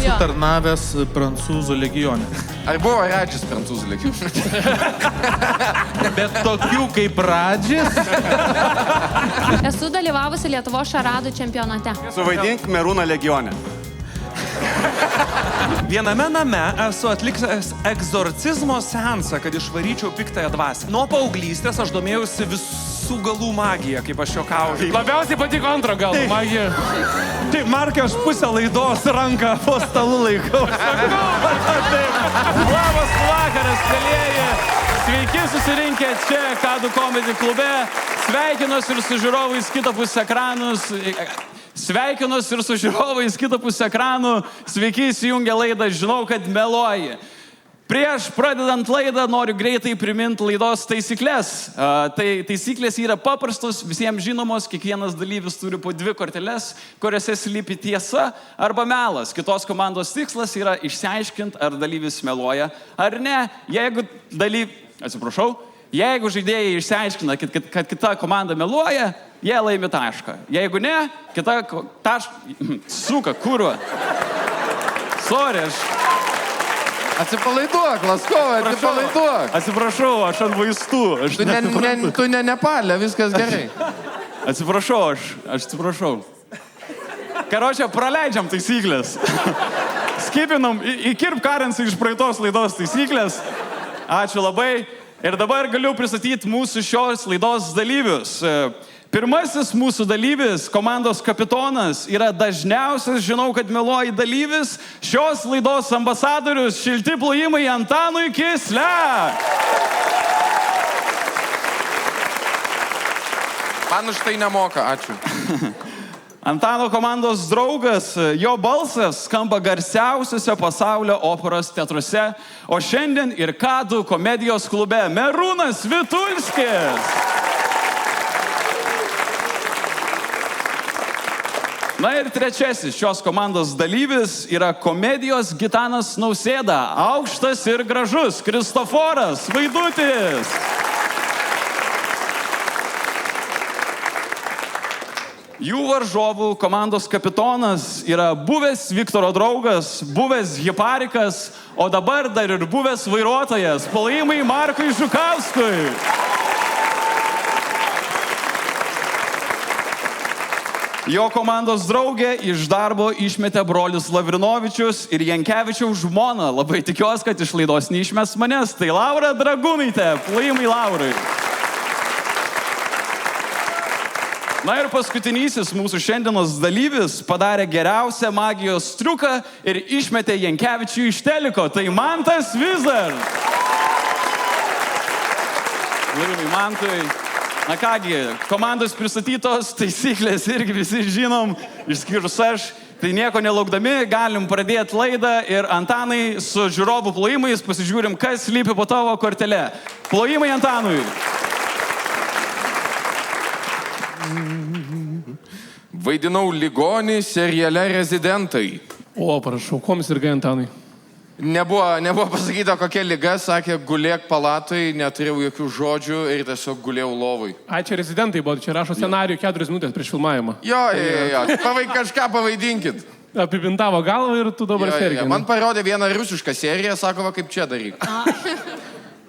esu tarnavęs prancūzų legione. Ar buvo Radžis prancūzų legione? Bet tokių kaip Radžis. Esu dalyvavusi Lietuvos šaradų čempionate. Suvaidink Merūną legione. Viename name esu atlikęs egzorcizmo seansą, kad išvaryčiau piktąją dvasią. Nuo paauglystės aš domėjausi visų galų magiją, kaip aš juokauju. Labiausiai patiko antro galų magija. Taip, Markai, aš pusę laidos ranką po stalu laikau. Labas vakaras, mielieji. Sveiki susirinkę čia Kadų Comedy klube. Sveikinuosi ir su žiūrovais kitapus ekranus. Sveikinuosi ir su žiūrovais kitapus ekranų. Sveiki įsijungę laidą, žinau, kad meluoji. Prieš pradedant laidą noriu greitai priminti laidos taisyklės. Tai taisyklės yra paprastos, visiems žinomos, kiekvienas dalyvis turi po 2 korteles, kuriuose slypi tiesa arba melas. Kitos komandos tikslas yra išsiaiškinti, ar dalyvis meluoja ar ne. Jeigu žaidėjai išsiaiškina, kad kita komanda meluoja, jie laimi tašką. Jeigu ne, kita tašką... Suka, kurva. Sorry, aš... Atsipalaiduok, Laskovai, atsipalaiduok. Atsiprašau, aš ant vaistų. Tu ne Nepalė, viskas gerai. Atsiprašau, aš atsiprašau. Karočią, praleidžiam taisyklės. Skipinam, įkirp Karensai iš praeitos laidos taisyklės. Ačiū labai. Ir dabar galiu pristatyti mūsų šios laidos dalyvius. Pirmasis mūsų dalyvis, komandos kapitonas, yra dažniausias, žinau, kad meluoji dalyvis, šios laidos ambasadorius, šilti plojimai Antanui Kisle. Man už tai nemoka, ačiū. Antano komandos draugas, jo balsas skamba garsiausiuose pasaulio operos teatruose, o šiandien ir Kadų komedijos klube Merūnas Vitulskis. Na ir trečiasis šios komandos dalyvis yra komedijos Gitanas Nausėda, aukštas ir gražus Kristoforas Vaidutis. Jų varžovų komandos kapitonas yra buvęs Viktoro draugas, buvęs hiparikas, o dabar dar ir buvęs vairuotojas. Plojimai Markui Žukauskui. Jo komandos draugė iš darbo išmetė brolis Lavrinovičius ir Jankevičiaus žmona. Labai tikiuosi, kad iš laidos neišmes manęs. Tai Laura Dragūnaitė. Plojimai Laurai. Na ir paskutinysis mūsų šiandienos dalyvis padarė geriausią magijos triuką ir išmetė Jankevičių iš teliko. Tai Mantas Vizar. Plojimai Mantui. Na kągi, komandos pristatytos, taisyklės irgi visi žinom, išskyrus aš. Tai nieko nelaukdami, galim pradėti laidą ir Antanai su žiūrovų plojimais pasižiūrim, kas slypi po tavo kortele. Plojimai Antanui. Vaidinau ligonį seriale Rezidentai. O, prašau, kuom sirgai Antanai? Nebuvo pasakyta, kokia liga, sakė, gulėk palatoj, neturėjau jokių žodžių ir tiesiog gulėjau lovai. Ai, čia Rezidentai buvo, čia rašo scenarijų 4 minutės prieš filmavimą. Jo. Kažką pavaidinkit. Apipintavo galvą ir tu dabar sergi. Man parodė vieną rusišką seriją, sako, va, kaip čia daryk.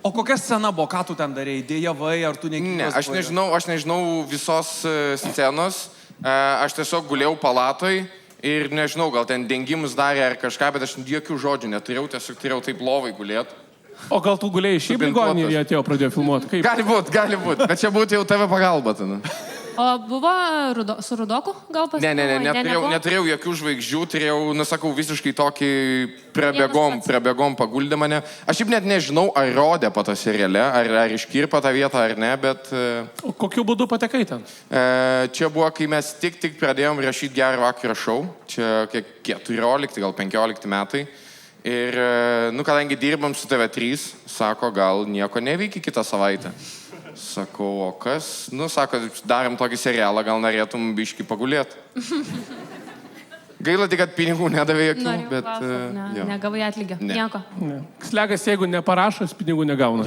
O kokia scena buvo, ką tu ten darėjai? Dėjavai, ar tu negyvas? Ne, aš nežinau visos scenos. Aš tiesiog gulėjau palatoj. Ir nežinau, gal ten dengimus darė ar kažką, bet aš jokių žodžių neturėjau, tiesiog turėjau taip lovai gulėti. O gal tu gulėjai šiaip ligoninį ir jie atėjo pradėjo filmuoti? Kaip? Gali būt, bet čia būtų jau tave pagalba tada. O buvo su Rudoku gal pasirinkti? Neturėjau jokių žvaigždžių, turėjau, nusakau, visiškai tokį prebėgom paguldė mane. Aš šiaip net nežinau, ar rodė po to seriale, ar iškirpo tą vietą ar ne, bet... O kokiu būdu patekai ten? Čia buvo, kai mes tik pradėjom rašyti Gerą vakarą šou, čia 14, gal 15 metai. Ir, kadangi dirbam su TV3, sako, gal nieko neveiki kitą savaitę. Sakau, o kas? Sako, darėm tokį serialą, gal norėtum biškį pagulėti. Gaila tik, kad pinigų nedavė jokių, bet... Negavai atlygio, nieko. Slegas, jeigu neparašos, pinigų negauna.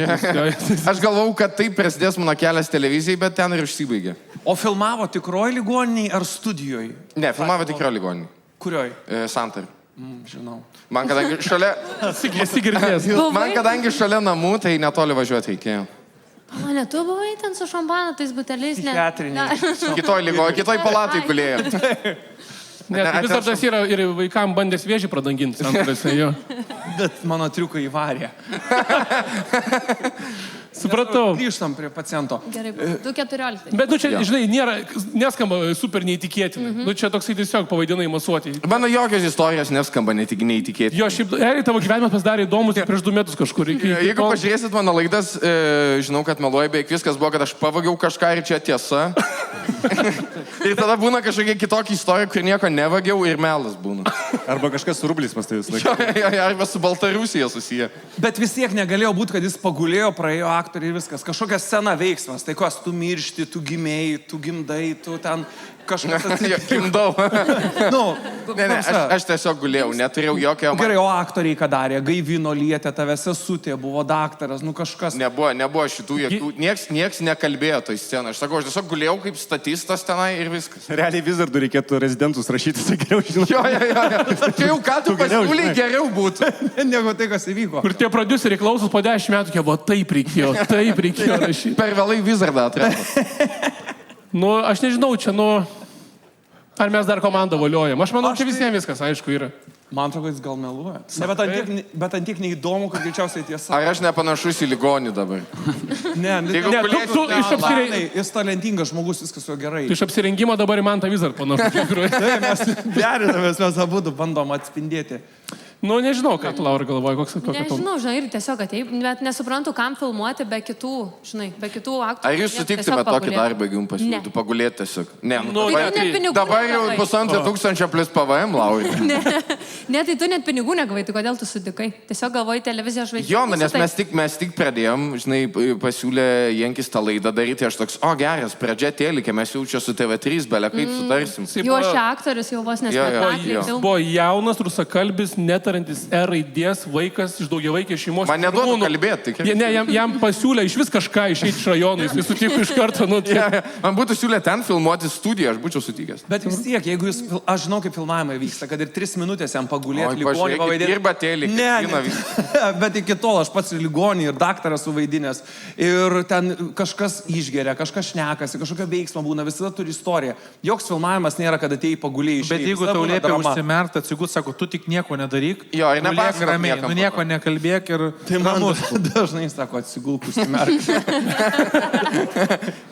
Aš galvau, kad tai prasidės mano kelias televizijai, bet ten ir išsibaigė. O filmavo tikroji ligoniniai ar studijoje? Ne, filmavo tikroji ligoniniai. Kurioj? Santar. Žinau. Man kadangi šalia... Esi girdėjęs. Man kadangi šalia namų, tai netoli važiuoti reikėjo. Mane, tu buvai ten su šampanu, tais buteliais, ne? Psichiatriniai. Kitoj palatai gulėjo. Ne, tai vis dar tas yra ir vaikams bandęs vėžį pradanginti. Jo. Bet mano triukai įvarė. Supratau. Grįžtam prie paciento. Gerai, 2.14. Bet, čia, žinai, neskamba super neįtikėtinai. Čia toksai tiesiog pavaidinai masuoti. Mano jokios istorijos neskamba neįtikėtinai. Jo, šiaip, tavo gyvenimas pasidarė įdomus prieš 2 metus kažkur. Jeigu pažiūrėsit mano laidas, žinau, kad meluoju, beveik viskas buvo, kad aš pavagiau kažką ir čia tiesa. Ir tada būna kažkokia kitokia istorija, kur nieko nevagiau ir melas būna. Arba kažkas su rubliais pas tai visą Jo, laiką. arba su Baltarusija susiję. Bet vis tiek negalėjo būti, kad jis pagulėjo, praėjo aktoriai ir viskas. Kažkokia scena veiksmas. Tai kas, tu miršti, tu gimėjai, tu gimdai, tu ten kažkas atsitiko. Gimdau. Nu, Ne, aš tiesiog gulėjau, neturėjau jokio... Gerai, o aktoriai ką darė? Gaivino lietė, tave sesutė, buvo daktaras, nu kažkas. Nebuvo šitų jokių... Nieks nekalbėjo toj scenai. Aš sakau, aš tiesiog gulėjau kaip statistas tenai ir viskas. Realiai vis dar reikėtų rezidentus rašyti, tai geriau žinau. Jo. Čia jau ką tu pasiūlyi, geriau būtų. Negu tai, kas įvyko. Kur tie prodiuseriai klausos po 10 metų, jie buvo taip reikėjo rašyti. Per vėlai Vizardą atrado. Nu, aš nežinau, čia, ar mes dar komandą valiojam. Aš manau, čia visiems viskas, aišku, yra. Man atrodo, kad jis gal meluoja. Bet ant tiek neįdomu, kad greičiausiai tiesa. Ar aš nepanašus į ligonį dabar? Jeigu Jis talentingas žmogus, viskas jo gerai. Iš apsirengimo dabar į Mantą Vizardą panašu. Mes derinamės, mes abudu bandom atspindėti. Nu, nežinau, ką tu, Laura, galvoji, koks tu. Nežinau, žinai, ir tiesiog ateip, bet nesuprantu, kam filmuoti be kitų, žinai, be kitų aktorių. Ar jūs sutiktumėte tokį darbą, jeigu jums pasiūlytų pagulėti tiesiog? Ne, dabar jau 1500 plus PVM, Laura. Ne, tai tu net pinigų negavai, tai kodėl tu sutikai? Tiesiog galvoji televizijos žvaigždė. Jo, nes mes tik pradėjom, žinai, pasiūlė Jankis tą laidą daryti, aš toks, o geras, pradžia tėlikė, mes jau čia su TV3, belia kaip sutarsim. Jau aš aktorius, jau vos nespektaklį. Buvo jaunas, rusakalbis, netarantis raidės vaikas iš daugiavaikės šeimos. Man neduodu kalbėti. Ne, jam pasiūlė iš vis kažką išeiti iš rajonų, jis sutiko iš karto. Man būtų siūlė ten filmuoti studiją, aš būčiau sutikęs. Bet vis tiek, jeigu jūs, aš žinau, kaip filmavimai vyksta, kad ir 3 minutės jam pagulėti ligonį pavaidinti. Dirba tėlį. Bet iki tol aš pats ir ligonį, ir daktaras suvaidinęs. Ir ten kažkas išgeria, kažkas šnekasi, kažkokia veiksma būna, visada turi istoriją. Joks filmavimas nėra, kad atėjai pagulėjai iš. Bet jeigu tau liepia užsimerkti, atsigut, sako, tu tik nieko nedaryk. Jo, ir nepasakok ramiai, niekam. nieko nekalbėk ir... Tai man dažnai sako, atsigulk užsimerkti.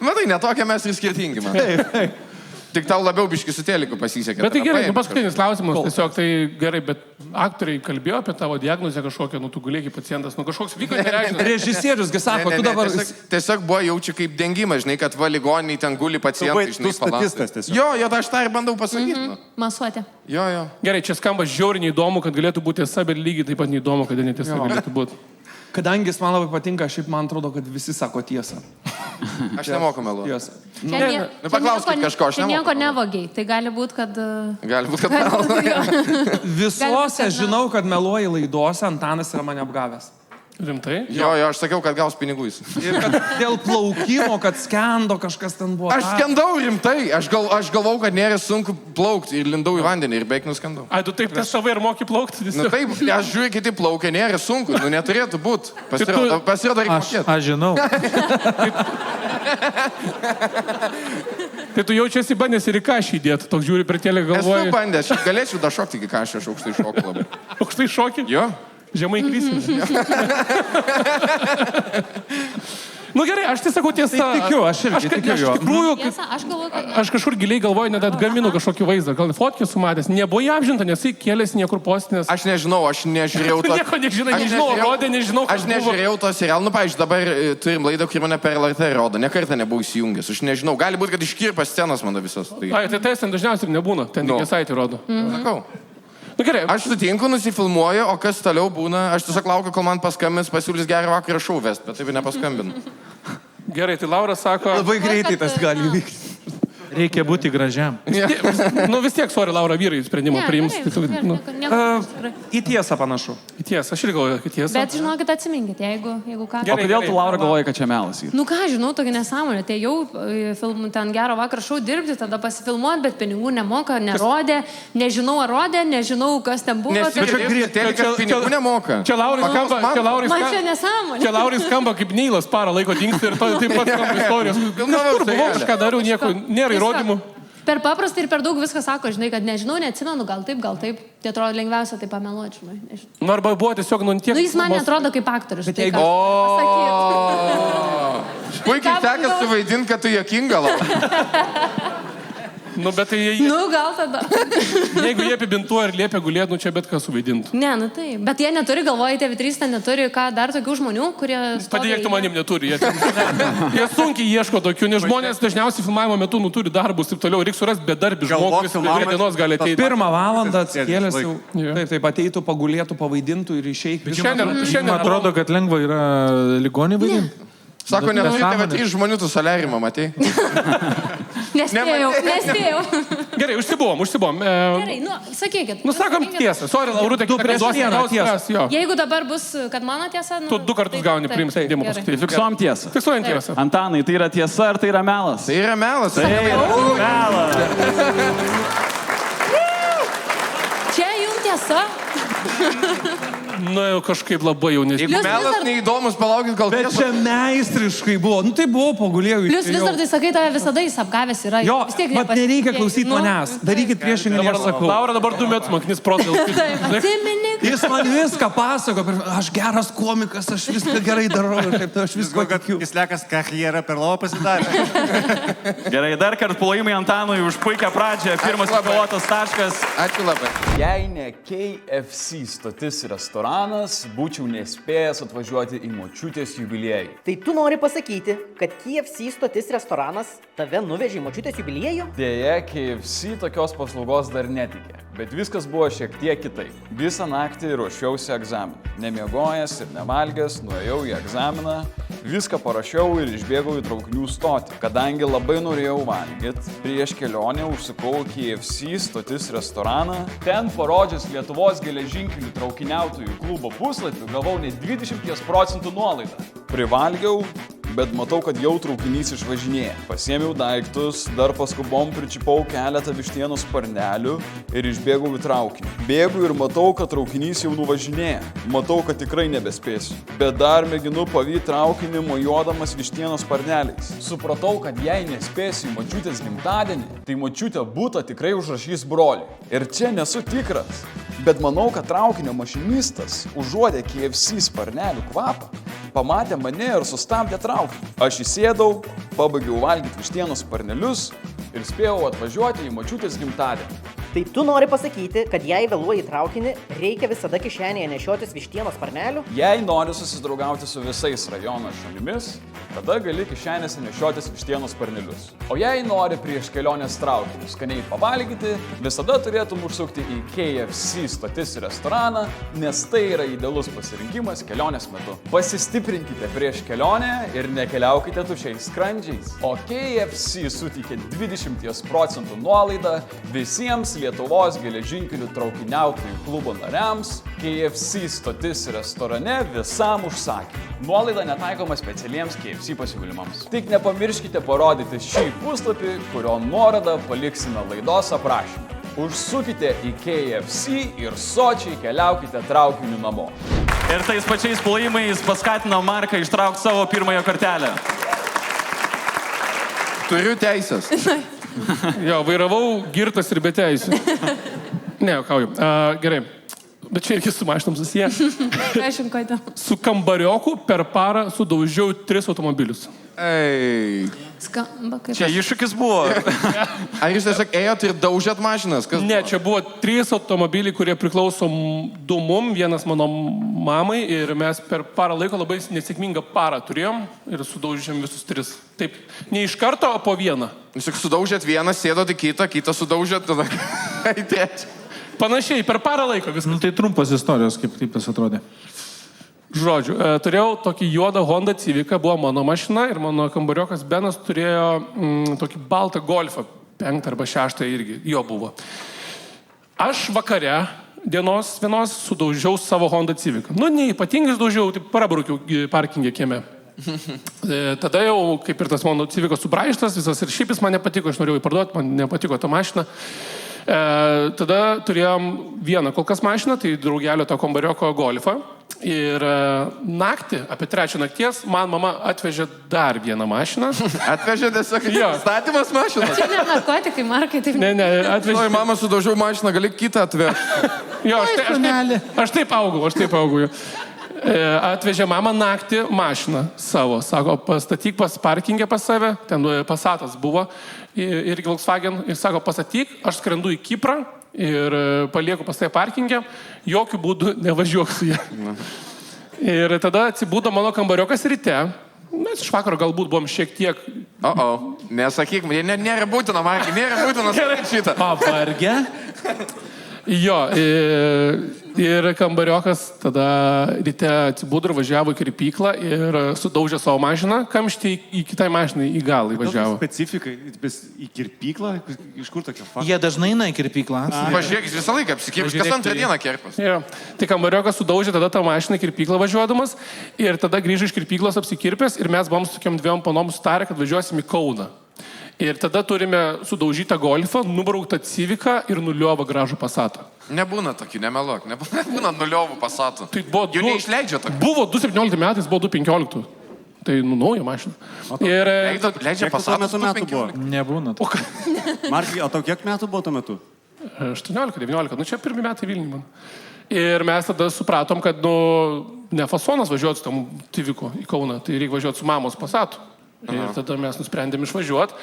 Matai, netokia mes ir skirtingi, man. Tik tau labiau biški su tėliku pasisekė. Bet tai gerai, paskutinis klausimas, tiesiog tai gerai, bet aktoriai kalbėjo apie tavo diagnozę kažkokią, tu gulėki pacientas, kažkoks vyko nereiškia. Režisieriusgi sako, tu dabar... Tiesiog buvo jaučiu kaip dengimas, žinai, kad va ligoniai ten guli pacientai, žinai, statistas tiesiog. Jo, aš tą ir bandau pasakyti. Masuoti. Jo. Gerai, čia skamba žiauriai neįdomu, kad galėtų būti tiesa, bet lygiai taip pat neįdomu, kad netiesa galėtų būti. Kadangi jis man labai patinka, šiaip man atrodo, kad visi sako tiesą. Aš nemoku meluoti. Paklauskit kažko, aš nemoku. Čia nieko nevagiai, tai gali būti, kad... Gali būti, kad meluoja. Visose žinau, kad meluoji laidose, Antanas yra mane apgavęs. Rimtai? Jo, aš sakiau, kad gaus pinigų jis. Ir kad dėl plaukimo, kad skendo kažkas ten buvo. Aš skendau rimtai, aš galvau, kad nėra sunku plaukti ir lindau į vandenį ir beveik nuskendau. Ai, tu taip testavai ir moki plaukti? Na taip, aš žiūrėjau, kiti plaukia, nėra sunku, neturėtų būti. Pasirodo, reikia mokėti. Aš žinau. Tai tu jaučiasi bandęs ir į kašį įdėti, toks žiūri per tėlį galvoji. Esu bandęs, galėčiau dašokti iki kašį, aš aukštai šoku labai. Aukštai šoki? Jo. Žemai krisim. Nu gerai, aš tai sakau tiesą. Tai tikiu, aš irgi tikiu jo. Aš kažkur giliai galvoju, net atgaminu kažkokį vaizdą. Gal fotkį sumatęs. Nebuvo įamžinta, nes jis kėlėsi niekur postinės. Aš nežinau, aš nežiūrėjau to. Nieko nežinau, rodė, nežinau. Aš nežiūrėjau to serialą. Nu, pavyzdžiui, dabar turim laidą, kur mane per LRT rodo. Nekartą nebuvau įsijungęs. Aš nežinau, gali būti, kad iškirpa scenas mano visas. Ai, tai ten dažniausiai nebūna. Ten tik saitį rodo. Sakau. Nu gerai. Aš sutinku, nusifilmuoju, o kas toliau būna, aš tiesiog laukiu, kol man paskambins, pasiūlys gerą vakarą šou vest, bet taip ir nepaskambinu. Gerai, tai Laura sako... Labai greitai tas gali vykti. Reikia būti gražiam. Nu vis tiek, sorry, Laura, vyrai sprendimą priims. Į tiesą panašu. Tiesa, aš irgi galvoju, kad tiesa. Bet žinokit, atsiminkit, jeigu ką. O kodėl tu, Laura, galvoji, kad čia melas yra? Nu ką, žinau, tokia nesąmonė. Tai jau filmų ten gero vakar šau dirbti, tada pasifilmuot, bet pinigų nemoka, nerodė, nežinau ar rodė, nežinau, kas ten buvo. Telikas pinigų nemoka. Čia Laurai Man čia nesąmonė. Čia Laurai skamba kaip Neilas parą laiko dingsti ir taip pat skamba istorijos. Buvau kažką dariau, nieko, nėra įrodymų. Per paprastai ir per daug viską sako, žinai, kad nežinau, neatsimenu, gal taip. Tai atrodo lengviausia tai pameluoti, žinai. Nežinau. Nu arba buvo tiesiog tiek... Nu jis man netrodo kaip aktorius. Bet Tai jeigu- Puikiai sekasi suvaidinti, kad tu juokinga, Laura. Nu bet tai Nu gal tada. jeigu jie apibintuoja ir liepia gulėti, nu čia bet ką suvaidintų. Ne, nu tai. Bet jie neturi, galvoja, TV3 ten neturi ką dar tokių žmonių, kurie... Padėk tu manim neturi. Jie sunkiai ieško tokių, nes žmonės dažniausiai filmavimo metu turi darbus ir toliau. Reikia surasti bedarbį žmogų, kuris prie dienos gali ateiti. 1 valandą atsikėlęs jau. Jo. Taip, ateitų, pagulėtų, pavaidintų ir išeiktų. Šiandien Man atrodo, kad lengva yra ligonį vaidinti. Sako, neturi TV3 žmonių tu soliariumą, matai? Nespėjau. Gerai, užsibuvom. Gerai, nu, sakykit. Nu, sakom tiesą. Sorry, Laurutė, Du prieš vieną tiesą. Jeigu dabar bus, kad mano tiesa... Nu, Tu 2 kartus tai- gauni taip, priimti sprendimą gerai. paskui. Fiksuojam tiesą. Fiksuojam tiesą. Antanai, tai yra tiesa ar tai yra melas? Tai yra melas. Čia jums tiesa. Nu, jau kažkaip labai jau nežinau. Jeigu Plius vis melas dar- neįdomus, palaukit, gal Bet čia meistriškai buvo. Nu tai buvo, pagulėjau. Plius vis dar tai sakai, tave visada jis apgavęs yra. Jo, Vis tiek bet nereikia klausyti Nu, manęs. Darykit priešingai, nei aš sakau. Laura dabar 2 metus mokinys protas. Taip, atsimeni. Jis man viską pasako, aš geras komikas, aš viską gerai darau, ir taip, aš viską tikiu. Jis lekas karjerą per lovą pasidarė. Gerai, dar kartą plojimai Antanui už puikią pradžią. Pirmas Ačiū labai. pilotas taškas. Ačiū labai. Jei ne KFC stotis restoranas, būčiau nespėjęs atvažiuoti į močiutės jubiliejų. Tai tu nori pasakyti, kad KFC stotis restoranas tave nuvežė į močiutės jubiliejų? Deja, KFC tokios paslaugos dar netikė, bet viskas buvo šiek tiek kitaip. Visą naktį ruošiausi egzaminui. Nemiegojęs ir nevalgęs, nuėjau į egzaminą, viską parašiau ir išbėgau į traukinių stotį. Kadangi labai norėjau valgyti, prieš kelionę užsukau KFC stotis restoraną. Ten parodžius Lietuvos geležinkelių traukiniautojų klubo puslapį, gavau net 20% nuolaidą. Privalgiau, bet matau, kad jau traukinys išvažinėja. Pasiėmiau daiktus, dar paskubom pričipau keletą vištienos sparnelių ir išbėgau į traukinį. Bėgu ir matau, kad traukinys jau nuvažinėja. Matau, kad tikrai nebespėsiu. Bet dar mėginu pavyti traukinį mojuodamas vištienos sparneliais. Supratau, kad jei nespėsiu į močiutės gimtadienį, tai močiutė būtą tikrai užrašys brolį. Ir čia nesu tikras. Bet manau, kad traukinio mašinistas užuodė KFC sparnelių kvapą, pamatė mane ir sustabdė traukinį. Aš įsėdau, pabaigiau valgyti vištienos sparnelius ir spėjau atvažiuoti į močiutės gimtadienį. Tai tu nori pasakyti, kad jei vėluoji į traukinį, reikia visada kišenėje nešiotis vištienos sparnelių? Jei nori susidraugauti su visais rajono šalimis, tada gali kišenėse nešiotis vištienos sparnelius. O jei nori prieš kelionės traukiniu skaniai pavalgyti, visada turėtum užsukti į KFC stotis restoraną, nes tai yra idealus pasirinkimas kelionės metu. Pasistiprinkite prieš kelionę ir nekeliaukite tuščiais skrandžiais. O KFC suteikia 20% nuolaidą visiems Lietuvos geležinkelių traukiniautojų klubo nariams KFC stotis restorane visam užsakymui. Nuolaida netaikoma specialiems KFC pasiūlymams. Tik nepamirškite parodyti šį puslapį, kurio nuorodą paliksime laidos aprašymą. Užsukite į KFC ir sočiai keliaukite traukiniu namo. Ir tais pačiais plojimais paskatino Marką ištraukti savo pirmąją kortelę. Turiu teisės. Jo, vairavau girtas ir be teisų. Ne, juokauju. Gerai. Bet čia irgi su mašinom susiję. Aišku, kodėl. Su kambarioku per parą sudaužiau 3 automobilius. Ei. Skamba kaip... Čia iššūkis buvo. Ar jūs tiesiog ėjot ir daužėt mašinas? Kas Ne, buvo? čia buvo 3 automobiliai, kurie priklauso 2 mum, vienas mano mamai ir mes per parą laiko labai nesėkmingą parą turėjom ir sudaužėm visus 3. Taip, ne iš karto, o po vieną. Jūs tik sudaužėt vieną, sėdot į kitą sudaužėt, tada į trečią. Panašiai, per parą laiko viskas. Nu, tai trumpas istorijos, kaip tas atrodė. Žodžiu, turėjau tokį juodą Honda Civic, buvo mano mašina ir mano kambariokas Benas turėjo tokį baltą Golfą. 5 arba 6 irgi jo buvo. Aš vakare dienos vienos sudaužiau savo Honda Civic. Nu, neypatingai sudaužiau, tai parabrukiau parkingė kieme. Tada jau, kaip ir tas mano Civicas subraižtas, visas ir šiaip jis man nepatiko, aš norėjau įparduoti, man nepatiko ta mašina. Tada turėjom vieną kol kas mašiną, tai draugelio to kambarioko Golfą. Ir naktį, apie 3 nakties, man mama atvežė dar vieną mašiną. Atvežė tiesiog statymas mašinas. Čia ne narkotikai, Markai, taip. Ne, atvežė. Oi, mama, sudaužiau mašiną, gali kitą atvežti. Jo, aš taip augau. Atvežė mama naktį mašiną savo. Sako, pastatyk pas parkingę pas save, ten Passatas buvo, irgi Volkswagen. Ir sako, pastatyk, aš skrendu į Kiprą ir palieku pas tai parkingę, jokių būdų nevažiuok su ją. Ir tada atsibūdo mano kambariokas ryte. Mes iš vakaro galbūt buvom šiek tiek... Nesakyk, nėra būtina, Markai, nėra būtina sakyti šitą. Pavargę. Jo, ir kambariokas tada ryte atsibūdo ir važiavo į kirpyklą ir sudaužė savo mašiną, kamštį į kitai mašinai į galą įvažiavo. Specifikai, į kirpyklą, iš kur tokia fakta? Jie dažnai eina į kirpyklą. Pažiūrėk, jis visą laiką apsikirps, kas 2 dieną kerpas. Jo, tai kambariokas sudaužė tada tą mašiną į kirpyklą važiuodamas ir tada grįžo iš kirpyklos apsikirpęs ir mes buvom su tokiam 2 ponom sutarę, kad važiuosim į Kauną. Ir tada turime sudaužytą Golfą, nubrauktą Civicą ir nuliovą gražų Passatą. Nebūna tokių, nemeluok, nebūna nuliovų Passatų. Tai buvo jų neišleidžia tokių. Buvo 2017 metais, buvo 2015. Tai nauja mašina. Ir... Leidžia Passatų metų buvo? Nebūna. Markai, o tau kiek metų buvo tuo metu? 18, 19, nu čia pirmi metai Vilniui man. Ir mes tada supratom, kad ne fasonas važiuoti su tam Civicu į Kauną, tai reikia važiuoti su mamos Passatu. Ir tada mes nusprendėm išvažiuoti.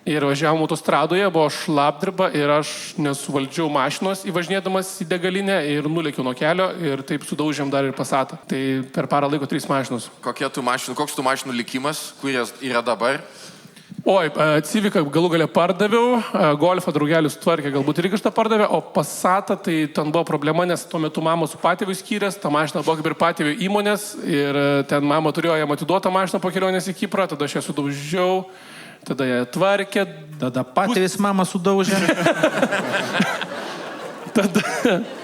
Ir važiavom autostradoje, buvo šlapdriba ir aš nesuvaldžiau mašinos įvažinėdamas į degalinę ir nulėkiau nuo kelio ir taip sudaužėm dar ir Passatą. Tai per parą laiko 3 mašinos. Koks tų mašinų likimas, kurias yra dabar? Oi, Civicą galų galę pardaviau, Golfą draugelis tvarkė, galbūt irgi šitą pardavė, o Passatą tai ten buvo problema, nes tuo metu mama su patėviu skyrės, ta mašina buvo kaip ir patėviu įmonės ir ten mama turėjo jam atiduotą mašiną po kelionės į Kiprą, tada aš ją sudaužiau, tada ją tvarkė. Tada patėvis mama sudaužė.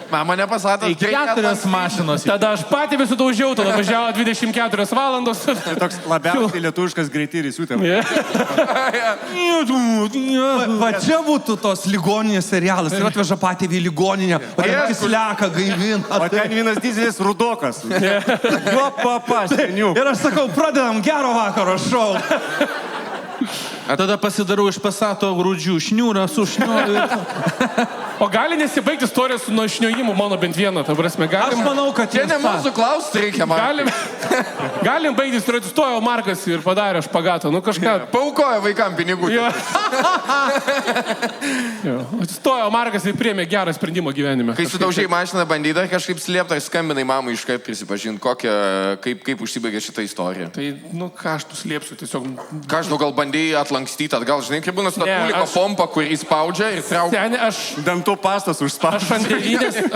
Mama nepasato, 4 mašinos. Tada aš patėviu sudaužiau, tada važiavo 24 valandos. Tai toks labiausiai lietuviškas greitai ir įsiūtė. Va čia būtų tos ligoninės serialas. Ir atveža patėvį į ligoninę. O jis leka gaivina. O ten vienas didelis rudokas. Jo papasiniu. Ir aš sakau, pradedam gero vakaro šou. Tada pasidarau iš Passato grūdžių šniūrą su šniūrą. O gali nesibaigti istorija su nuošniojimu mano bent vieną, ta prasme, galim... Aš manau, kad čia ne mūsų klausti reikia, man. Galim baigti istoriją, atsistojo Markas ir padarė špagatą, nu kažką... Paukojo vaikam pinigų. Atsistojo Markas ir priėmė gerą sprendimą gyvenime. Kai sudaužiai mašiną bandai dar kažkaip slėpti, ar skambinai mamai iškart prisipažinti, kaip užsibaigė šitą istoriją. Tai, nu, ką aš tu slėpsiu, tiesiog... Ką aš gal bandėjai atlankstyti atgal, žinai, kaip būna su ta puliko pompa, kurį spaudžia ir traukia. Dantų pastas užspaudžia.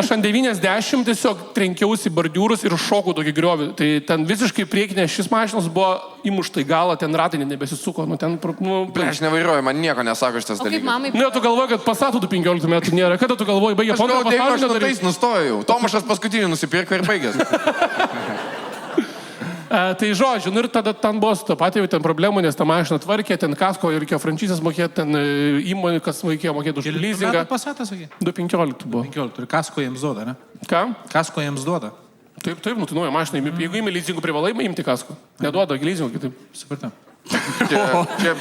Aš ant 90 tiesiog trenkiausi bordiūrus ir šokau tokį griovį. Tai ten visiškai priekinė šis mašinas buvo įmušta į galą, ten ratai nebesisuko. Aš nevairuoju, man nieko nesako šitas dalykas. Mamai... Ne, tu galvoji, kad Passatų 15 metų nėra. Kada tu galvoji, baigė Ponto pasaulinio daryti? Nustojau. Tomašas paskutinį nusipirko ir baigęs. Tai žodžiu, ir tada ten buvo su to patėviu, ten problemų, nes tą mašiną tvarkė, ten kasko reikėjo frančizės mokėti, ten įmonė, kas reikėjo mokėti už leasingą. Passatas, sakė? 2,15 buvo. 15. Ir kasko jiems duoda, ne? Ką? Kasko jiems duoda. Taip, nu tai nauja mašina. Jeigu įmi leasingų privalai, imti kasko. Neduoda leasingų kitaip. Supratau. Čia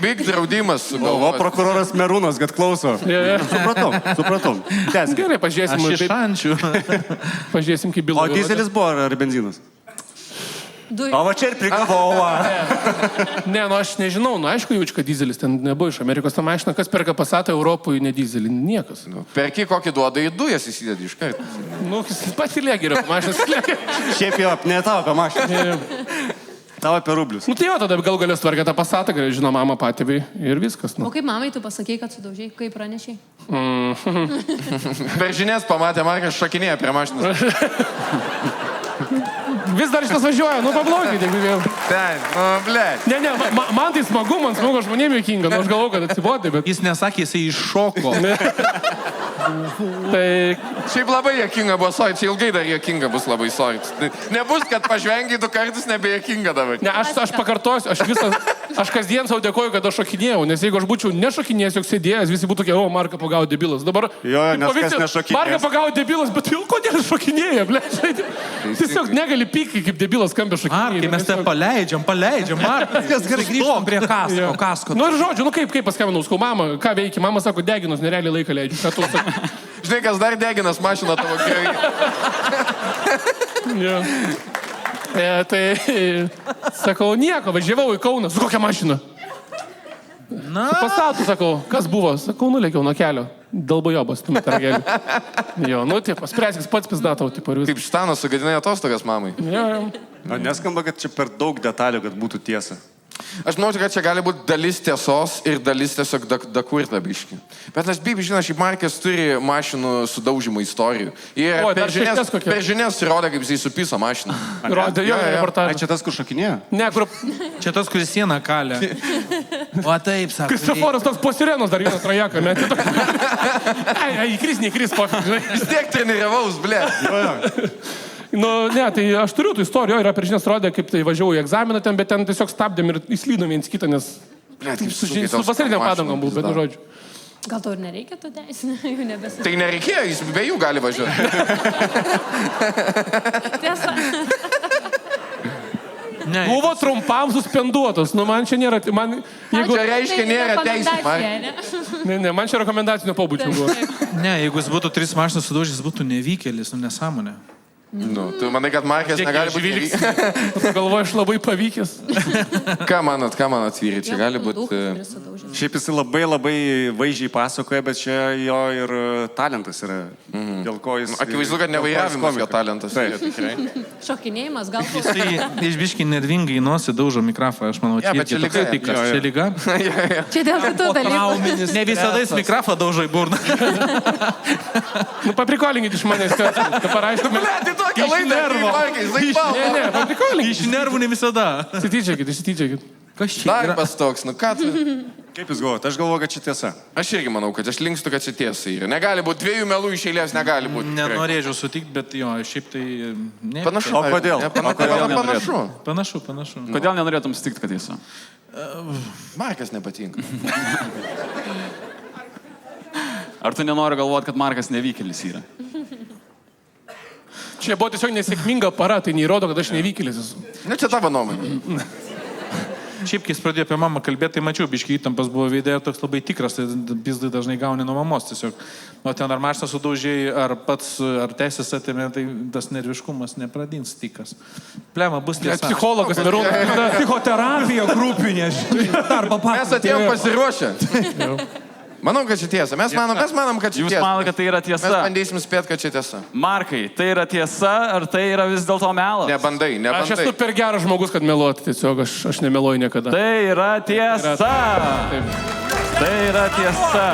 big draudimas. O prokuroras Merūnas, kad klauso. Supratom. Gerai, pažiūrėsim. Aš iš šančių. Pažiūrėsim, kaip byla. O dizelis buvo ar benzinas? O va čia ir prigavau. Ne, nu aš nežinau, nu aišku jaučiu, kad dizelis ten nebuvo iš Amerikos tą mašiną. Kas perka Passatą Europoje, ne dizelį? Niekas. Perki kokį duoda į dujas įsidėti iš karto. Nu, pats ir lėgi yra mašinas. Šiaip jau, ne tavo apie mašiną. Tavo apie rublius. Nu tai jo, tada gal galės tvarkė tą Passatą, gal žino mama patėviai ir viskas. O kaip mamai tu pasakei, kad sudaužiai, kaip pranešiai? Per žinias pamatė Markas šakinėje prie mašinos. Vis dar šitas važiuoja, nu pablogit, jeigu... Ten, nu, blėt. Ne, man tai smagu, man smagu, žmonėm juokinga, nu aš galvoju, kad atsibodė, bet... Jis nesakė, jisai iššoko. Tai... Šiaip labai juokinga buvo, sorry, čia ilgai dar juokinga bus labai, sorry. Nebus, kad pažvengiai 2 kartus nebejuokinga dabar. Ne, aš pakartosiu, aš kasdien savo dėkoju, kad aš šokinėjau, nes jeigu aš būčiau nešokinėjęs, jog sėdėjęs, visi būtų tokie, o, Marką pagavo debilas. Dabar... Jo, nes kas nešokinės. Marką pagavo debilas, bet jau kodėl šokinėja, ble? Tiesiog negali pykti, kaip debilas skambė šokinėja. Markai, mes te paleidžiam, Markai. Kas gerai grįžtam prie kasko. Nu ir žodžiu, nu kaip paskambinau, skau, mama, ką veikia? Mama sako, deginus, nerealiai laiką leidžiu. Ką tu sakai? Žinai, kas dar deginas mašiną tavo gerai. Tai sakau, nieko, važiavau į Kauną. Su kokia mašina? Na. Su Passatu, sakau, kas buvo? Sakau, nulėkiau nuo kelio. Dalbojobas, tu metargelį. Jo, nu, taip, spręskis pats pizdatau, taip ar jūs. Kaip Štanas sugadinai atostogas mamai. Jo. Neskamba, kad čia per daug detalių, kad būtų tiesa. Aš manau, kad čia gali būti dalis tiesos ir dalis tiesiog dakurta biški. Bet nes Bibi, žinai, šiaip Markas turi mašinų sudaužimo istorijų. Ir per žinias rodė, kaip jisai supiso mašiną. Rodė, jo, reportažą. Čia tas, kur šokinėjo? Ne, kur... Čia tas, kuris sieną kalė. O taip, sako. Kristoforas toks po sirenos dar vieną trajeką, ne? Įkris, neįkris, žinai. Vis tiek treniravausi, ble. Nu, ne, tai aš turiu tų istorijų, yra per žinias rodė, kaip tai važiavau į egzaminą ten, bet ten tiesiog stabdėm ir įslydom viens kitą, nes su vasarinėm padangom buvo, bet nu žodžiu. Gal tau ir nereikia tų teisinių, jų nebesakyti. Tai nereikėjo, jis be jų gali važiuoti. Tiesa. Ne, Buvo trumpam suspenduotas, nu man čia nėra, man... Jeigu... Čia reiškia, nėra teisų. Ne, man čia rekomendacinio pobūdžio buvo. Ne, jeigu jis būtų 3 mašinas sudaužęs, jis būtų nevykėlis, nu nesąmonė. Nu, tu manai, kad Markas negali būti nevykėlis? Galvoju, aš labai pavykęs. Ką manot vyrai, čia gali būti... Šiaip jis labai vaizdžiai pasakoja, bet čia jo ir talentas yra. Dėl ko jis... Akivaizdu, kad nevairavimas jo talentas. Šokinėjimas, gal... Jisai išbiškai nervingai nosį daužo mikrofą, aš manau, čia liga. Čia liga? Čia dėl kitų dalykų. Ne visada jis mikrofą daužo į burną. Nu, paprikolinkit iš manęs, kad paraškime. Ne, paprikolinkit. Iš nervų ne visada. Įsityčiakit. Kas čia yra? Darbas toks, nu ką tu... Kaip jūs galvojate? Aš galvoju, kad čia tiesa. Aš irgi manau, kad aš linkstu, kad čia tiesa yra. Negali būti 2 melų iš eilės, negali būti. Nenorėčiau sutikti, bet jo, šiaip tai... Panašu. O kodėl? Panašu. Kodėl nenorėtum sutikti, kad tiesa? Markas nepatinka. Ar tu nenori galvoti, kad Markas nevykėlis yra? Čia buvo tiesiog nesėkminga para, tai neįrodo, kad aš nevykėlis esu. Ne, čia tavo nuomonė. Šiaip, kai jis pradėjo apie mamą kalbėti, tai mačiau, biškai įtampas buvo veidėje toks labai tikras, tai bizdai dažnai gauni nuo mamos tiesiog. O ten ar mašiną sudaužiai, ar pats, ar teisės atėmė, tai tas nerviškumas nepradins tikas. Plema, bus tiesa. Psichologas, Merūnas. Psichoterapija grupinė, arba Mes atėjom pasiruošę. Manau, kad čia tiesa. Mes manom, kad čia tiesa. Jūs manote, kad tai yra tiesa? Mes bandysim spėti, kad čia tiesa. Markai, tai yra tiesa, ar tai yra vis dėlto melas? Nebandai. Aš esu per geras žmogus, kad meluoti, tiesiog aš nemeluoju niekada. Tai yra tiesa. Tai yra tiesa.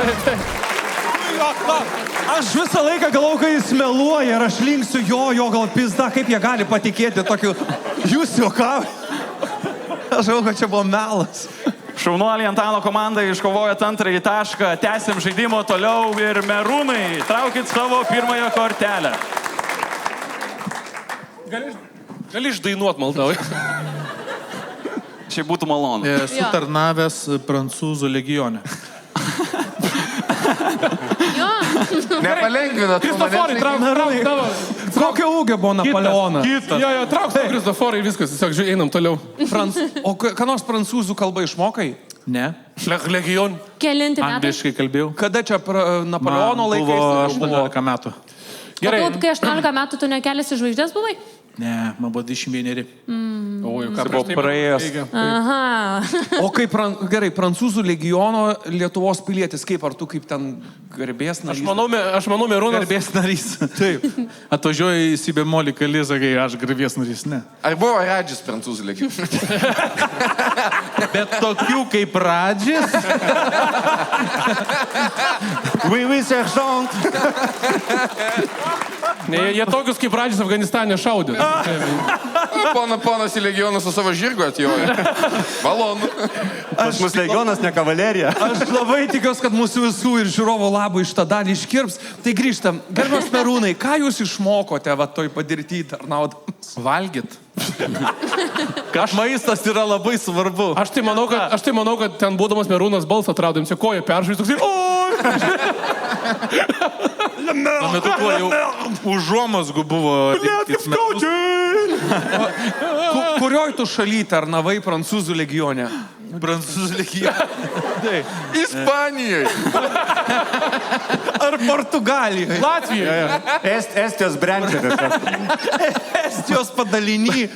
Aš visą laiką galvoju, kad jis meluoja ir aš linksiu jo gal pizda, kaip jie gali patikėti tokiu... Jūs juokavote. Aš galvoju, kad čia buvo melas. Šaunuoliai Antano komanda iškovojo antrąjį tašką, tęsim žaidimo toliau ir Merūnai, traukit savo pirmąją kortelę. Gali išdainuot, maldauju. Čia būtų malonu. Esu tarnavęs prancūzų legione. Nepalengvina. Kristoforai, trauk tavo. Kokio ūgio buvo Napoleonas? Jo, trauk tavo Kristoforai, viskas, tiesiog einam toliau. O ką nors prancūzų kalbą išmokai? Ne. Legion. Kelinti metai. Angliškai kalbėjau. Kada čia Napoleono laikais? Buvo 18 metų. Gerai. O tu, kai 18 metų, tu nekeliasi žvaigždės buvai? Ne, man buvo 21. O, jau ką Buvo praėjęs. Aha. O kaip, gerai, prancūzų legiono Lietuvos pilietis, kaip ar tu kaip ten garbės narys? Aš manau, Merūnas. Garbės narys. Taip. Atvažiuoju į Sibemolį kalį, sakai, aš garbės narys, ne. Ar buvo Radžis prancūzų legione? Bet tokių kaip Radžis. Oui, sergeant. Jie tokius kaip pradžius Afganistane šaudė. Ponas į legioną su savo žirgu atjoja. Malonu. Pas mus legionas, ne kavalerija. Aš labai tikiuosi, kad mūsų visų ir žiūrovo labų iš tą dalį iškirps. Tai grįžtam. Gerbiamas merūnai, ką jūs išmokote va toj padirty tarnaudamas? Valgyt. Maistas yra labai svarbu. Aš tai manau, kad ten būdamas merūnas balsą atrado, jums koja peržvaistų. Tuo metu buvo jau užuomasgų buvo. Kurioj tu šaly tarnavai Prancūzų legione? Prancūzų legione. Ispanijoje. Ar Portugalijoje? Latvijoje. Estijos brendžeris. Estijos padalinį.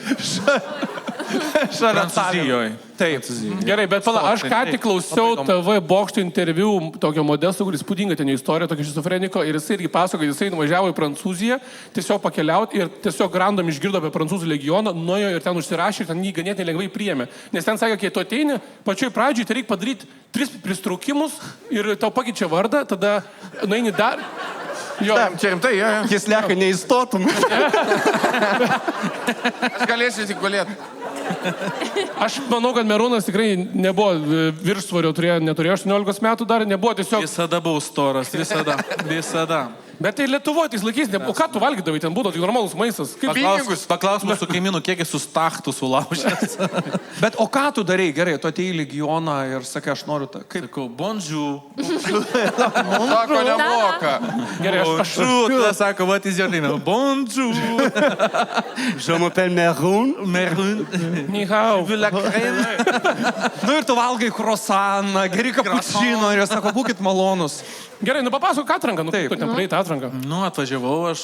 Prancūzijoje. Taip. Gerai, bet pala, aš ką tik klausiau TV bokšto interviu tokio modesto, kuris spūdinga ten istorija, tokio šizofreniko, ir jisai irgi pasako, kad jisai nuvažiavo į Prancūziją, tiesiog pakeliauti ir tiesiog random išgirdo apie Prancūzų legioną, nuėjo ir ten užsirašė ir ten jį ganėtinai lengvai priėmė. Nes ten sakė, kai tu ateini, pačioj pradžioj tai reikia padaryti 3 pristraukimus ir tau pakeičia vardą, tada nueini dar... Jo. Čia rimtai, jo. Jis lieka neįstotum. Aš galėsiu tik gulėti. Aš manau, kad merūnas tikrai nebuvo viršsvorio, neturėjo 18 metų dar, nebuvo tiesiog... Visada buvau storas, visada. Bet tai Lietuvoje tais laikais, o ką tu valgydavai, ten būdavo tik normalus maistas. Kaip Paklaus mūsų kaimynų, kiek jis sustachtų sulaužęs. Bet o ką tu darai? Gerai, tu atėjai į legioną ir sakai, aš noriu tą... Kaip? Sakau, bonjour. Sako, nemoka. Gerai, aš... Tada sako, what is your name? Bonjour. Je m'appelle Merun. Ni hao. Nu ir tu valgai croissaną, geri kapučino ir jie sako, būkit malonus. Gerai, nu papasok atranką, nu kaip tu ten praeitą atranką. Nu, atvažiavau,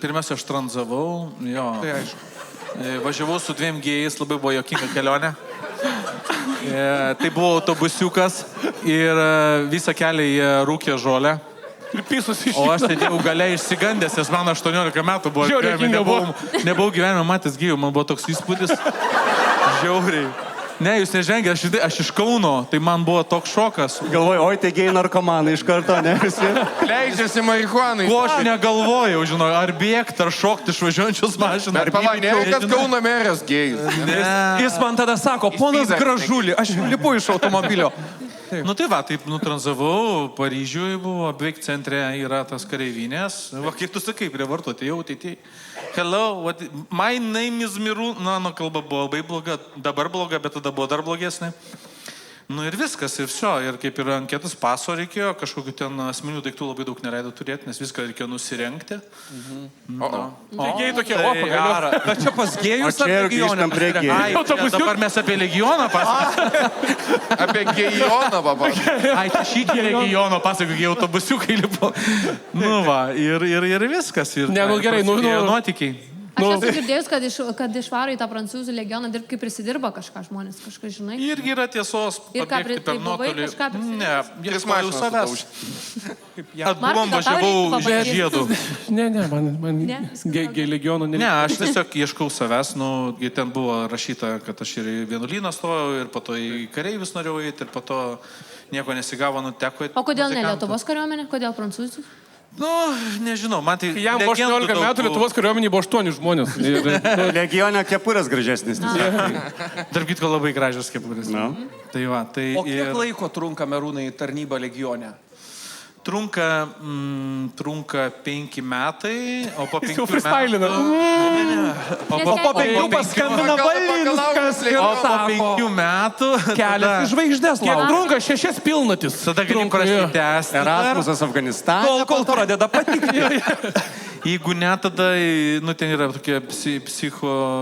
pirmiausia, aš tranzavau, jo. Tai aišku. Važiavau su 2 gėjais, labai buvo jokinga kelionė. Tai buvo autobusiukas ir visą kelią jie rūkė žolę. Ir pisus iš... O aš sėdėjau gale išsigandęs, nes man 18 metų buvo. Nebuvau gyvenime matęs gyvų, man buvo toks įspūdis. Žiauriai. Ne, jūs nežengė, aš iš Kauno, tai man buvo toks šokas. Galvoju, oi, tai gėjai narkomanai iš karto, ne visi. Leidžiasi marihuanai. Ko aš negalvojau, žinau, ar bėgti, ar šokti iš važiuojančios mašinos. Bet pamanėjau, kad Kauno meras gėjus. Jis man tada sako, ponas Gražulį, aš lipu iš automobilio. Nu tai va, taip nutranzavau, Paryžiuje buvo, beveik centre yra tas kareivinės. Va, kaip tu sakai, prie vartų atėjau, tai. Hello, my name is Miru. Mano kalba buvo labai bloga, dabar bloga, bet tada buvo dar blogesnė. Nu ir viskas, ir šio, ir kaip ir anketos paso reikėjo, kažkokiu ten asmeninių daiktų labai daug neleido turėti, nes viską reikėjo nusirengti. Tai gėjai tokie, o, pagaliau. Bet čia pas gėjus O čia ir grįžtam prie gėjų. Dabar mes apie legioną pasakojame. Apie gėjoną, papasakok. Ai, tai šį legioną pasakojau, kai autobusiukai lipo. Nu va, ir viskas. Ir, Ne, nu gerai, nuotykiai. Aš esu girdėjus, kad išvaro į tą Prancūzų legioną dirbti, kaip prisidirba kažką žmonės, kažką žinai. Irgi yra tiesos Ir ką, pabėgti per tai buvai nuotolį. kažką prisidirbt? Ne, Tris ieškojau mašinas savęs. Atbuvom, Martina, tau važiavau reiktų pabandyt. žiedu. Ne, man Ne? gėjai legionų Ne, aš tiesiog ieškau savęs, nu, ten buvo rašyta, kad aš ir į vienuolyną stojau, ir po to į kareivius norėjau eiti, ir po to nieko nesigavo, nu, teko. O kodėl ne Lietuvos kariuomenė, kodėl prancūzų? Nu, nežinau, man tai... Jam buvo 18 metų, Lietuvos kariuomenėje buvo 8 žmonės. Legionė kepurės gražesnis. Tarp kitko labai gražios kepurės. Na. Tai va, tai... O kiek laiko trunka merūnai tarnyba legione? Trunka 5 metai, o po 5 Jau freestylina. metų... Po 5 paskambina Valinskas ir O po sako, 5 metų... kelias į žvaigždės Kiek laukia. trunka 6 pilnatis. Tada galim prašyti tęsti. Erasmusas Afganistane. Kol pradeda patikti. Jeigu ne, tada, nu, ten yra tokia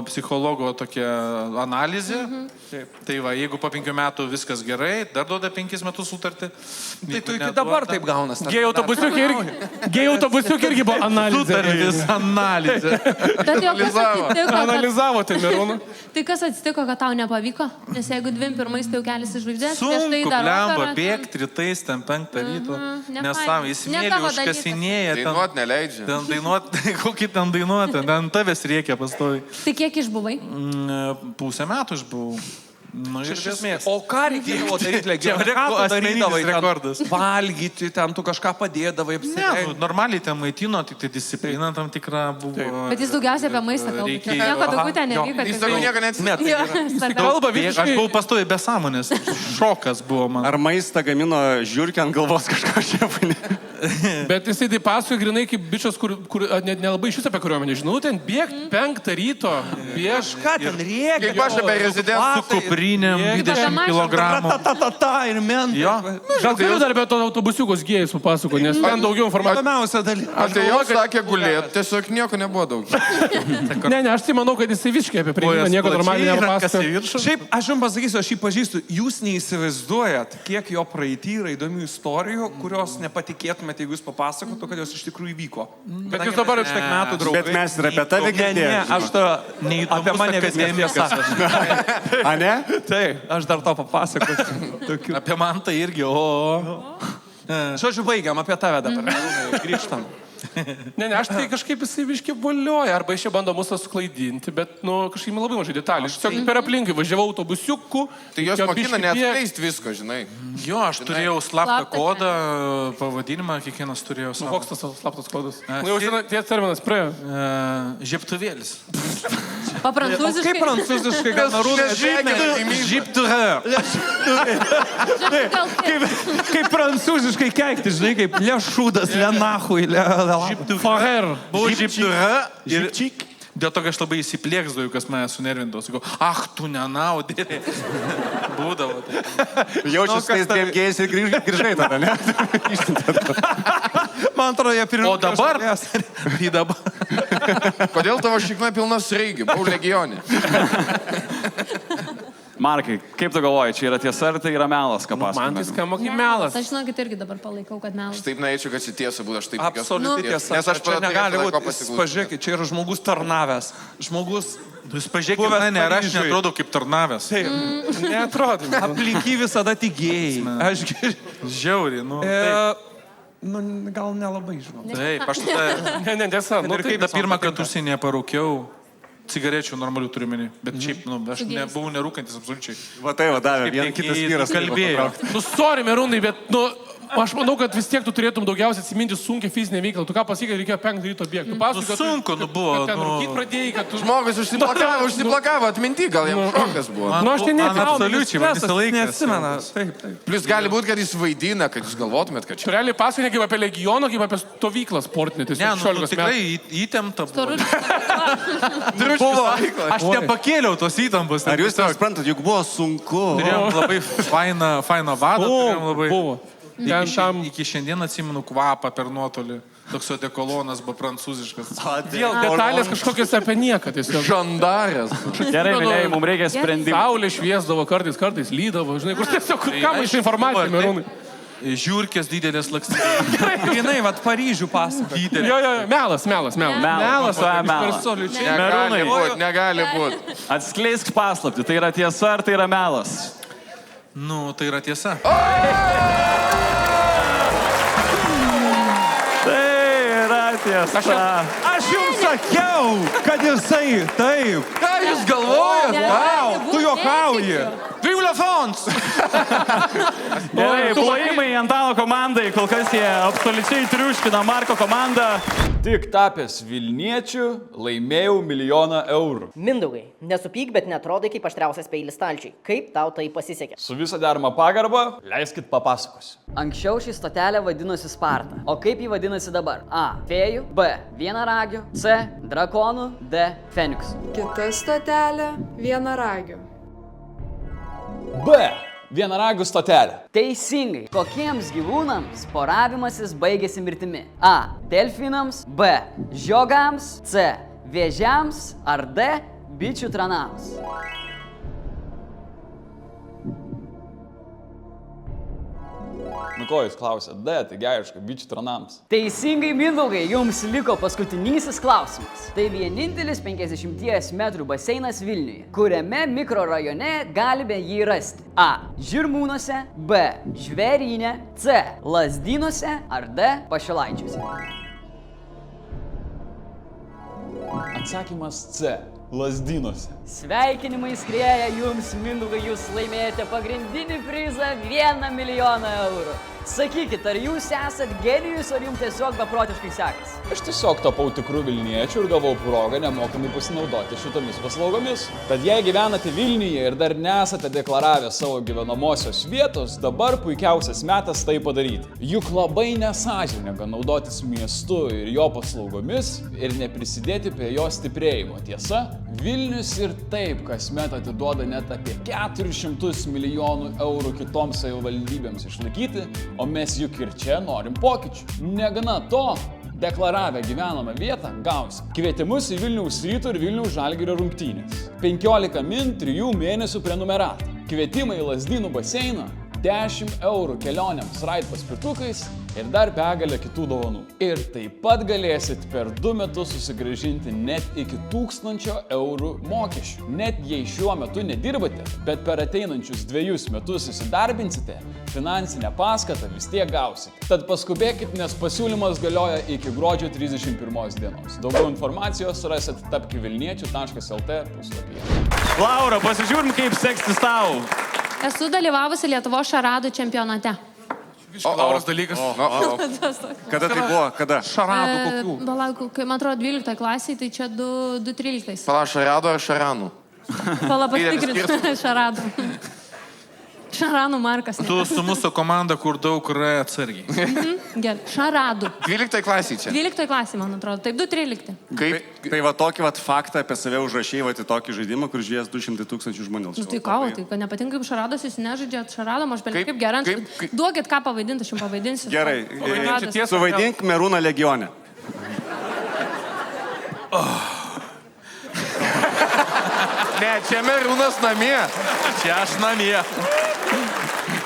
psichologo tokia analizė. Tai va, jeigu po 5 metų viskas gerai, dar duoda 5 metus sutartį. Tai tu iki dabar taip gaunas. Gėjai autobusiuk irgi buvo analizė. Sutartis, analizė. Bet jau kas atsitiko, Analizavo tai merūną. tai kas atsitiko, kad tau nepavyko? Nes jeigu 21 tai jau kelias į žvaigždės, prieš tai Sunku, dar lemba, operą, bėgti rytais, ten 5 ryto. ne Nes fain. savo, jis Ne mėly tavo užkasinėja. Dainuot neleidžia. Ten dainuot, kokį ten dainuot, ten tavęs reikia pastovi. Tai kiek išbuvai? Pusę metų aš buvau. Nu, Iš ir esmės. O ką reikėjo daryti Čia legionieriui? Ką tu asmeninis darydavai? Ten rekordas. Valgyti, ten tu kažką padėdavai, Ne, nu, normaliai ten maitino, tik tai disciplina tam tikra buvo. Bet jis daugiausiai apie maistą kalba. Reikėjo- Nieko daugiau ten Jo. nevyko. Jis daugiau nieko neatsimena. Jo, svarbiausia. Kalba Aš visiškai. buvau pastoviai be sąmonės. Šokas buvo man. Ar maistą gamino žiūrkį ant galvos kažko šefai? Bet jisai tai pasakoja grinai kaip bičias, kur net nelabai iš viso apie kariuomenę žinau, ten bėgti 5 ryto, bėgti. Ką ten rėkia? Kaip aš apie rezidenciją. Su kuprinėm 20 kg. Ta ir mentai. Jo. Gal galiu dar apie to autobusiukus gėjus papasakoti, nes ten daugiau informacijos. Įdomiausia dalykas. Atėjau, sakė gulėti, tiesiog nieko nebuvo daug. Ne, aš tai manau, kad jisai visiškai apie priėjimą nieko normaliai nepapasakoja. Šiaip, aš jums pasakysiu, aš jį pažįstu, jūs neįsivaizduojat, kiek jo praeitį yra įdomių istorijų, kurios nepatikėtumėte, jeigu jūs papasakotų, kad jos iš tikrųjų įvyko. Bet jūs dabar tiek metų draugai. Bet mes ir apie tave Ne, ne, girdėjome. aš to apie mane viskas tiesa. A ne? Tai, aš dar to papasakosiu. Apie man tai irgi, Žodžiu, baigiam apie tave dabar. Grįžtam. Ne, aš tai kažkaip jisai viškiai volioja, arba iš čia bando mus suklaidinti, bet, nu, kažkaip labai mažai detalių. Aš tiesiog per aplinkai važiavau autobusiuku. Tai jos mokina neatskleisti visko, žinai. Jo, aš turėjau slaptą Slaptą kodą, pavadinimą, kiekvienas turėjo savo. Koks tas slaptas kodas? Nu, jau žinai, tie terminas praėjo. Žieptuvėlis. O prancūziškai. Kaip prancūziškai, gal narūnas? Žieptuvė. Kaip prancūziškai keikti, žinai, kaip lešūdas, lenachui, Forer. Buvo žieptuvė ir dėl to, kad aš labai įsiplėksdavau, kas mane sunervindavo. Sakau, tu nenaudė. Būdavo. Jaučiasi tais dviem gėjais ir grįžai tada, ne? Man atrodo, jie pirmiausia. O dabar? Kodėl tavo šikna pilna sraigių? Buvau legionė. Markai, kaip tu galvoji, čia yra tiesa ar tai yra melas, ką Man tai pasakoji? skamba kaip melas. Aš žinokit irgi dabar palaikau, kad melas. Aš taip norėčiau, kad tiesa būtų, aš taip tikiuosi. Absoliučiai tiesa. Nes aš čia negali būti. pasiklausyti. Pažiūrėkit, čia yra žmogus tarnavęs. Žmogus Jūs pažiūrėkite, mane ir aš netrodau kaip tarnavęs. Neatrodo. aplinky visada tikėjai. Aš Žiauriai, nu. nu, gal nelabai žinau. Taip, aš tada... Ne, tiesa. Nu, Ir tai kaip pirmą kartą užsienyje parūkiau, cigarečių normalių turiu menį, bet šiaip, nu, aš nebuvau nerūkantis absoliučiai. Va tai va davė, vienas kitas vyras kalbėjo. Nu, sorry, merūnai, bet, nu, aš manau, kad vis tiek tu turėtum daugiausiai atsiminti sunkia fizinė veikla. Tu ką pasakai, reikėjo 5 ryto bėgti. Tu pasakai, kad sunku, nu, buvo, kad ten nu. rūkyt pradėjai, kad tu... Žmogus užsiblokavo atminti, gal jam šokas buvo. Nu, aš tai Man absoliučiai, man visą laiką. Neatsimena. Taip, taip. Plus gali būti, kad jis vaidina, kad jūs galvotumėt, kad Tu čia... realiai pasakai ne kaip apie legioną, kaip apie stovyklą sportinę. Ne, Tiesiog nu, 16 tikrai metų. įtempta buvo. Buvo. Aš nepakėliau tos įtampos. Ar jūs nesuprantat, juk buvo sunku. Turėjom labai fainą vadą, turėjom labai... Buvo. Ten tam... Iki šiandien atsimenu kvapą per nuotolį. Toks odekolonas buvo prancūziškas. Vėl detalės kažkokios apie nieką. Tiesiog. Žandarės. Gerai, mėlyjei, mums reikia sprendimų. Saulė šviesdavo, kartais lydavo. Žinai, kur tiesiog kam iš informaciją, merūnai. Žiūrkės didelės lakstynės. Vienai, vat Paryžių pasako. Jo, melas. Melas. Negali būt. Atskleisk paslaptį, tai yra tiesa ar tai yra melas? Nu, tai yra tiesa. Tai yra tiesa. Aš jums sakiau, kad jisai taip. Ką jūs galvojat? Tu juokauji. Vive la France! Gerai, plojimai Antano komandai, kol kas jie absoliučiai triuškina Marko komandą. Tik tapęs Vilniečiu laimėjau 1 000 000 eurų. Mindaugai, nesupyk, bet netrodai kaip aštriausias peilis stalčiai. Kaip tau tai pasisekė? Su visa derma pagarba, leiskit papasakosiu. Anksčiau ši stotelė vadinosi Sparta. O kaip ji vadinasi dabar? A. Fėjų. B. Vienaragių. C. Drakonų. D. Feniksų. Kita stotelė - vienaragių. B. Vienaragių stotelė. Teisingai. Kokiems gyvūnams poravimasis baigėsi mirtimi? A. Delfinams. B. Žiogams. C. Vėžiams. Ar D. Bičių tranams. Nu ko jūs klausėt? D, taigi aišku, bičių tranams. Teisingai, Mindaugai, jums liko paskutinysis klausimas. Tai vienintelis 50 metrų baseinas Vilniuje, kuriame mikrorajone galime jį rasti. A. Žirmūnuose. B. Žvėryne. C. Lazdynuose. Ar D. Pašilaičiuose. Atsakymas C. Lasdynuose. Sveikinimai skrieja jums, Mindaugai, jūs laimėjote pagrindinį prizą 1 milijoną eurų. Sakykit, ar jūs esat genijus, ar jums tiesiog beprotiškai sekas? Aš tiesiog tapau tikrų Vilniečių ir gavau progą nemokamai pasinaudoti šitomis paslaugomis. Tad jei gyvenate Vilniuje ir dar nesate deklaravę savo gyvenamosios vietos, dabar puikiausias metas tai padaryti. Juk labai nesąžininga naudotis miestu ir jo paslaugomis ir neprisidėti prie jo stiprėjimo. Tiesa, Vilnius ir taip kasmet atiduoda net apie 400 milijonų eurų kitoms savivaldybėms išlaikyti, o mes juk ir čia norim pokyčių. Negana to, deklaravę gyvenamą vietą gausim kvietimus į Vilniaus Ryto ir Vilniaus Žalgirio rungtynės. 15 min 3 mėnesių prenumeratą. Kvietimai į Lazdynų baseiną, 10 eurų kelionėms raid paspirtukais ir dar begalę kitų dovanų. Ir taip pat galėsit per 2 metus susigrąžinti net iki 1000 eurų mokesčių. Net jei šiuo metu nedirbate, bet per ateinančius 2 metus įsidarbinsite, finansinę paskatą vis tiek gausite. Tad paskubėkit, nes pasiūlymas galioja iki gruodžio 31 dienos. Daugiau informacijos rasit tapkivilniečiu.lt puslapyje. Laura, pasižiūrim, kaip seksis tau. Esu dalyvavusi Lietuvos šaradų čempionate. Lauros dalykas. Kada tai buvo? Kada? Šaradų kokių? Palauk, man atrodo, 12 klasiai, tai čia 2-13. Pala, šarado ar šaranų? Pala pasitikrinti šaradų. Šaranų markas. Tu su mūsų komanda, kur daug yra atsargiai. Gerai, šaradų. 12 klasiai čia. 12 klasiai, man atrodo, taip 2-13. Tai va tokį va faktą apie save užrašėjai va į tokį žaidimą, kur žiūrės 200 000 žmonių. Nu tai ką, tai kad nepatinka, kaip šaradas, jūs nežaidžiat šaradom, aš bent kaip gerai. Duokit ką pavaidinti, aš jums pavaidinsiu. Gerai, suvaidink Merūną Legione. Ne, čia Merūnas namie. Čia aš namie.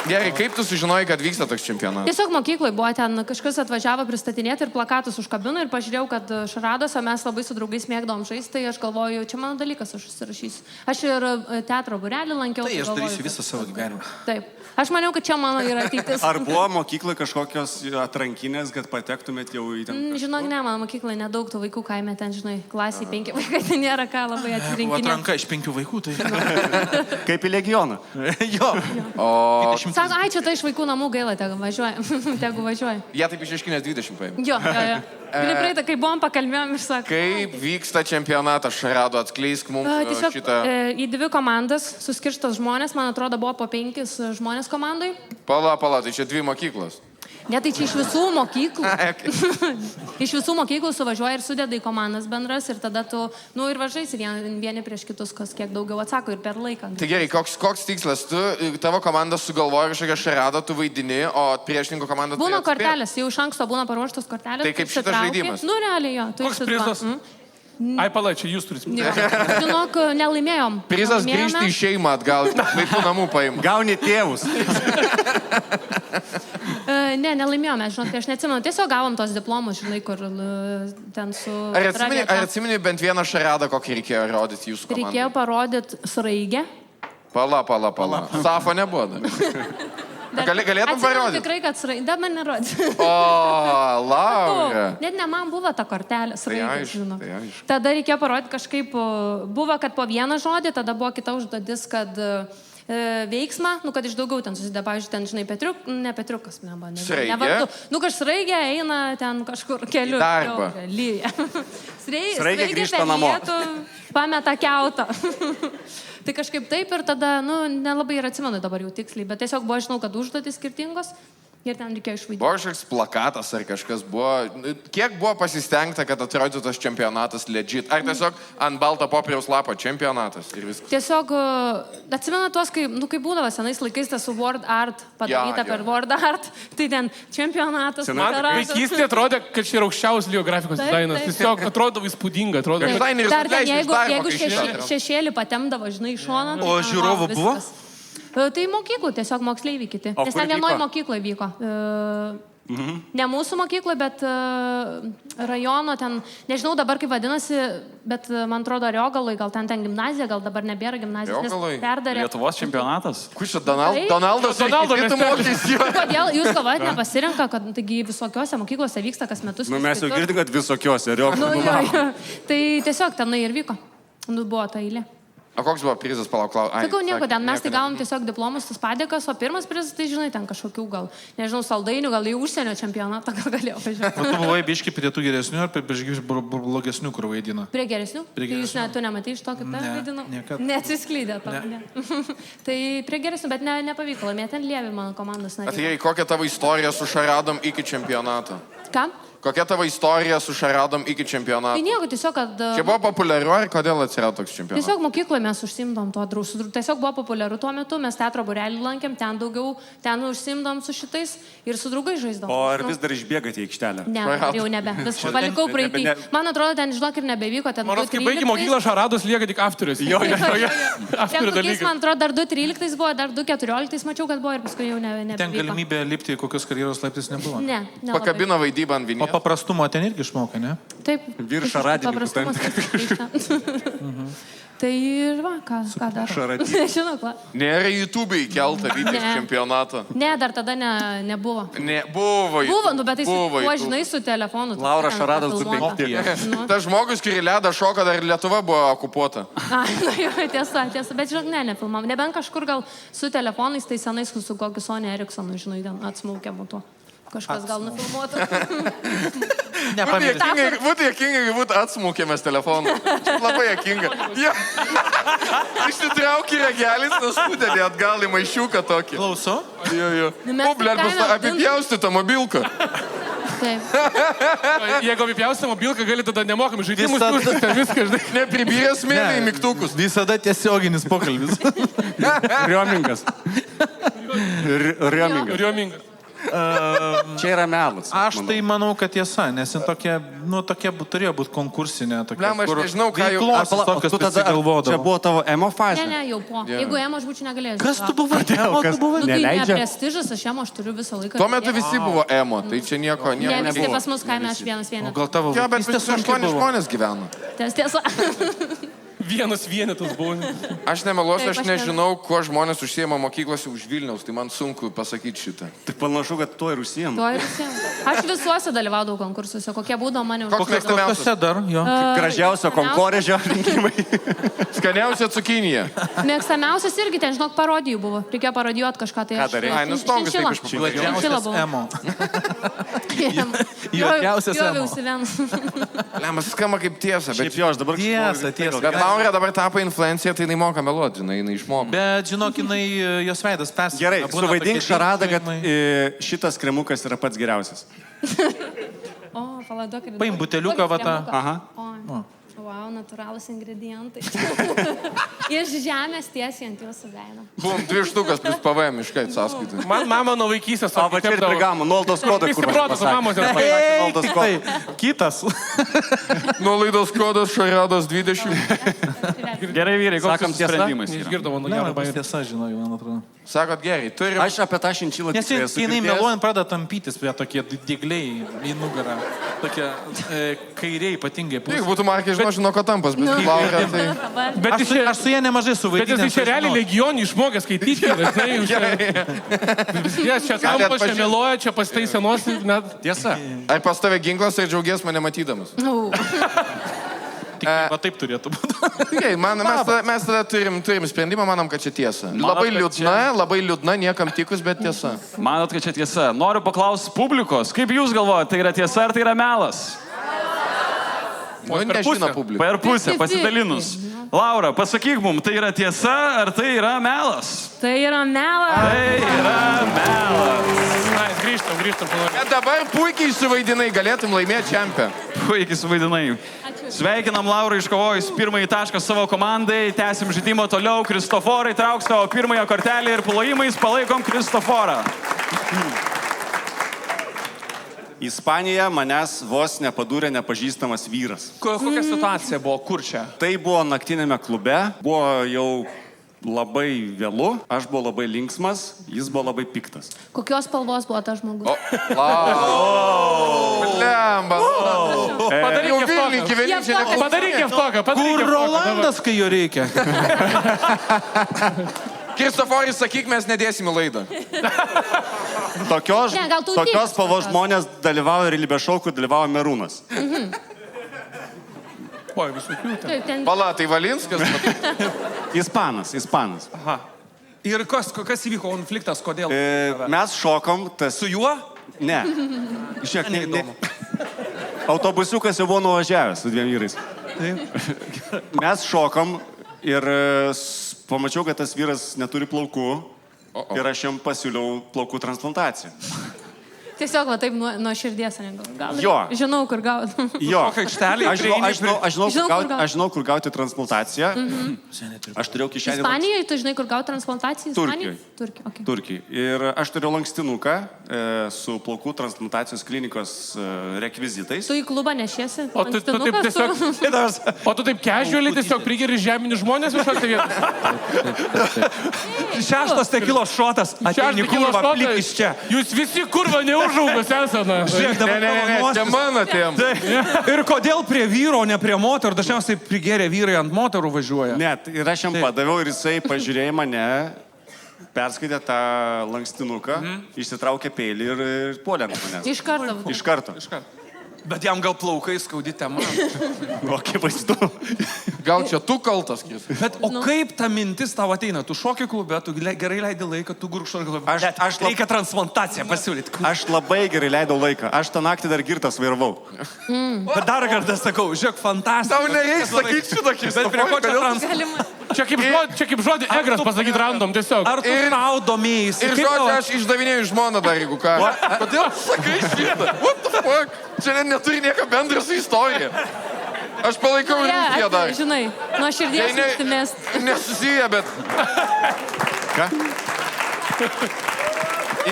Gerai, kaip tu sužinojai, kad vyksta toks čempionatas? Tiesiog mokykloje buvo ten, kažkas atvažiavo pristatinėti ir plakatus užkabino ir pažiūrėjau, kad šarados, o mes labai su draugais mėgdavom žaisti, tai aš galvoju, čia mano dalykas, aš užsirašysiu. Aš ir teatro būrelį lankiau. Tai aš darysiu visą savo gyvenimą. Taip. Aš maniau, kad čia mano yra ateitis. Ar buvo mokykloje kažkokios atrankinės, kad patektumėt jau į ten? Žinok, ne, mano mokykloje nedaug tų vaikų kaime ten, žinai, klasiai 5 vaikai, tai nėra ką labai atsirinkinėti. Atranka iš 5 vaikų, tai... Kaip į Legioną. Jo. Sako, ai, čia tai iš vaikų namų gaila, tegu važiuoja. Jie taip išieškinės 20 paėmė. Jo. Praeitą, kai buvom, pakalbėjom ir sako. Kaip vyksta čempionatas šarado, atskleisk mums šitą... Į 2 komandas suskirštos žmonės, man atrodo, buvo po 5 žmonės komandai. Pala, tai čia 2 mokyklos. Ne, tai čia iš visų mokyklų. Iš visų mokyklų suvažiuoja ir sudeda į komandas bendras ir tada tu, ir važaisi vieni prieš kitus, kas kiek daugiau atsako ir per laiką. Tai gerai, koks tikslas? Tavo komanda sugalvoja kažkokią šaradą, tu vaidini, o priešininko komanda... Būna kortelės, jau iš anksto būna paruoštos kortelės. Tai kaip šitas žaidimas? Nu, realiai jo. Koks prizas? Ai, pala, čia jūs turite. Žinok, nelaimėjom. Prizas grįžti į šeimą atgal, vaikų namų paimti. Gauni tėvus. Ne, nelaimėjome, žinok, aš neatsimenu. Tiesiog gavom tos diplomus, žinai, kur ten su... Ar atsimeni bent vieną šaradą, kokį reikėjo rodyti jūsų komandai? Reikėjo parodyti sraigę. Pala. Safo nebuvo dar. Galėtum parodyti? Tikrai, kad sraigė. Dar man nerodė. O, Laura. Net ne man buvo ta kortelė sraigė, žinok. Tai aišku. Tada reikėjo parodyti kažkaip, buvo, kad po vieną žodį, tada buvo kita užduotis, kad veiksmą, kad iš daugiau ten susideda, pavyzdžiui, ten, žinai, Petriukas, Sraigė? Kad sraigė eina ten kažkur keliu. Darbą. Sraigė grįžta namo. Pameta kiautą. Tai kažkaip taip ir tada, nelabai ir atsimenu dabar jau tiksliai, bet tiesiog buvo, žinau, kad užduotis skirtingos ir ten reikėjo išvaidinti. Buvo kažkoks plakatas ar kažkas buvo. Kiek buvo pasistengta, kad atrodytų tas čempionatas legit? Ar tiesiog ant balto popieriaus lapo čempionatas ir viskas? Tiesiog, atsimenu tuos, kai būdavo senais laikais tas su Word Art padaryta per Word Art, tai ten čempionatas. Vaikystė atrodė, kad čia yra aukščiausias lygio grafikos dizainas. Tiesiog atrodo įspūdinga. Dar ten, jeigu šešėlį patemdavo, žinai, iš šoną. O žiūrovų buvo? Tai mokyklų, tiesiog moksleiviai kiti. Nes ten vienoje mokykloje vyko. Ne mūsų mokykloje, bet rajono ten, nežinau dabar kaip vadinasi, bet man atrodo Riogaloj, gal ten gimnazija, gal dabar nebėra gimnazijos. Riogaloj? Lietuvos čempionatas? Kur čia Donaldas kitų mokys jo? Kodėl jūs galvojat nepasirenka, kad taigi visokiose mokyklose vyksta kas metus? Mes jau girdim, kad visokiose Riogaloj. Tai tiesiog tenai ir vyko. Nu, buvo ta eilė. O koks buvo prizas, palauk? Sakau, nieko, ten mes tai gavom tiesiog diplomus, tas padėkas, o pirmas prizas, tai žinai, ten kažkokių gal, nežinau, saldainių, gal į užsienio čempionatą gal galėjau važiuoti. O tu buvai biški prie tų geresnių ar prie biški blogesnių, kur vaidina? Prie geresnių? Prie geresnių. Tai jūs tu nematai iš to, kaip ten vaidinau? Niekad. Neatsiskleidė to. Ne. Tai prie geresnių, bet nepavyko laimėti, ten Lievi mano komandos nariai. Atėjai, kokia tavo istorija su Šaradom iki čempionato? Ką? Kokia tavo istorija su Šaradom iki čempionato? Tai nieko, tiesiog, kad... Čia buvo populiaru, ar kodėl atsirado toks čempionatas? Tiesiog mokykloje mes užsimdom to drausų. Tiesiog buvo populiaru tuo metu, mes teatro būrelį lankėm, ten daugiau, ten užsimdom su šitais ir su draugai žaisdom. O ar vis dar išbėgate į aikštelę? Ne, jau nebe. Viską palikau praeitį. Man atrodo, ten, žinok, ir nebevyko. Maros, kai baigi mokyklą, Šarados lieka tik afterius. Man atrodo, dar 2.13 buvo, dar 2.14 mačiau, kad buvo ir paskui jau nebevyko. Ten galimybė lipti į kokios karjeros laiptis nebuvo. Ne. Pakabino vaidybą ant vinės. O paprastumo ten irgi išmoka, ne? Taip. Virš Šaradininkų. Tai ir va, ką dar? Nežinau, ką. Nėra YouTube įkelta Vytės čempionato. Ne, dar tada nebuvo. Ne, buvo. Buvo, nu, bet tai kuo žinai su telefonu. Laura Šaradas su 5. Tas žmogus, kurį ledą šoka, dar Lietuva buvo okupuota. Tiesa. Bet žinok, nefilmam. Nebent kažkur gal su telefonais, tai senais su kokiu Sony Ericssonu, žinai, ten atsmaukė būtų. Kažkas gal nufilmuotų. Būtų jokinga, kai būtų atsmūkėmės telefoną. Labai jokinga. Išsitraukį regelis, nuskutėlį atgal į maišiuką tokį. Klausau? Jo. O, blėt, apipjausti tą mobilką. Taip. Jeigu apipjausti mobilką, gali tada nemokami žaidimus. Viską, žinai. Nepribyrės mėlė į mygtukus. Visada tiesioginis pokalbis. Riomingas. Riomingas. Čia yra melas. Aš tai manau, kad tiesa, nes tokia, turėjo būti konkursinė. Blem, aš nežinau, ką jau... Čia buvo tavo emo fazė? Ne, jau po. Jeigu emo aš būčiau negalėjęs. Kas tu buvai? Emo tu buvai? Nu, tai ne prestižas, aš emo aš turiu visą laiką. Tuo metu visi buvo emo, tai čia nieko Ne, visi nebuvo. pas mus kaime aš vienas. O gal tavo... Ja, bet visi 8 žmonės gyveno. Tiesa. Vienas vienetas buvo. Aš nemeluosiu, aš nežinau, kuo žmonės užsiema mokyklose už Vilniaus, tai man sunku pasakyti šitą. Tai panašu, kad to ir užsiema. Aš visuose dalyvaudavau konkursuose, kokie būdavo mane užsiema. Kokiuose dar, jo? Gražiausio konkorėžio rinkimai. Skaniausia cukinija. Mėgstamiausias irgi ten, žinok, parodijų buvo. Reikėjo parodijuoti kažką tai. Ką darai? Ai, nustongas taip išpapakalbėjau. Juodžiausias emo. Lemas skamba kaip tiesa, bet... Šiaip jo, aš dabar... Tiesa. Bet Laura dabar tapo influencer, tai jinai moka meluoti, jinai išmoka. Bet, žinok, jos veidas persipina. Gerai, suvaidink Šaradą, kad šitas kremukas yra pats geriausias. O, palaidok. Paim buteliuką, va tą. Aha. Wow, natūralūs ingredientai. Iš žemės tiesiai ant jūsų veido. Bum, 2 štukas plus PVM iškai sąskaitai. Man mama nuo vaikystės... O, va čia ir prigamo, nuolaidos kodą, kur Kitas. Nuolaidos kodas Šaradas 20. Gerai, vyrai, koks Sakam, sprendimas yra? Išgirdavo nuo Ne, gero bairį. tiesa, žinau, man atrodo. Sakot, gerai, turim... Aš apie tą šinčilą Nes jinai meluojant pradeda tampytis prie tokie dėgliai į nugarą. Tokie kairiai ypatingai pusė. Jeigu būtų markė, žinau, ko tampas, bet Laura, tai... Bet Aš su jie nemažai Bet suvaidinęs. jis čia realiai legionį išmokė skaityti. Jie čia tampa, čia meluoja, čia pasitaisė nosį. Tiesa. Ar pas tave ginklas ir džiaugies mane matydamas? Va taip turėtų būti. Gerai, mes tada turim sprendimą, manom, kad čia tiesa. Labai liūdna, niekam tikus, bet tiesa. Manot, kad čia tiesa. Noriu paklausti publikos, kaip jūs galvojate, tai yra tiesa ar tai yra melas? Nežino publika. Per pusę, pasidalinus. Laura, pasakyk mum, tai yra tiesa ar tai yra melas? Tai yra melas. Tai yra melas. Grįžtam. Bet dabar puikiai suvaidinai, galėtum laimėti čempę. Puikiai suvaidinai. Sveikinam Laurą iškovojus pirmąjį tašką savo komandai. Tęsim žaidimą toliau. Kristoforai trauks savo pirmąją kortelę ir plojimais palaikom Kristoforą. Ispanija manęs vos nepadūrė nepažįstamas vyras. Kokia situacija buvo? Kur čia? Tai buvo naktinėme klube, buvo jau labai vėlu, aš buvau labai linksmas, jis buvo labai piktas. Kokios spalvos buvo tas žmogus? Lemba. Padaryk jeftoką. Kur Rolandas, kai jo reikia? Kristoforis, sakyk, mes nedėsim į laidą. Tokios spalvos žmonės dalyvauja realybės šou, kur dalyvauja Merūnas. Oi, visokių ten. Taip, ten... Pala, tai Valinskas. Ispanas. Aha. Ir kas įvyko konfliktas, kodėl? Mes šokom, tas... Su juo? Ne. Šiek tiek neįdomu. Autobusiukas jau buvo nuvažiavęs su 2 vyrais. Mes šokom ir pamačiau, kad tas vyras neturi plaukų ir aš jam pasiūliau plaukų transplantaciją. Tiesiog, va, taip nuo širdies, gal. Jo. Žinau, kur gauti. Jo. Aš Žinau, žinau, kur gauti transplantaciją. Aš turėjau kišenį... Ispanijoje, tu žinai, kur gauti transplantaciją? Turkijoj. Okay. Turkijoj. Ir aš turėjau lankstinuką su plaukų transplantacijos klinikos rekvizitais. Tu į klubą nešiesi? O tu taip tiesiog... O tu taip casually tiesiog prigeri žemini žmonės viešose vietose? 6 tekilos šotas. Ateini kurva, plikis čia. Jūs visi kurva neužaugas esate. Žiūrėk, dabar Čia mano tiem. Ir kodėl prie vyro, ne prie moterų? Dažniausiai prigeria vyrai ant moterų važiuoja. Net, ir aš jam padaviau ir jisai pažiūrėjo mane, perskaitė tą lankstinuką, išsitraukė peilį ir puolė ant manęs. Iš karto. Bet jam gal plaukai skaudi tema. Kokie vaizdu. Gal čia tu kaltas, Kis? Bet o kaip ta mintis tau ateina? Tu šoki klube, tu gerai leidi laiką, tu gurkšo ir galvoji. Reikia transplantaciją pasiūlyti. Aš labai gerai leidau laiką. Aš tą naktį dar girtas vairavau. Bet dar kartą sakau, žiūrėk, fantastika. Tau nereiks sakyti šitą, Kis. Bet prie ko čia transplantacija? Čia kaip žodį egras pasakyti random tiesiog. Ar tu domėjai? Ir žodį aš išdavinėjau žmoną dar, jeigu ką. Kodėl sakai šitą? What the fuck? Čia neturi nieko bendro su istorija. Aš palaikau ir Rusiją dar. Žinai, nuo širdies išsimest. Nesusiję, bet... Ką?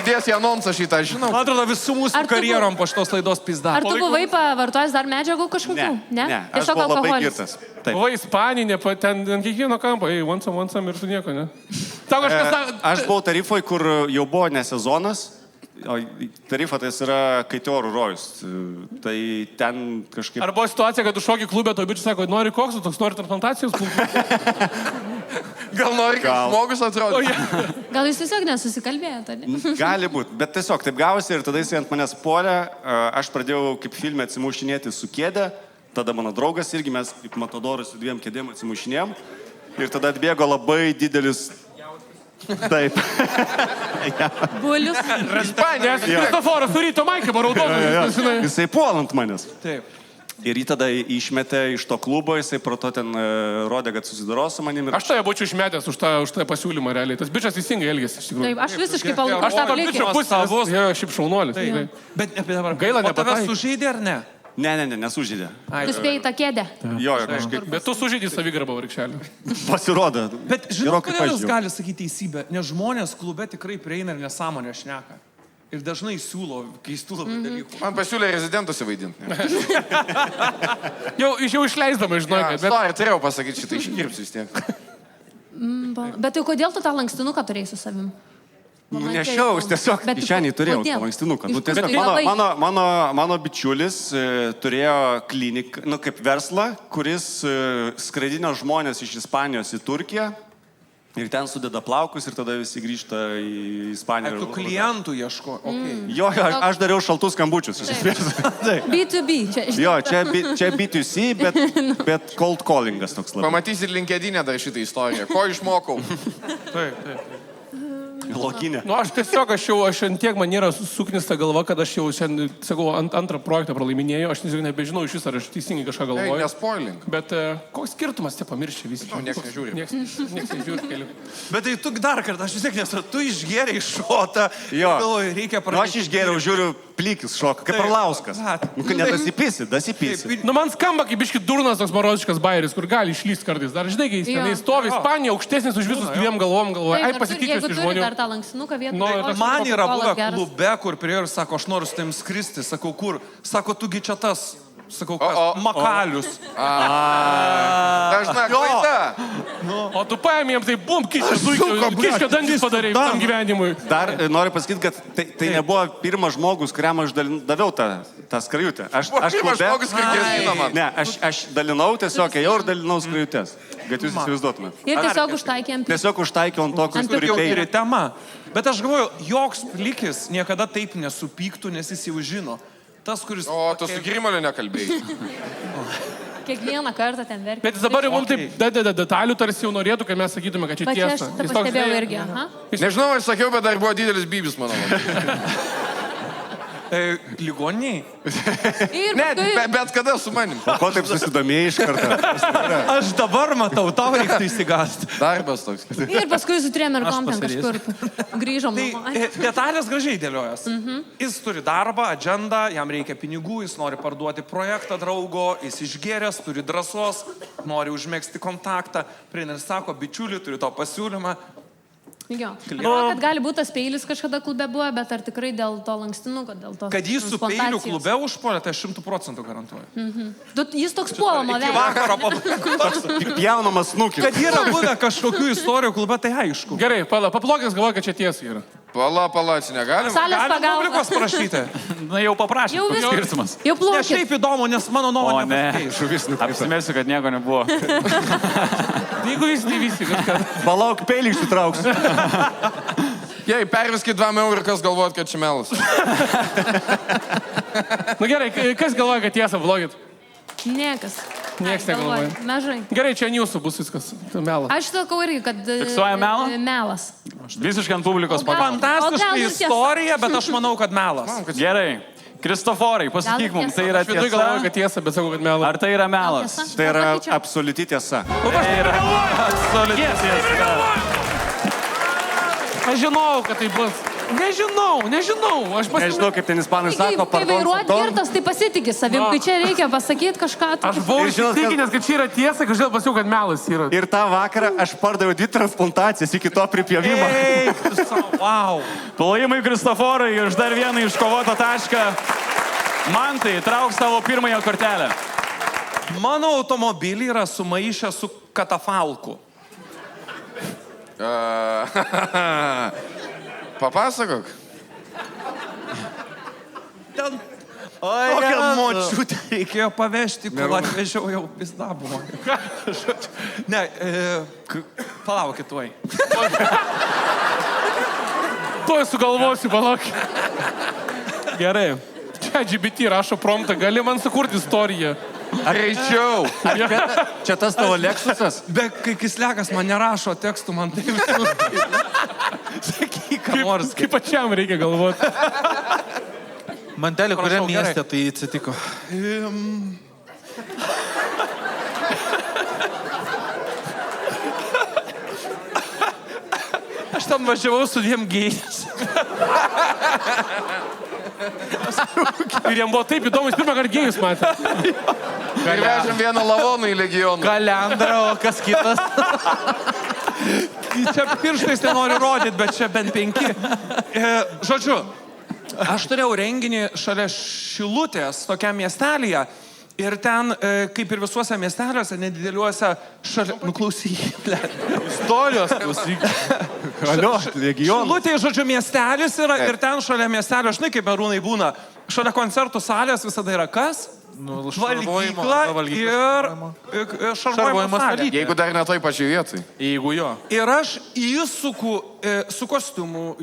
Įdės į anonsą šitą, žinau. Man atrodo, visų mūsų karjerom po šitos laidos pizda. Ar tu buvai pavartojęs dar medžiagų kažkokių? Ne, aš Tiesiog buvau labai alkoholis. girtas. Buvai Ispanija, ten ant kiekvieno kampo, vansam ir tu nieko, ne? Tau kažkas... Aš buvau tarifoj, kur jau buvo ne sezonas. O tarifa tai yra kaitiorų rojus. Tai ten kažkaip... Ar buvo situacija, kad tu šoki klubę, to bičiu sako, nori koksų, toks nori transplantacijos klubų? Gal nori, kad žmogus atrodo? Gal jūs tiesiog nesusikalbėjote? Gali būti, bet tiesiog taip gavosi ir tada jis ant manęs puolė. Aš pradėjau kaip filme atsimušinėti su kėdė. Tada mano draugas irgi, mes kaip matadorus su 2 kėdėm atsimušinėjom. Ir tada atbėgo labai didelis... Taip. Bulius. Nes Kristoforas su ryto Maikė maraudonas. Jisai puolant manęs. Taip. Ir jį tada išmetė iš to klubo, jisai pro to ten rodė, kad susidaro su manimi. Aš tai būčiau išmetęs už tą pasiūlymą realiai. Tas bičias teisingai elgėsi, iš tikrųjų. Taip, aš visiškai palaikau. Aš tą bičio pusę, šiaip šaunuolis. Bet dabar... Gaila nepataikė. O tave nepataikė. sužeidė ar ne? Ne, nesužeidė. Tu spėjai tą kėdę. Jo, kažkaip. Bet tu sužeidži savigarbą varikšelį. Pasirodo. Bet žinau, kodėl jis gali sakyti teisybę, nes žmonės klube tikrai prieina ir nesąmonę šneka. Ir dažnai siūlo keistų labai dalykų. Man pasiūlė rezidentus įvaidinti. Jau išleisdama, žinau, bet... Sorry, turėjau pasakyti šitą, iškirpsiu vis tiek. Bet tai kodėl tu tą lankstinuką turėjai su savim? Nešiau, aš tiesiog kišenį turėjau tą lankstinuką. Mano bičiulis turėjo kliniką, kaip verslą, kuris skraidino žmonės iš Ispanijos į Turkiją ir ten sudeda plaukus ir tada visi grįžta į Ispaniją. Tu klientų ieško. Jo, aš dariau šaltus skambučius. B2B. Jo, čia B2C, bet cold callingas toks labai. Pamatysit LinkedIn'e dar šitą istoriją. Ko išmokau? Taip. Lokinė. Nu, aš tiesiog, aš tiek man yra suknista galva, kad aš jau šiandien, sakau, antrą projektą pralaiminėjau, aš nebežinau iš vis, ar aš teisingai kažką galvoju. Nespoilink. Bet koks skirtumas, tie pamiršė visi. Niekas nežiūri. Niekas nežiūri keliu. Bet tai tu dar kartą, aš vis tiek nesu, tu išgėrei šotą. Jo. Galvoju, reikia Nu, aš išgėriau, žiūriu, plikis šoka, kaip Arlauskas. Dasipisi. Nu, man skamba kaip biški durnas toks maroziškas bairis, kur gali išlysti kartais. Dar žinai, kai jis tenai stovi, Ispanija aukštesnis už visus 2 galvom galvoja. Ai, pasitikėsiu žmonių. Man yra buvę klube, kur prie ir sako, aš noriu su tavim skristi. Sakau, kur? Sako, tugi čia tas. Sakau, kas? Makalius. Dažna klaida. O tu paėmė jam tai bum, kiškio dandys padarė tam gyvenimui. Dar noriu pasakyti, kad tai nebuvo pirmas žmogus, kuriam aš daviau tą skrajutę. Pirmas žmogus, kur grasino man. Ne, aš dalinau tiesiog, ėjau ir dalinau skrajutės. Kad jūs įsivaizduotumėt. Ir tiesiog užtaikė ant... Tiesiog užtaikiau ant to, kuris turi peilį. Tema. Bet aš galvoju, joks plikis niekada taip nesupyktų, nes jis jau žino. Tas, kuris... O, tu su Grimaliu nekalbėjai. Kiekvieną kartą ten verkia. Bet jis dabar jau mums taip dadeda detalių, tarsi jau norėtų, kad mes sakytume, kad čia Bet čia aš tiesa. tą pastebėjau irgi. Aha. Nežinau, aš sakiau, bet dar buvo didelis bybis, manau. Ligoniai? Ir Ne, paskui- bet kada su manim? Ko taip susidomėjai iš karto? Aš dabar matau, tau reiktų įsigasti. Darbas toks. Ir paskui su 3 mergom ten pasidarysiu. kažkur grįžom namo. Tai detalės gražiai dėliojas. Jis turi darbą, agendą, jam reikia pinigų, jis nori parduoti projektą draugo, jis išgėręs, turi drąsos, nori užmėgsti kontaktą. Treneris sako, bičiuli, turiu tau pasiūlymą. Jo. Manau, kad gali būti tas peilis kažkada klube buvo, bet ar tikrai dėl to lankstinuko, dėl to... Kad jis su peiliu klube užpuolė, tai aš 100% garantuoju. Jis toks puolamo Iki veido. vakaro pabaigos. Pjaunamas snukis. Kad yra buvę kažkokių istorijų klube, tai aišku. Gerai, paplokės galvoja, kad čia tiesa yra. Pala, čia negalim. Salės Galim pagalba. publikos prašyti. Na jau paprašė, Jau koks viskas. skirtumas. Jau Ne, plaukit. šiaip įdomu, nes mano O nuomonė ne, pasikeis. apsimesiu, kad nieko nebuvo. Jeigu vis nevysi kažką. Palauk, peilį išsitrauks. Jei, perviskit 2 eurų, kas galvojat, kad čia melas. Na gerai, kas galvoja, kad tiesa, blogit? Niekas. Niekas Ai, negalvoja. galvoju, Mažai. Gerai, čia jūsų bus viskas. Melas. Aš sakau irgi, kad... Fiksuoja melą? Melas. Visiškai ant publikos O gal- pagal. o gal Fantastiška ir tiesa. istorija, bet aš manau, kad melas. Gerai. Kristoforai, pasakyk Gal ir mums, tiesa. tai yra Aš viduje galvoju, tiesa? kad tiesa, bet sakau, kad melas. Ar tai yra melas? Tiesa? Tai yra Pasakyčiau. absoliuti tiesa. Tai yra absoliuti tiesa. Aš žinau, kad tai bus. Nežinau. Aš Nežinau, kaip ten ispanai Kai sako, vairuot girtas, tai pasitikė savim, kai čia reikia pasakyti kažką. Aš buvau Ir žinot, įsitikinęs, kad čia yra tiesa, kažkaip pasiau, kad melas yra. Ir tą vakarą aš pardaviau 2 transplantacijas iki to pripjovimo. Ei, tu savo, wow. Plojimai Kristoforai už dar vieną iškovotą tašką. Mantai, trauk savo pirmąją kortelę. Mano automobilį yra sumaišę su katafalku. Papasakok. Ten... Kokią močiutę reikėjo pavežti, kol atvežiau jau pizda buvo. Ne, palaukit tuoj. Tuoj sugalvosiu, palauk. Gerai. Čia GBT rašo promptą, gali man sukurti istoriją. Greičiau. Čia tas tavo Lexusas? Bet kai Kislekas man nerašo tekstų, man taip sakyk, ką nors. Kaip pačiam reikia galvoti. Mantelė, kuriam Prašau, gerai. mieste tai atsitiko? Aš ten važiavau su 2 gėjais. Ir jam buvo taip įdomu, jis pirmą kartą gėjus matė. Ir vežam vieną lavoną į legioną. Kalendra, o kas kitas? Čia pirštais nenoriu rodyti, bet čia bent 5. Žodžiu, aš turėjau renginį šalia Šilutės, tokiam miestelėje. Ir ten, kaip ir visuose miesteliuose, nedideliuose šalia... Nuklausyk, Istorijos, klausyk. Alio, regionas. Šilutėje, žodžiu, miestelis yra ir ten šalia miestelio, žinai, kaip merūnai būna, šalia koncertų salės visada yra kas? Valgykla ir šarvojimo salė. Jeigu dar ne toj pačioj vietoj. Jeigu jo. Ir aš įsuku su kostiumu,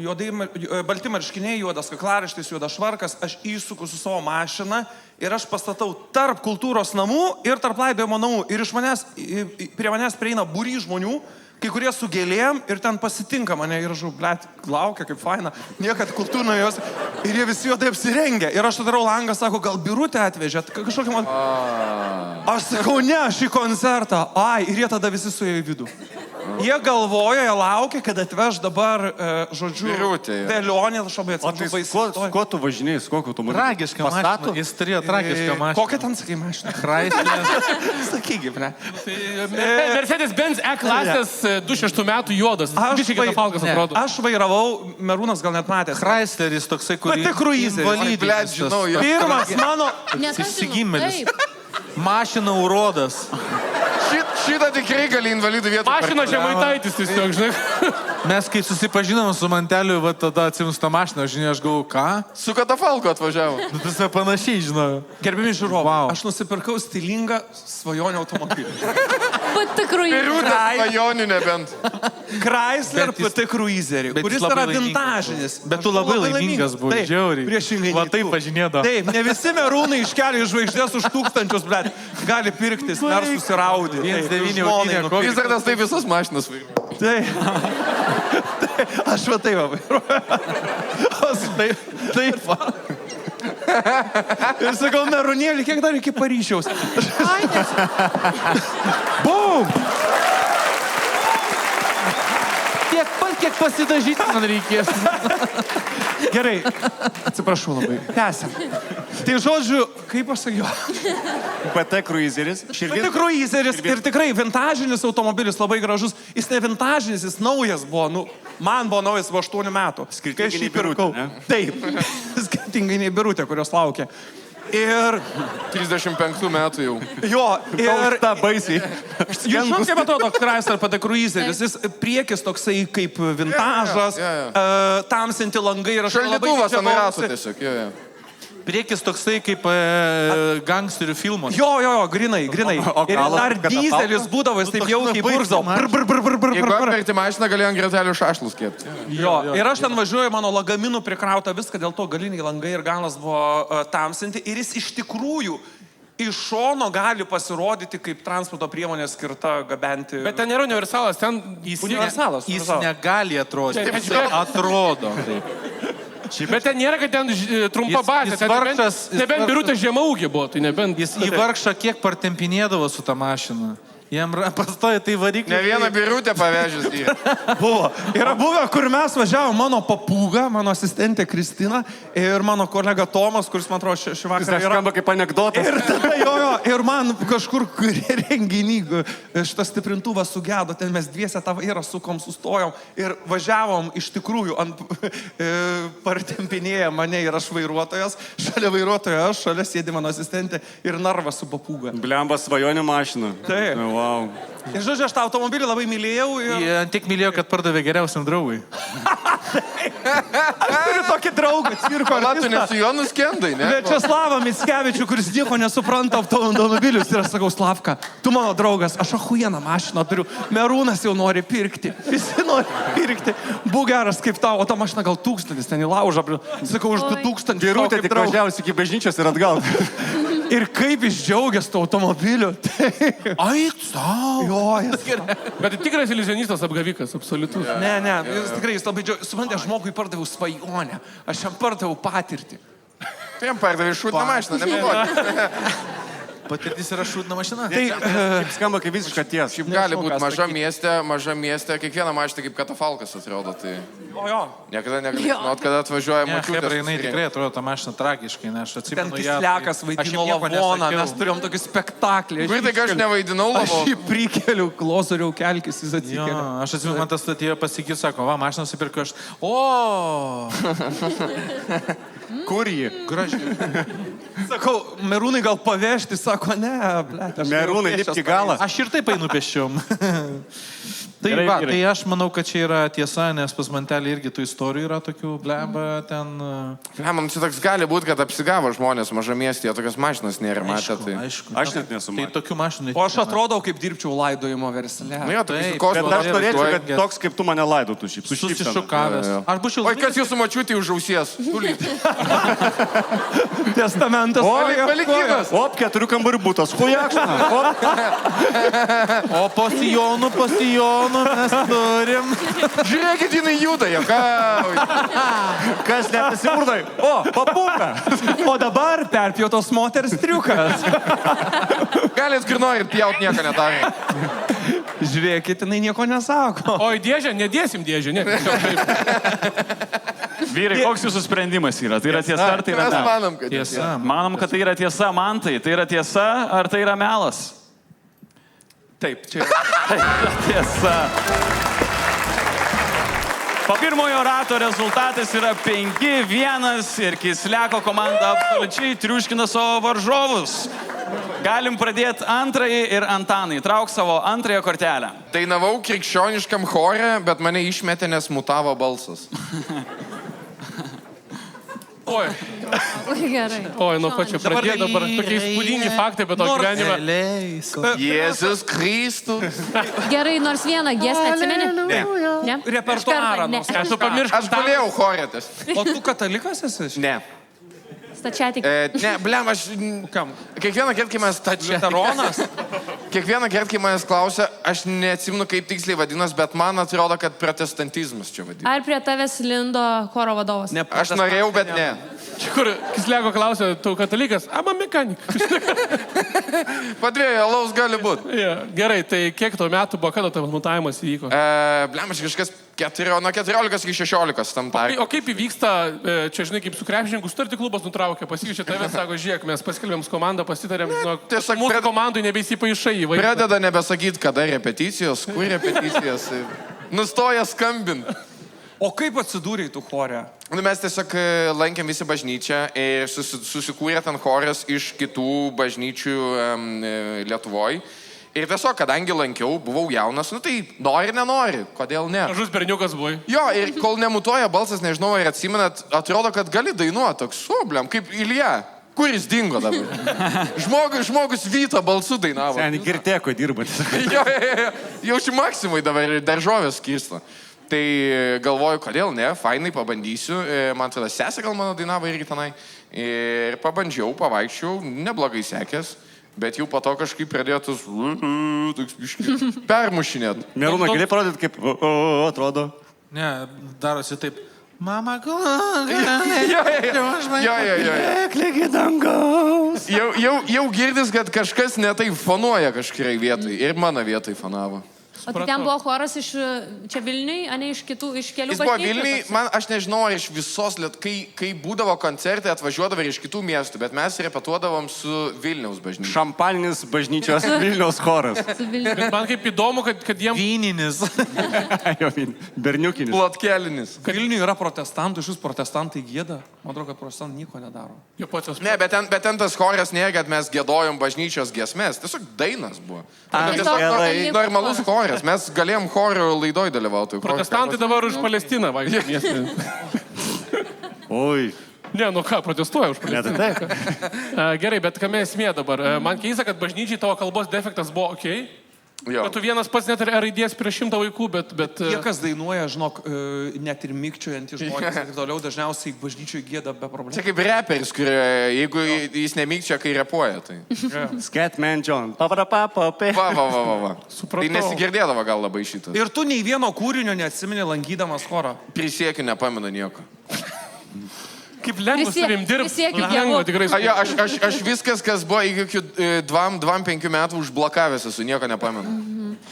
balti marškiniai, juodas kaklaraištis, juodas švarkas, aš įsuku su savo mašina ir aš pastatau tarp kultūros namų ir tarp laidojimo namų. Ir prie manęs prieina būry žmonių, kai kurie su gėlėm ir ten pasitinka mane ir žau, blėt, laukia, kaip faina, niekad kultūrno jos. Ir jie visi juodai apsirengę. Ir aš atarau langą, sako, gal birutę atvežėt, kažkokį man... Aš sakau, ne, aš į koncertą. Ai, ir jie tada visi suėjo į vidų. Jie galvoja, jie laukia, kad atveš dabar, žodžiu, Velionė, aš labai atsiprašau. Kuo tu važinėjai, kokiu tu matai? Tragiška mašina. Jis turėjo tragišką mašiną. Kokią ten sakai mašiną? Chrysler. Sakygi, ne. Mercedes-Benz E-klasės 26 metų juodas. Aš vairavau, Merūnas gal net matęs. Chrysleris toksai, kurį... Pati kruizerį. Blėt, žinau, jo. Pirmas mano... Išsigimėlis. Mašina urodas. Šitą tikrai gali invalidų vietą. Mašina Žemaitaitis tiesiog, žinai. Mes kai susipažinom su Manteliu, va tada atsimus tą mašiną, žinai, aš galvoju, ką? Su katafalku atvažiavo. Nu, tas panašiai, žinau. Gerbimi žiūrovai, aš nusipirkau stilingą svajonių automobilį. PT kruizeris. Birutės svajonių nebent. Chrysler PT Cruiserį, bet kuris jis labai yra vintažinis. Bet tu labai laimingas buvai, Taip, žiauriai. Priešingai. Va nei taip tu. važinėdavo. Taip, ne visi merūnai iškeliai žvaigždės už 1000, bet gali pirktis, dar susiraudyti. 1,9 jau Vis dar tas taip visas mašinas vairuoja. Taip. Aš va taip vairuoju. Taip va. Ir sakau, merūnėlį, kiek dar iki Paryžiaus? Bum! Tiek pat, kiek pasidažyti man reikės. Gerai, atsiprašau labai. Tęsiam. Tai žodžiu, kaip aš sakiau? PT Cruiseris. PT Cruiseris ir tikrai vintažinis automobilis, labai gražus. Jis ne vintažinis, jis naujas buvo. Nu, man buvo naujas 8 metų. Skirtingai nei Birutė, ne? Taip, skirtingai nei Birutė, kurios laukia. Ir 35 metų jau. jo, ir... Ta baisiai. Jūs žinot, kaip atrodo Chrysler PT Cruiseris, jis priekis toksai kaip vintažas, tamsinti langai ir aš Šaldytuvas ant ratų tiesiog. Priekis toksai kaip gangsterių filmas. Jo, grinai. Ir dar dizelis būdavo, jis taip jaukiai burzavo. Jeigu apverti mašiną, galėjo ant gretelių šašlus kėpti. Jo, ir aš ten važiuoju, mano lagaminų prikrauta viską, dėl to galiniai langai ir galas buvo tamsinti. Ir jis iš tikrųjų iš šono gali pasirodyti kaip transporto priemonė skirta gabenti. Bet ten nėra universalas, ten Universalas. Jis negali atrodyti. Taip, Jis atrodo. Taip. Bet ten nėra, kad ten trumpa bazė. Jis vargšas. Nebent Birutė žemaūgė buvo, tai nebent... Jis į vargšą kiek partempinėdavo su tą mašiną. Jam pastoja tai variklį. Ne vieną Birutę pavežęs į. Buvo. Yra buvę, kur mes važiavom, mano papūga, mano asistentė Kristina ir mano kolega Tomas, kuris, man atrodo, šį vakarą yra... Skamba kaip anekdotas. Ir tada ir man kažkur renginį šitas stiprintuvas sugedo, ten mes dviese tą vairą sukom, sustojom ir važiavom iš tikrųjų ant partempinėję mane ir aš vairuotojas, šalia vairuotojo aš, šalia sėdi mano asistentė ir narvas su papūga. Bliambas svajonių mašina. Taip. Wow. Ir žodžiu, aš tą automobilį labai mylėjau. Jie tik mylėjo, kad pardavė geriausiam draugui. Aš turiu tokį draugą, cirko Pala, tu artistą. ne su juo nuskendai, ne? Viačeslavą Mickevičių, kuris nieko nesupranta automobilius. Ir aš sakau, Slavka, tu mano draugas, aš achuieną mašiną turiu. Merūnas jau nori pirkti. Visi nori pirkti. Būk geras kaip tau, o ta mašina gal 1000, ten į laužą. Sakau, už 2000. Birutė tik važiavosi iki bažnyčios ir atgal. Ir kaip jis džiaugiasi to automobiliu. Ai, savo. Jo, jis. Bet tikras iliuzionistas apgavikas, absoliutus. Ne, jis tikrai, jis labai džiaugiasi. Suprantate, žmogui pardaviau svajonę. Aš jam pardaviau patirtį. Tai jam pardavė šūdną mašiną, nepagalvoti. Patirtis yra šūdna mašina. Tai skamba kaip visiška tiesa. Šiaip gali būti maža mieste, kiekviena mašina kaip katafalkas atrodo. Tai Jo. niekada negali žinot, kada atvažiuoja Ne, mačiutės. Hebra, jinai tikrai atrodo tą mašiną tragiškai, nes aš Ten atsimenu ją. Kislekas vaidino lavoną, mes turėjom tokį spektaklį. Kur tai, kad aš nevaidinau Aš lavoną? jį prikeliu, klosoriau kelkis, jis Jo, atsikėlė. aš atsimenu, man tas atėjo pasakyti, sako, va, mašiną nusipirko aš. O, Kur jį? gražiai. Sakau, merūnai gal pavežti, sako, ne, ble. Merūnai, lipti galą. Aš ir taip einu pėsčiom. Tai Gerai, va, gerai. tai aš manau, kad čia yra tiesa, nes pas mantelį irgi tų istorijų yra tokių, blemba, ten... Man čia toks gali būti, kad apsigavo žmonės mažamiestyje, tokios mašinos nėra matę. Tai... Aišku. Aš net nesu Tai matęs. tokių mašinų... O aš atrodau, kaip dirbčiau laidojimo versle. Nu jo, toks Taip, kosmosas. Bet aš norėčiau, kad vaizduojantis. toks kaip tu mane laidotų šiaip. Su šypsena. Susišukavęs. Aš būčiau... Oi, kas jūsų mačiutė už ausies? Testamentas. Palikimas. Op, 4 kambarių būtas. Hujakšna. O po sijonu mes turim... Žiūrėkit, jinai juda, jokauja. Kas nepasimurdai? O, papūka. O dabar perpjautos moters triukas. Galit kur norit pjaut, nieko nedarė. Žiūrėkit, jinai nieko nesako. O į dėžę, nedėsim dėžę, ne. tiesiog taip. Vyrai, koks jūsų sprendimas yra? Tai yra tiesa ar tai yra Mes melas? manom, kad Tiesa. Manom, kad tai yra tiesa, man tai yra tiesa ar tai yra melas? Taip, čia Tai yra tiesa. Po pirmojo rato rezultatas yra 5-1 ir Kisleko komanda absoliučiai triuškina savo varžovus. Galim pradėti antrąjį ir Antanai. Trauk savo antrąją kortelę. dainavau krikščioniškam chore, bet mane išmetė, nes mutavo balsas. Oi, Gerai. oi, nuo ko čia pradėjo dabar tokie įspūdingi faktai apie to gyvenimą. Jėzus Kristus. Gerai, nors vieną giesmę atsimeni? Ne. Repertuarą. Ne. Aš tu pamiršk. Aš galėjau chorėtis. O tu katalikas esi? Ne. Stačiatik. Ne, blem, aš... Kam? Kiekvieną kartą, kai manęs... Liuteronas? Kiekvieną kartą, kai manęs klausia, aš neatsimenu, kaip tiksliai vadinas, bet man atrodo, kad protestantizmas čia vadina. Ar prie tavęs lindo choro vadovas? Ne, Aš norėjau, bet ne. Čia kur Kislego klausė, tu katalikas? Ama mechanikas. Po 2 alaus gali būti. Ja, gerai, tai kiek tau metų buvo, kada tavo mutavimas įvyko? Blem, aš kažkas nuo 14 iki 16 tam tai. O kaip įvyksta, čia žinai, kaip su krepšininku sutartį klubas nutraukė, pasikviečia tave, sako, žiūrėk, mes paskelbėm su komanda, pasitarėm, tiesiog mūsų komandai nebeįsipaišai į vaiką. Pradeda nebesakyti, kada repeticijos, kur repeticijos. Nustoja skambinti. O kaip atsidūrei tu chore? Nu, mes tiesiog lankėm visi bažnyčią ir susikūrė ten choras iš kitų bažnyčių Lietuvoje. Ir tiesiog, kadangi lankiau, buvau jaunas, nu tai nori, nenori, kodėl ne? Mažus berniukas buvai. Jo, ir kol nemutuoja balsas, nežinau, ar atsimenat, atrodo, kad gali dainuoti toks, blem, kaip Ilja. Kur jis dingo dabar? Žmogus Vyto balsu dainavo. Seniai girtėko dirbat. Jo, jaučiu Maksimui dabar daržovės skirsto. Tai galvoju, kodėl ne, fainai pabandysiu. Man tada sesė gal mano dainavo irgi tenai. Ir pabandžiau, pavaikščiau, neblogai sekės. Bet jau po to kažkaip pradėtus permušinėt. Merūna, gali parodyti, kaip atrodo? Ne, darosi taip. Mama, Kliki dangaus. Jau girdis, kad kažkas netai fonuoja kažkuriai vietai. Ir mano vietai fonavo. O tai ten buvo choras iš čia Vilniui, a ne iš kelių bažnyčių? Jis buvo Vilniui, aš nežinau, ar iš visos, kai būdavo koncertai, atvažiuodavo ir iš kitų miestų, bet mes repetuodavom su Vilniaus bažnyčia. Šampaninis bažnyčios Vilniaus choras. Bet man kaip įdomu, kad jiems... Vyninis. Berniukinis. Plotkelinis. Vilniui yra protestantų, iš vis protestantai gėda. Man atrodo, kad protestantai nieko nedaro. Ne, bet ten tas choras nėra, kad mes gėdojom bažnyčios giesmės. Tiesiog dainas buvo. Tiesiog normalus choras. Mes galėjom choro laidoj dalyvauti. Protestantai dabar už Palestiną vaikščiai. Oi. Ne, nu ką, protestuoja už Palestiną. Gerai, bet kame esmė dabar? Man keista, kad bažnyčiai tavo kalbos defektas buvo okei. Bet tu vienas pats net ir raidės prieš 100 vaikų, bet... Tie, kas dainuoja, žinok, net ir mikčiojantys žmonės ir toliau dažniausiai bažnyčiai gėda be problemų. Čia kaip reperis, jeigu jis nemikčia, kai repuoja, tai... Scatman John. Va. Tai nesigirdėdavo gal labai šitas. Ir tu nei vieno kūrinio neatsimeni lankydamas chorą. Prisiekiu, nepamenu nieko. Kaip lengva su savim dirbti. Lengva tikrai. Aš viskas, kas buvo iki 2-5 metų užblokavęs esu, nieko nepamenu.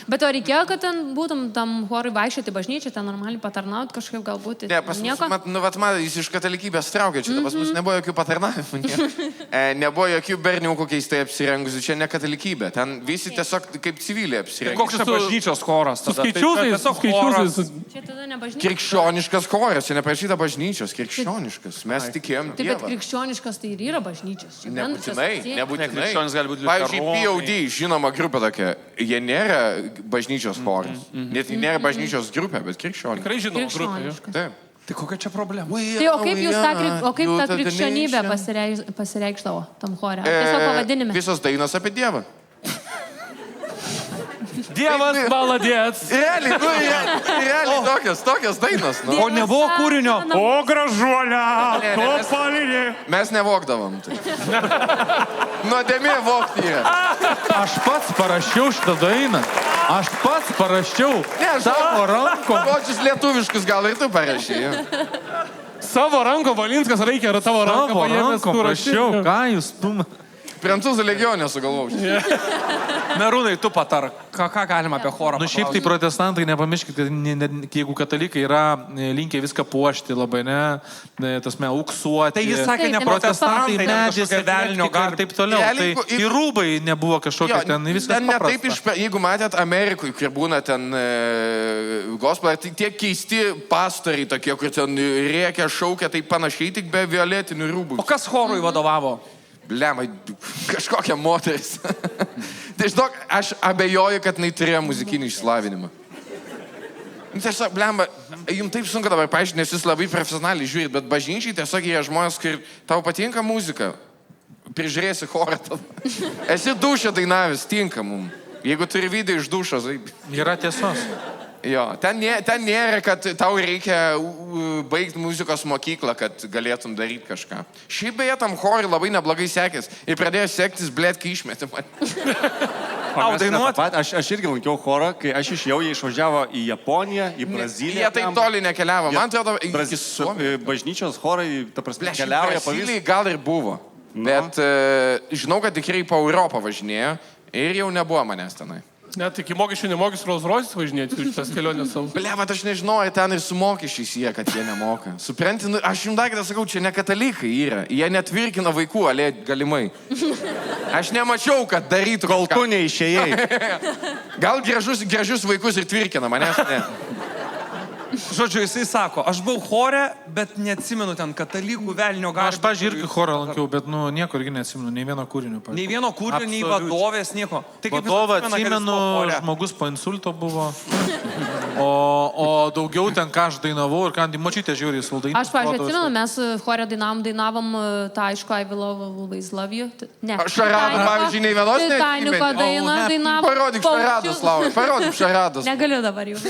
Bet o reikėjo, kad ten būtum tam chorui vaikščioti bažnyčią, ten normaliai patarnauti kažkaip galbūt. Ne, pas mus, jis iš katalikybės traukė čia, pas mus nebuvo jokių patarnavimų. Nebuvo jokių berniukų keistai apsirengusių, čia ne katalikybė, ten visi tiesiog kaip civiliai apsirengusių. Koks čia bažnyčios choras? Skaičiusis. Čia tada ne bažnyčios. Krikščioniškas choras, čia neprašyta bažnyčios, krikščioniškas. Mes tikėjom Taip, Dievą. bet krikščioniškas tai ir yra bažnyčios. Nebūtinai. Krikščionis gali būti Pavyzdžiui, POD, žinoma grupė tokia, jie nėra bažnyčios choras. Net nėra bažnyčios grupė, bet krikščioniškas. Tikrai žinoma grupė. Taip. Tai kokia čia problema? Tai o kaip ta krikščionybė pasireikšdavo tam chore? Tiesiog pavadinime. Visos dainos apie Dievą. Dievas, maladėts. Realiai tokios dainos. Nu. O nebuvo kūrinio. O gražuolė, o palinė. Mes nevokdavom. Tai. Nuodėmė vokti yra. Aš pats parašiau šitą dainą. Aš pats parašiau savo rankom. Žodžius lietuviškus gal ir tu parašai. Savo ranko Valinskas reikia, ar tavo ranko Savo paėmęs, rankom kur parašiau. Ką jūs tu... Prancūzų legionė sugalvojau. Merūnai, tu patar, ką galima apie chorą? Nu šiaip tai protestantai, nepamirškite, jeigu katalikai yra linkę viską puošti labai, tasme, auksuoti. Tai jis sakė, ne protestantai, kažkokia velnio gar. Taip toliau. Tai ir rūbai nebuvo kažkokia ten, viskas paprasta. Jeigu matėt Amerikui, kur būna ten gospel, tai tie keisti pastoriai tokie, kur ten rėkia, šaukia, tai panašiai, tik be violetinių rūbų. O kas chorui vadovavo? Blemai, kažkokia moteris. Tai žinok, aš abejoju, kad jinai turėjo muzikinį išsilavinimą. Tiesiog, blemba, jums taip sunku dabar paaiškinti, nes jūs labai profesionaliai žiūrit, bet bažnyčiai tiesiog yra žmonės, kur tau patinka muzika, prižiūrėsi chorą tada. Esi dušą dainavęs, tinka mum. Jeigu turi video iš dušos, tai... Yra tiesos. Jo, ten nėra, kad tau reikia baigti muzikos mokyklą, kad galėtum daryti kažką. Šiaip beje, tam chorui labai neblogai sekės. Ir pradėjo sektis, blėt, kai išmetė man. Aš irgi lankiau chorą, kai aš išėjau, jie išvažiavo į Japoniją, į Braziliją. Jie taip toli nekeliavo. Man atrodo, bažnyčios chorai, ta prasme, keliauja Brazilijai gal ir buvo. Bet žinau, kad tikrai po Europą važinėjo ir jau nebuvo manęs tenai. Net iki mokesčių nemokys Rolls Royce važinėti už tas kelionės savo. Blevat, aš nežinau, ar ten ir su mokesčiais jie, kad jie nemoka. Supranti, aš jums dar kitą sakau, čia ne katalikai yra. Jie netvirkina vaikų, alė galimai. Aš nemačiau, kad darytų kol tu neišėjai. Gal gražius vaikus ir tvirkina, manęs ne. Žodžiu, jisai sako, aš buvau chore, bet neatsimenu ten katalikų, velnio garbės. Aš, pažiūrėjau, irgi chorą lankiau, bet niekur irgi neatsimenu, nei vieno kūrinio. Nei vieno kūrinio, nei vadovės, nieko. Vadovą atsimenu, žmogus po insulto buvo. O daugiau ten, ką aš dainavau ir ką močiutė žiūri į saldainį. Aš, pažiūrėjau, atsimenu, mes chore dainavom tą, aišku, I will always love you. Ne. Šaradą, pavyzdžiui, nei vienos neatsimenu. Titaniko dainą dainavom. Parodyk šaradą, Slavai, parodyk šaradą. Negaliu dabar jau.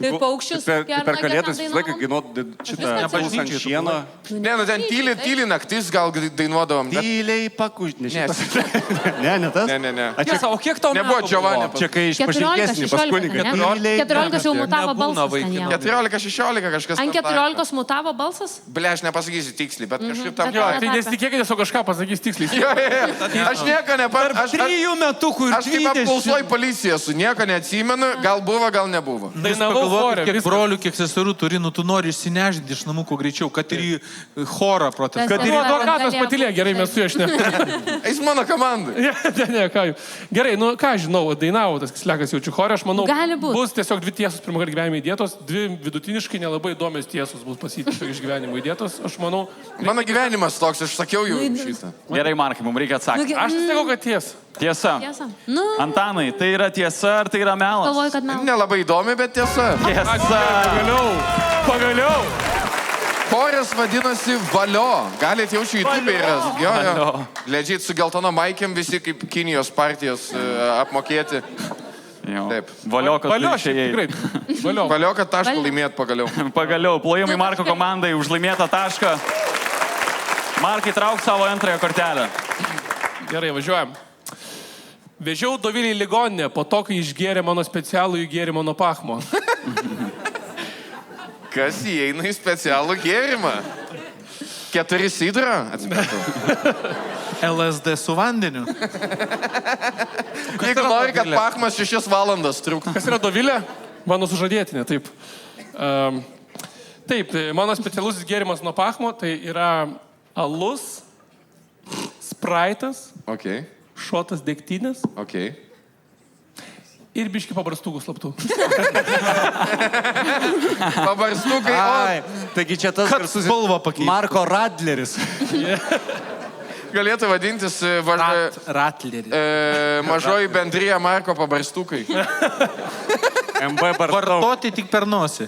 Ir paukščius. Per kalėdas visą laiką gainuot šitą bažnyčią šieną. Ne, nu ten tyli naktis gal dainuodavom. Tyliai pakuždė. Ne, tas? Ne. O kiek tau nebuvo Giovanni? Čia kai išpažingesnį pas kunigą. 14 jau mutavo balsas. 14-16 kažkas. Ant 14 mutavo balsas? Ble, aš nepasakysiu tiksliai, bet kažkaip tam... Jo, tai nesitikėkite, o kažką pasakys tiksliai. Jo. Aš nieko Tarp 3 metukų ir 20. Aš kaip apklausoj policija su nieko neatsimenu, gal buvo, gal nebuvo. Dainavau chore. Kiek brolių, kiek seserų turi, tu nori išsinešti iš namų kuo greičiau, kad ir į chorą protestuoti. Kad ir advokatas patylė, gerai, mes su juo ne. Eis mano komandai. Ne, ką jau. Gerai, nu ką žinau, dainavo tas Kislekas jaučiu chorą, aš manau, bus tiesiog 2 tiesos pirmąkart gyvenime įdėtos, 2 vidutiniškai nelabai įdomios tiesos bus pasitiesiog iš gyvenimo įdėtos, aš manau. Mano gyvenimas toks, aš sakiau jau šitą. Gerai, Markai, mums reikia atsakyti. Aš sakau, kad tiesa. Tiesa. Antanai, tai yra tiesa ar tai yra melas? Galvoju, kad melas. Nelabai įdomi, bet tiesa. Tiesa. Pagaliau. Choras vadinasi Valio. Galite jau šį YouTube įras. Jo. Leidžiat su geltono maikėm visi kaip Kinijos partijos apmokėti. Taip. Valio, kad tu išėjai. Valio, kad tašką laimėt pagaliau. Pagaliau. Plojimai Marko komandai už laimėtą tašką. Markai, trauk savo antrąją kortelę. Gerai, važiuojam. Vežiau Dovilį į ligoninę po to, kai išgėrė mano specialų gėrimą nuo pachmo. Kas įeina į specialų gėrimą? 4 sidro? Atsiprašau. LSD su vandeniu. Jeigu nori, kad pachmas 6 valandas trūktų. Kas yra Dovilė? Mano sužadėtinė, taip. Taip, mano specialusis gėrimas nuo pachmo tai yra alus, spraitas, šotas degtinės ir biški pabarstukų slaptų. Pabarstukai, taigi čia tas garsus Marko Radleris. Galėtų vadintis mažoji bendrija Marko pabarstukai. MB vartoti tik per nosį.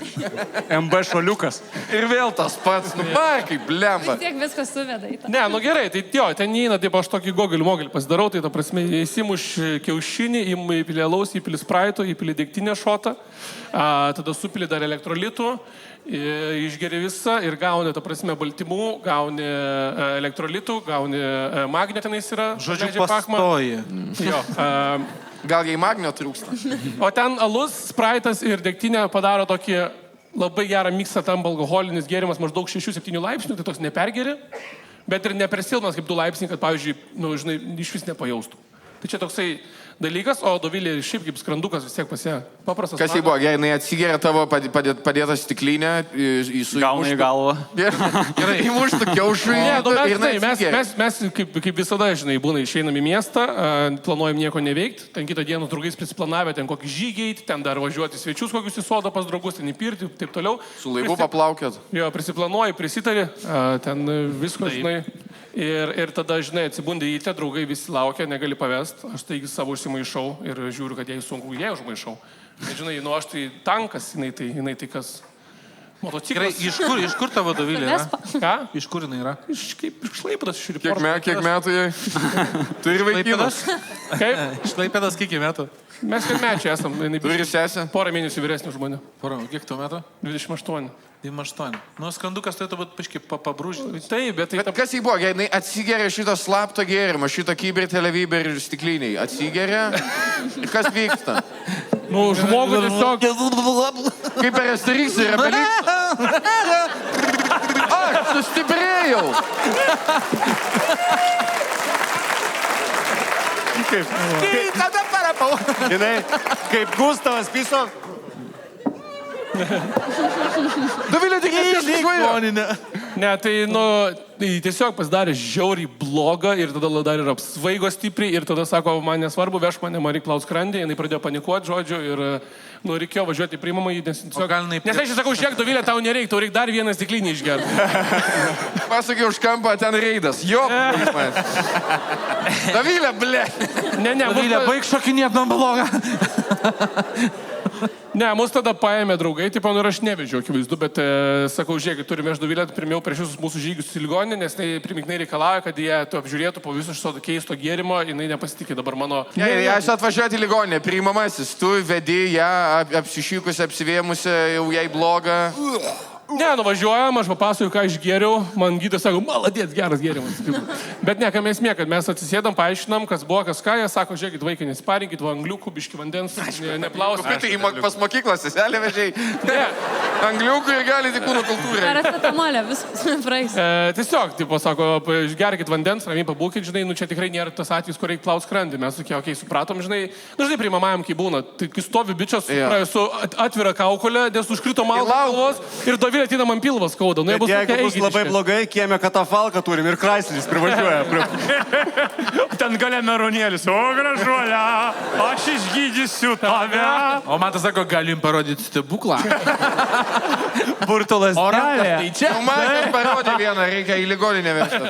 MB šoliukas. Ir vėl tas pats, Markai, blemba. Tiek viskas suveda į tą. Ne, nu gerai, tai jo, ten įeina, taip aš tokį gogelį pasidarau, tai ta prasme, įsimuš kiaušinį, įpili alaus, įpili spraito, įpili degtinę šotą, tada supili dar elektrolitų, išgeri visą ir gauni, ta prasme, baltymų, gauni elektrolitų, gauni magnio tenais yra. Žodžiu, pastoji. Jo. Gal jai magnio trūksta. O ten alus, spraitas ir degtinė padaro tokį labai gerą miksą, tam alkoholinis gėrimas maždaug 6-7 laipsnių, tai toks nepergeri, bet ir nepersilmas kaip 2 laipsniai, kad, pavyzdžiui, žinai, iš vis nepajaustų. Tai čia toksai dalykas, o Dovilė šiaip kaip skrandukas vis tiek pasie paprastas. Kas jį buvo, gerai, jinai atsigeria tavo padėtą stiklinę, gauna į galvą. Gerai, įmuštų kiaušų mes kaip visada, žinai, būna išeinam į miestą, planuojam nieko neveikti, ten kitą dieną draugais prisiplanavę, ten kokį žygį eiti, ten dar važiuoti svečius kokius į sodą pas draugus, ten į pirtį, taip toliau. Su laivu paplaukėt. Jo, prisiplanuoji, prisitari, ten visko, žinai. Ir tada, žinai, atsibundė į te, draugai visi laukia, negali pavest, aš taigi savo užsimaišau ir žiūriu, kad jai sunku, jai užmaišau. Bet, žinai, nu aš tai tankas, jinai tai kas motociklas. Iš kur ta vadovėlė yra? Ką? Iš kur jinai yra? Iš Klaipėdos, iš Kiek metų jai? Turi vaikinas? Kaip? Iš Klaipėdos kiek metų? Mes kaip mečiai esam. Turi sesę? Porą mėnesių vyresnių žmonių. Kiek tuo metu? 28. 28. Nu, skrandukas turėtų būti paškai pabrūžti. Taip, bet tai... Bet kas jį buvo? Jinai atsigeria šitą slaptą gėrimą, šitą kibirtelevybę ir stikliniai. Atsigeria. Ir kas vyksta? Nu, žmogų tiesiog... Kaip per Asterix ir Obelix. Aš sustiprėjau. Tada parapau. Žinai, kaip Gustavas piso. Dovilė tik Ligoninė. Ne, tai, nu, tiesiog pasidarė žiauriai blogą ir tada dar ir apsvaigo stipriai ir tada sako, man nesvarbu, veš mane, man reikia plaut skrandį, jinai pradėjo panikuoti, žodžiu, ir, nu, reikėjo važiuoti į priimamą, nes tiesiog... Nes aš sakau, žiūrėk, Dovilė, tau nereikia, tau reikia dar vieną stiklinį išgerti. Pasakė už kampą, ten reidas. Jo, Dovilė, ble. Ne, Dovilė, baig šokinėt nuo blogą. Ne, mus tada paėmė draugai, taip, ir aš nevežiau, akivaizdu, bet sakau, žiūrėk, turime aš Dovilę pirmiau prieš visus mūsų žygius į ligoninę, nes tai primiknai reikalauja, kad jie apžiūrėtų po viso šito keisto gėrimo, jinai nepasitikė dabar mano... Aš atvažiuoti į ligoninę, priimamasis, tu vedi ją apsišykusi, apsivėmusi, jau jai blogą. Ne, nuvažiuojam, aš papasakoju, ką išgėriau, man gydytojas sako, maladėt, geras gėrimas. Bet ne, ką mes mėg, kad mes atsisėdam, paaiškinam, kas buvo, kas ką, jie sako, žiūrėkit, vaikai, nesiparinkit, angliukų, biški vandens, neplausit. Tai pas mokyklas, seselė vežiai. Ne, angliukų ir gali tik kūno kultūrai. Paracetamolė, viskas praeis. Tiesiog, tipo, sako, gerkit vandens, ramiai pabūkit, žinai, nu čia tikrai nėra tas atvejis, kur reikia plaut skrandį. Mes tokie, okei, supratom, žinai, nu žinai, priimamajam, kai būna, tai kai stovi bičias su atvira kaukolė, nes užkrito malkos ir Dovilė ateina man pilvas skauda. Nu, bet jeigu bus labai blogai, kieme katafalką turim ir Kraislis privažiuoja. Ten gale meronėlis. O, gražuolė, aš išgydysiu tave. O man tas sako, galim parodyti stebuklą. Burtulas. Oralė. Man parodė vieną, reikia į ligoninę vežti.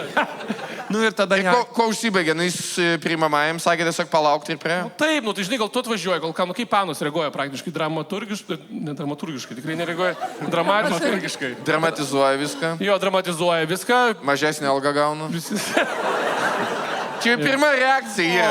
Nu ir tada... Ko užsibaigė? Nu, jis priimamajam sakė tiesiog palaukti ir prie... Taip, nu tai žinai, gal tu atvažiuoji, gal ką, nu kaip panos reaguoja praktiškai dramaturgiškai, ne dramaturgiškai, tikrai nereaguoja, dramatiškai. Dramatizuoja viską. Jo, dramatizuoja viską. Mažesnį algą gauna. Čia pirma reakcija.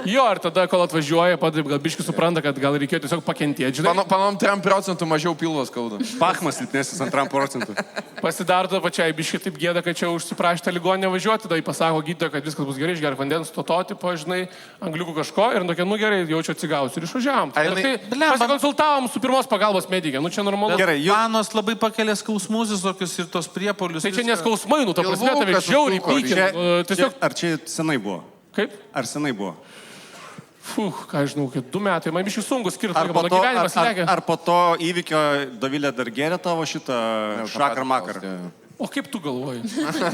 Jo, ir tada, kol atvažiuoja, padaip gal biški supranta, kad gal reikėjo tiesiog pakentėti, žinai. Panom 3% mažiau pilvos skauda. Pachmas silpnesnis ant 3%. Pasidaro tada pačiai biški taip gėda, kad čia užsiprašyta ligoninė važiuoti, tada pasako gydytoja, kad viskas bus gerai, išgerk vandens, to tipo, žinai, angliukų kažko ir tokia, nu gerai, jaučiu atsigausiu ir išvažiavam. Pasikonsultavom su pirmos pagalbos medikė, nu čia normalu. Gerai, Panos labai pakelė skausmus visokius ir tos priepolius. Tai čia neskausmai, nu, ta prasme, tave žiauriai pykė. Ar čia senai buvo? Kaip? Ar senai buvo? Ką žinau, 2 metai, man biškai sunku skirti, mano gyvenimas legia. Ar po to įvykio Dovilė dar gėrė tavo šitą šakar makar? O kaip tu galvoji?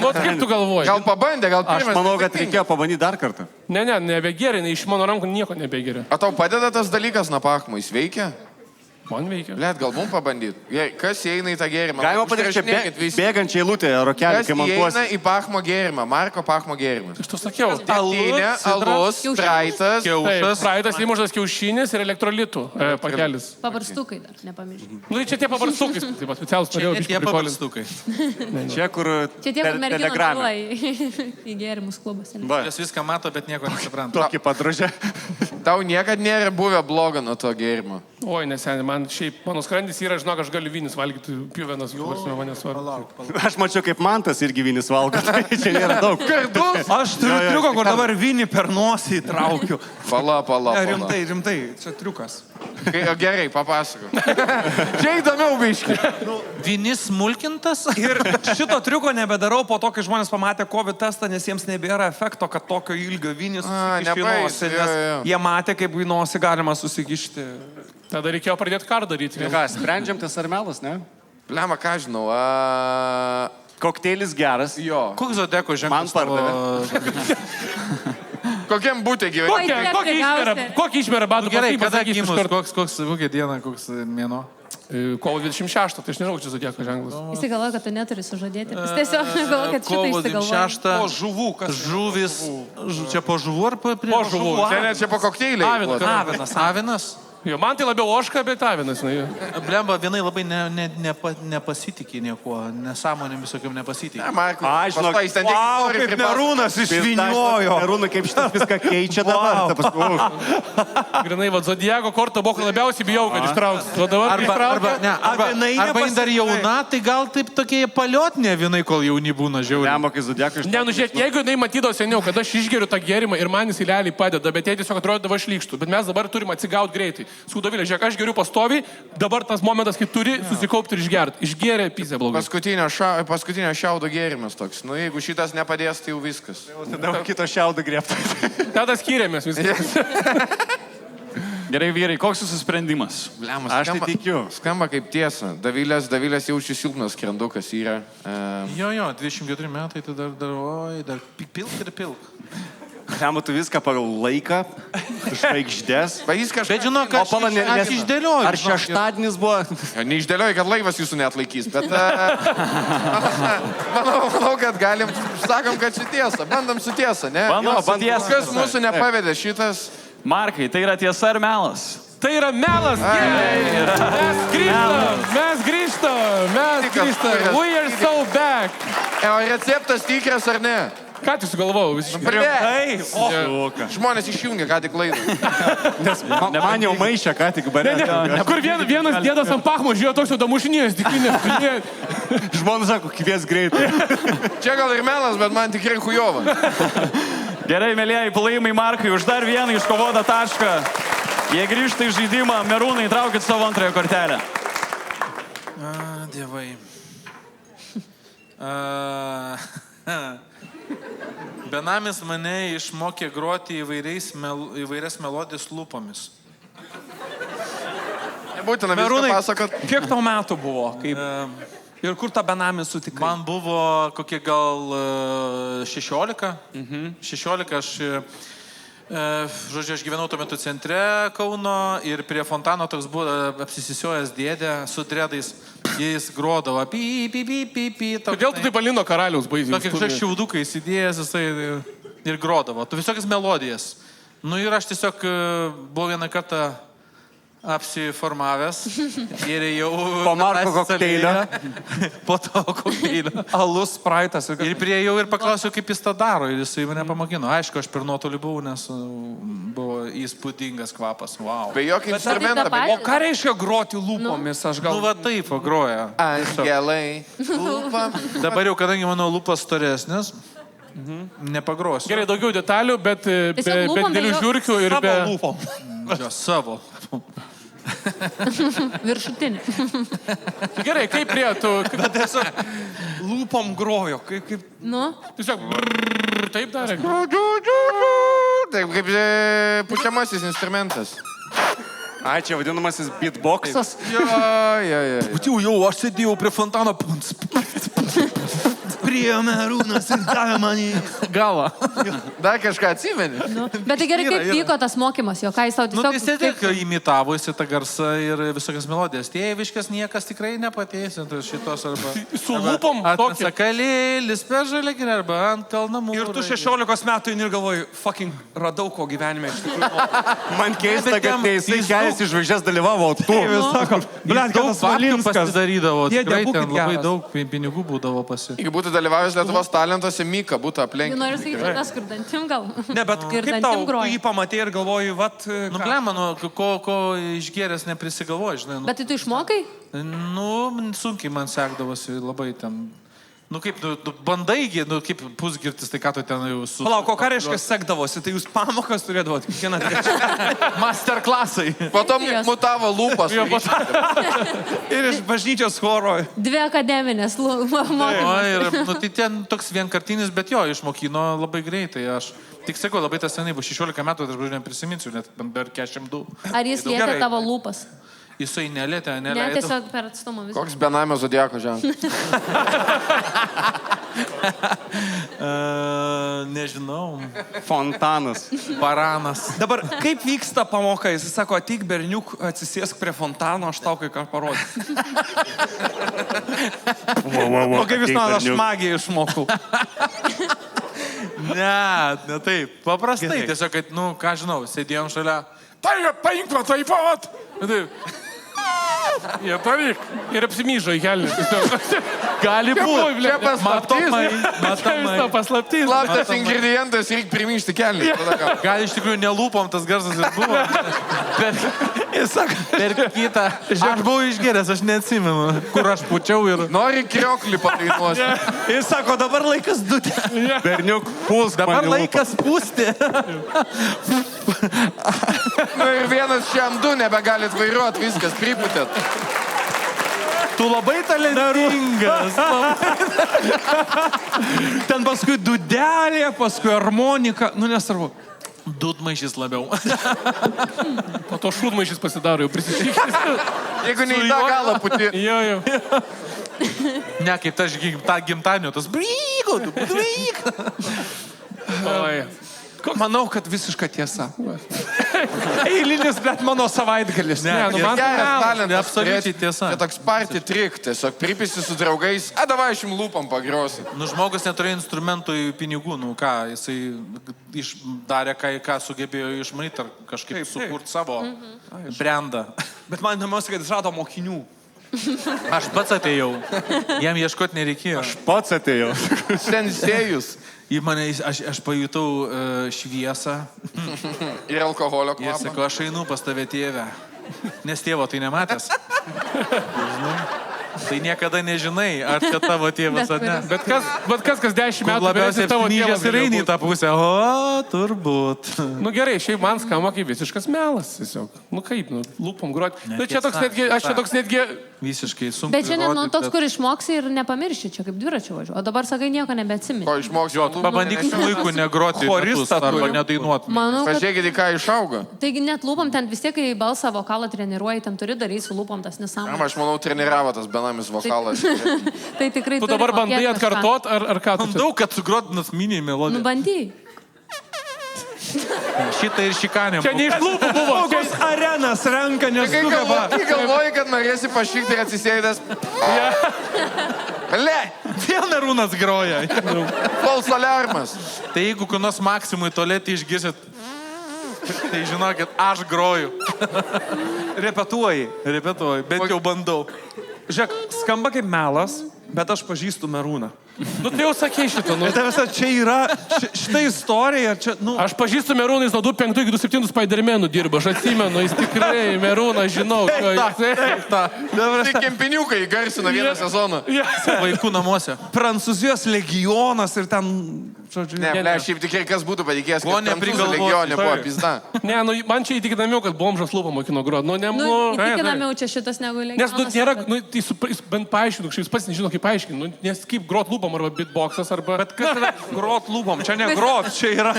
Nu, kaip tu galvoji? Gal pabandė, gal pirmas. Aš manau, kad reikėjo pabandyti dar kartą. Ne, nebegėrė, iš mano rankų nieko nebegėrė. O tau padeda tas dalykas napachmo, jis veikia? Man veikia. Blet, gal mum pabandyti. Kas įeina į tą gėrimą? Galima padaryti bėgančią eilutę, rokelį, kai montuosi. Kas įeina į Pachmo gėrimą? Marko Pachmo gėrimą. Aš to sakiau. Dėtinė, alus, spraitas. Spraitas, įmuštas kiaušinis ir elektrolitų pakelis. Pabarstukai dar, nepamirškit. Nu, tai čia tie pabarstukai, taip pat specialus norėjau. Čia tie pabarstukai. Čia, kur čia tie, kur merginos duoja į gėrimus klubose. Jos viską mato, bet nieko nesupranta. Tokį padražę. Tau niekad nėra buvę blogo nuo to gėrimo. Oi, neseniai, man šiaip, mano skrandis yra, žinok, aš galiu vynis valgyti, pjuvenas, kursime mane svarbu. Aš mačiau, kaip Mantas irgi vynis valgo, tai čia nėra daug. Aš turiu triuką, kur dabar vynį per nosį įtraukiu. Pala. Rimtai, čia triukas. Gerai, papasakok. Čia įdomiau biški. Vynis smulkintas? Ir šito triuko nebedarau po to, kai žmonės pamatė COVID testą, nes jiems nebėra efekto, kad tokio ilgio vynis susikišti į nosį, nes jie matė, kaip į nosį galima susikišti. Tada reikėjo pradėti karą daryti. Ką, sprendžiam tas armelas, ne? Blema, ką žinau. Kokteilis geras. Jo. Koks Zodeko ženklas? Man pardavė. Kokiam būtė gyveni? Kokį išmerą batų? Gerai, kada gimus? Kokia diena, koks mėnuo? Kovo 26, tai aš nežinau, čia zodiako ženklas. Jis galvoja, kad tu neturi sužadėti. Jis tiesiog galvoja, kad šitą Kovo išsigalvoja. 26. Po žuvų, kas? Žuvis. Čia po žuvų ar po Po žuvų. Čia po kokteiliai. Avinas. Jo, man tai labiau oška, bet avinas. Blemba, vienai labai nepasitikė niekuo, nesąmonėm visokiam nepasitikė. Ne, Markus. Žinok, Wow, kaip Merūnas išviniojo. Merūnai kaip šitą viską keičia dabar. Grinai, va, zodiako kortą boką labiausiai bijau, kad ištrauks. O dabar Arba jin dar jauna, tai gal taip tokie paliotinė vienai, kol jauni būna žiauriai. Nemokai zodiakai. Ne, nu žiūrėk, jeigu jinai matydavo seniau, kad aš išgeriu tą gėrimą ir man jis realiai padeda, bet jie tiesiog atrodydavo šlykštų. Bet mes dabar turim atsigauti greitai. Skūdovilė, žiūrėk, aš geriu pastoviai, dabar tas momentas, kai turi susikaupti ir išgerti. Išgeria pysė blogai. Paskutinio šiaudo gėrimas toks. Nu, jeigu šitas nepadės, tai jau viskas. Tada kito šiaudo grėpta. Tada skiriamės viskas. Gerai, vyrai, koks jūsų sprendimas? Aš tai tikiu. Skamba kaip tiesa. Davilės jaučiu silpnas skrendukas yra. Jo, 24 metai, tai dar pilk ir pilk. Lemba tu viską pagal laiką, žvaigždės. Bet žinok, aš išdėlioju. Ar šeštadienis buvo? Neišdėlioju, kad laivas jūsų neatlaikys, bet manau, kad galim, sakom, kad čia tiesa. Bandom su tiesa, ne? Kas mūsų nepavedė šitas? Markai, tai yra tiesa ar melas? Tai yra melas. Mes grįžtam. We are so back. O receptas tikras ar ne? Ką tu sugalvojau? Žmonės išjungia ką tik laidą. Man jau maišė ką tik barė. Kur vienas dėdas ant pachmo žiūrėjo toks jau damušinės, dikinė. Žmona sako, kvies greitai. Čia gal ir melas, bet man tikrai hujova. Gerai, mėlyjei, palaimai Markai už dar vieną iškovotą tašką. Jie grįžta į žaidimą. Merūnai, traukit savo antrąją kortelę. Dievai. Benamis mane išmokė groti įvairias melodijas lūpomis. Nebūtina viską pasakot. Kiek tau metų buvo? Ir kur tą benamį sutikai? Man buvo kokie gal 16. 16 aš... Žodžiu, aš gyvenau tuo metu centre Kauno ir prie fontano toks buvo apsisisiojęs dėdė su dredais. Jis grodavo py. Kodėl tu taip Alino karaliaus baisiai? Tokia kažkaip šiaudukai įsidėjęs jisai ir grodavo. Tu visokias melodijas. Nu ir aš tiesiog buvau vieną kartą apsiformavęs ir jau... Po Marko kokteilio. Po to kokteilio. Alus, spraitas. Ir priejau ir paklausiau, kaip jis tą daro. Ir jisai mane pamokino. Aišku, aš per nuotolį buvau, nes buvo įspūdingas kvapas. Wow. Be jokio instrumento. O ką reiškia groti lūpomis? Aš gal... Nu va taip, groja. Angelai. Lūpam. Dabar jau, kadangi mano lūpas storesnis, nepagrosiu. Gerai, daugiau detalių, bet be didelių žiūrkių ir be... Savo lūpom. Savo. Viršutinė. Gerai, kaip prie tu... Bet tiesiog lūpom grojo. Nu? Tiesiog... Taip darė. Taip, kaip pučiamasis instrumentas. Ai, čia vadinamasis beatboxas. Jo. Jau, aš sėdėjau prie fontano. Prie Merūnas ir davė manį galą. Dar kažką atsimeni? Bet tai gerai, kaip vyko tas mokymas jo, ką jis tau tiesiog... Nu, tai tiesiog imitavo jis tą garsą ir visokias melodijas. Tėviškas niekas tikrai nepateisintų šitos arba... Su lūpom tokį. Atsakalėlis per žalėkinį arba ant kalnamų. Ir tu 16 metų ir galvoji, fucking radau ko gyvenime iš tikrųjų. Man keista, kad jisai kelias iš žvaigždės dalyvavo, o tu. Sako, blėt, kad tas Valinskas pasidarydavo. Tikrai ten labai daug pinigų būdavo pasi. Jeigu būtų dalyvavęs Lietuvos talentuose, Mika būtų aplenkęs. Noriu sakyti, tas kur dantim gal. Ne, bet kaip tau jį pamatė ir galvoji, vat... Nu, blema, ko išgėręs neprisigalvoji, žinai. Bet tai tu išmokai? Nu, sunkiai man sekdavosi labai ten... Nu kaip, bandaigi, kaip pusgirtis, tai ką tu ten jau su... Palauk, ką reiškia sekdavosi, tai jūs pamokas turėdavot kiekvieną trečią. Masterklasai. Po to mutavo lūpas. Ir iš bažnyčios choro. 2 akademinės mokymas. Nu, tai ten toks vienkartinis, bet jo, išmokino labai greitai. Aš tik sakau, labai tas seniai, buvo 16 metų, tai aš neprisiminsiu, net dar 42. Ar jis lietė tavo lūpas? Jisai nelietė, neleido. Ne, tiesiog per atstumą visą. Koks benamio zodiako ženklas? Nežinau. Fontanas. Baranas. Dabar, kaip vyksta pamoka? Jis sako, ateik berniuk, atsisėsk prie fontano, aš tau kai ką parodysiu. O kaip jūs manot, aš magiją išmokau? Ne taip. Paprastai. Tiesiog, kad, ką žinau, sėdėjom šalia. Tai paimk va taip pat. Jie pavyk. Ir apsimyžo į kelnį. Gali būti. Čia paslaptys. Paslaptys. Slaptas ingredientas, reikia primyšti kelnį. Gal iš tikrųjų nelūpom tas garsas ir buvo. Per kitą. Aš buvau išgėręs, aš neatsimenu, kur aš pučiau ir... Nori krioklį padainuosi. Jis sako, dabar laikas dutė. Berniuk, pūsk. Dabar laikas pūsti. Ir vienas šiam du nebegalit vairuoti, viskas, priputėt. Tu labai talentingas. Ten paskui dudelė, paskui harmonika. Nesvarbu. Dudmaišys labiau. Po to šūdmaišys pasidaro, jau prisišykęs. Jeigu ne į tą galą puti. Jo. Ne, kaip tą gimtadienio, tas brygo, tu bryg. Manau, kad visiška tiesa. Eilinis, bet mano savaitgalis. Man talentas. Absoliučiai tiesa. Čia toks party trick, tiesiog pripisi su draugais. Davai, aš jums lūpam pagrosi. Žmogus neturėjo instrumentui pinigų, jisai darė, ką sugebėjo išmanyti ar kažkaip sukurti savo brandą. Bet man įdomiausia, kad jis rado mokinių. Aš pats atėjau. Jam ieškoti nereikėjo. Aš pats atėjau. Sensėjus. Į mane, aš pajutau šviesą. Ir alkoholio Ir kvapą. sakau, aš einu pas tave tėvę. Nes tėvo tai nematęs. Tai niekada nežinai, ar čia tavo tėvas ar ne. Bet kas 10 metų labiausiai tavo tėvas apsnygęs ir eini į tą pusę. O, turbūt. Gerai, šiaip man skamba kaip visiškas melas. Tiesiog. Kaip, lūpom groti. Čia toks netgi... Visiškai sunku. Bet šiandien toks, kur išmoksi ir nepamirši, čia kaip dviračiu važiuoju. O dabar sakai, nieko nebeatsimeni. Ko išmoksi? Pabandyk smuiku negroti arba nedainuoti. Manau, kad... Pažiūrėkit, į ką išauga. Taigi net lūpom ten vis tiek, kai balsą vokalą treniruoji, ten turi daryti su lūpom tas nesąmonės. Aš manau, treniravo tas benamis vokalas. Tai tikrai Tu dabar bandai atkartot, ar ką tu? Daug, kad sugrotinas mini melodiją. Bandy. Šitą ir šikanę. Čia ne iš lūpų buvo. Kokios arenas renka, nesugeba. Kai galvoji, kad norėsi pašykti ir atsisėdęs. Le! Vėl Arūnas groja. False alarmas. Tai jeigu kunos Maksimui tualetį išgirsit, tai žinokit, aš groju. Repetuoji. Repetuoju, bet jau bandau. Žiūrėk, skamba kaip melas, bet aš pažįstu Merūną. Tai jau sakei šitą. Čia yra, šitą istoriją, čia, Aš pažįstu Merūną, jis nuo 2005 iki 2007 Spider-Man'ų dirba, aš atsimenu, jis tikrai Merūną žinau. Tai kempiniukai garsina vieną sezoną. Vaikų namuose. Prancūzijos legionas ir ten, žodžiu. Ne, šiaip tikrai kas būtų patikėjęs, Ko kad prancūzų neprigalvoti. legionė buvo pizda. Ne, man čia įtikinamiau, kad bomžas lūpą mokino grot. Įtikinamiau čia šitas negu Nes nėra, jis bent paaiškinu, jis pats nežino, kaip paaiškinu, nes kaip grot lūpom arba beatboxas arba... Bet kas yra grot lūpom? Čia ne grot, čia yra...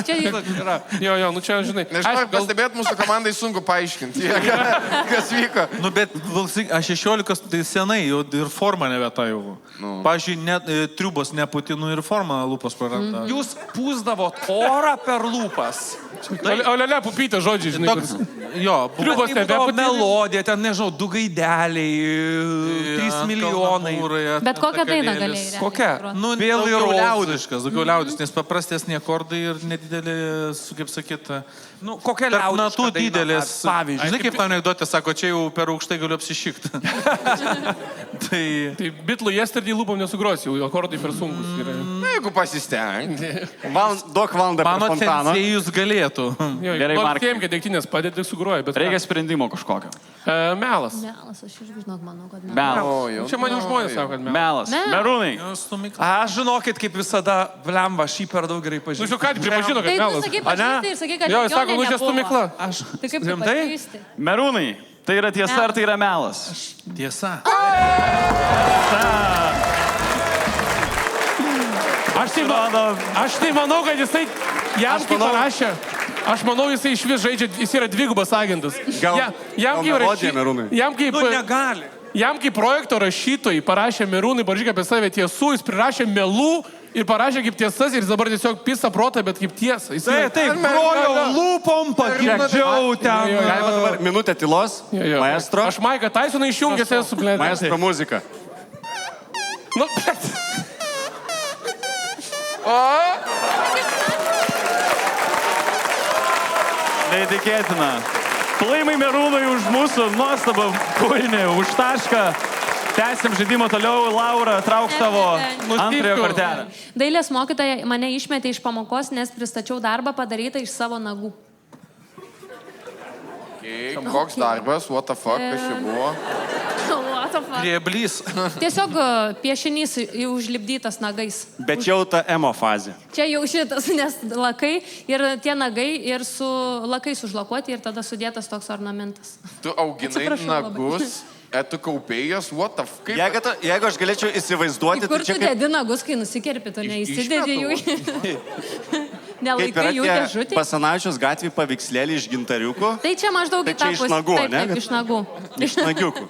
Jo, čia žinai. Nežinau, pastebėt, mūsų komandai sunku paaiškinti, kas vyko. Bet aš 16 tai senai, jau ir formą nebeta jau. Pavyzdžiui, triubos neputinu ir formą lūpas praranda. Jūs pūsdavot orą per lūpas. Olele, pupytė žodžiai, žinai. Jo, triubos nebeputinu. Melodija, ten, nežinau, 2 gaideliai, 3 milijonai. Bet kokią dainą galėjai. Kokia? Vėl daugiau liaudiškas, nes paprastesni akordai ir nedidelė, kaip sakyt, kokia natų didelės. Pavyzdžiui. Žinai, kaip tą anekdotę sako, čia jau per aukštai galiu apsišikti. Tai bitlų yesterday lūpom nesugrosi, jau akordai per sunkus yra. Jeigu pasistengti. Duok valandą per fontaną. Mano sensėjus galėtų. Gerai, Markai. Nors kad degtinės padėti sugroja, bet... Reikia sprendimo kažkokio. Melas. Melas, aš irgi žinok, manau, kad melas. Čia man jau žmonės sako, kad melas. Merūnai. Aš žinokit, kaip visada, blemba, šį per daug gerai pažįstu. Nu, ką, pripažino, kad melas. Tai tu sakai pažįsti ir sakai, kad jo, jis sako, čia stumikla. Tai kaip tu pažįsti? Merūnai, tai yra tiesa ar tai yra melas? Tiesa. Aš tai manau, kad jisai jam kaip parašė. Aš manau, jisai iš vis žaidžia, jis yra dvigubas agentas. Jam kaip projekto rašytojai parašė Merūnai, parašyk apie save tiesų, jis prirašė melų Ir parašė kaip tiesas ir jis dabar tiesiog pisa protą, bet kaip tiesą. Taip, grojau lūpom, pagirčiau ten. Galima dabar minutę tylos, maestro. Aš Maiką Taisoną išjungęs esu, blėt. Maestro muzika. Nu, blėt. Neįtikėtina. Plojimai Merūnui už mūsų nuostabą kūrinį, už tašką. Tęsim žaidimą toliau. Laura, trauk savo antrąją kortelę. Dailės mokytoja mane išmetė iš pamokos, nes pristačiau darbą padarytą iš savo nagų. Koks darbas, what the fuck, kas čia buvo? What the fuck? Grieblys. Tiesiog piešinys užlipdytas nagais. Bet jau ta emo fazė. Čia jau šitas, nes lakai ir tie nagai ir su lakais užlakuoti ir tada sudėtas toks ornamentas. Tu auginai nagus, tu kaupėjas, what the fuck? Jeigu aš galėčiau įsivaizduoti, kur tu dedi nagus, kai nusikerpi, tu neįsidedi jų. Nelaikai jų dėžutį. Basanavičiaus gatvį paveikslėlį iš gintariukų. Tai čia maždaug į tą pusę. Iš nagų, ne? Taip, iš nagų. Iš nagiukų.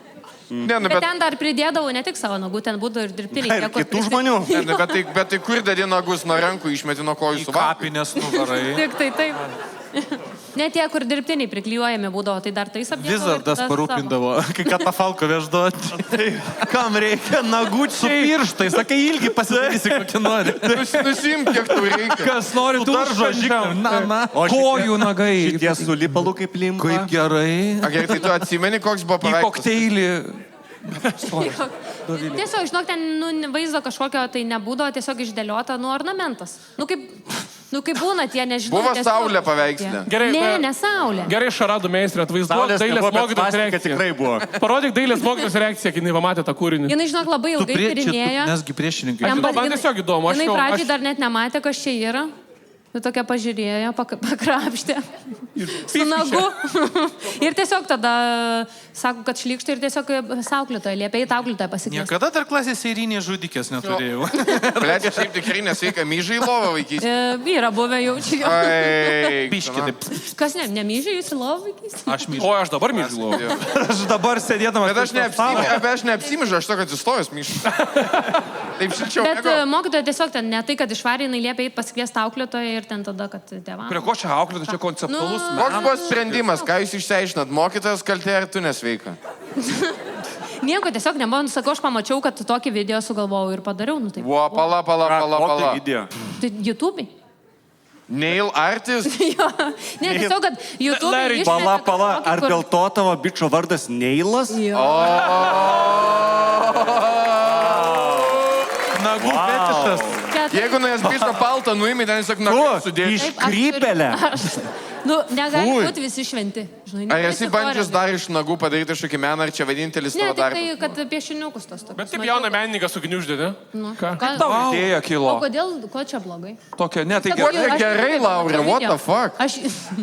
Bet ten dar pridėdavau ne tik savo nagų, ten būdavo ir dirbtiniai. Ir kitų žmonių. Bet tai kur dedi nagus nuo rankų, išmeti nuo kojų su kapinės nuvarai. Tik tai taip. Ne tie, kur dirbtiniai priklijuojami būdavo, tai dar tais apdėdavo. Vizardas parūpindavo, kai katafalko vežduoti. Tai kam reikia nagučiai? Su pirštai, sakai, ilgi pasidarysi, kokį nori. Nusimk, kiek tu reikia. Kas nori tų daržo, kojų nagai. Šitie su lipalu kaip limpa. Kaip gerai. Gerai, tai tu atsimeni, koks buvo paveikslas? Į kokteilį. Tiesiog, žinok, ten vaizdo kažkokio tai nebūdavo, tiesiog išdėliota, ornamentas. Nu kaip būna tie, nežinau. Buvo saulė paveikslė. Ne saulė. Gerai, šaradų meistrė, atvaizduok dailės mokytojos reakciją. Tikrai buvo. Parodyk dailės mokytojos reakciją, kai jinai pamatė tą kūrinį. Jinai, žinok, labai ilgai tyrinėjo. Nesgi priešininkai. Man tiesiog įdomu. Jinai pradžiai dar net nematė, kas čia yra. Nu, tokia pažiūrėjo, pakrapštė. Su nagu. Ir tiesiog tada sako, kad šlykštai ir tiesiog sauklitoje, liepia į auklitoje pasikviesti. Niekada dar klasės eirinės žudikės neturėjau. Plečia, šiaip tikrai nesveika, myžai lovą vaikystė. Yra buvę jaučiu. Biški, taip. Kas nemyžai jūsų lovą vaikystė? Aš myžau. O, aš dabar myžau lovą. Aš dabar sėdėdamas. Bet aš neapsimyžu, aš to, kad atsistojęs myžu. Taip šilčiau. Bet mokytoja tiesiog ten ne tai, kad išvarė, jinai liepia į pasikviesti auklitoje ir ten tada, kad tėvams. Prie ko čia auklėta, čia konceptualus. Koks buvo sprendimas, ką jūs išsiaiškinat, mokytojas kaltė ar tu nesveika? Nieko, tiesiog nebuvo, sakau, aš pamačiau, kad tokį video sugalvojau ir padariau. Nu, taip. Buvo, pala. Tai YouTube'ai. Nail artist? Jo, ne, tiesiog, kad YouTube'ai išmeta. Pala, ar dėl to tavo bičio vardas Neilas? Jo. Nagų fetišas. Jeigu nuo jas bišo paltą nuimi, ten tiesiog nagų sudėti. Iškrypelę. Nu, negali būti visi šventi. Ar esi bandžius dar iš nagų padaryti kažkokį meną, ar čia vienintelis tavo darbas? Ne, tik tai, kad piešiniukus tos tokius. Bet taip jauną menininką sugniuždė, ne? Ką? Tavo idėja kilo. O kodėl, ko čia blogai? Tokia, ne, tai gerai, Laura, what the fuck?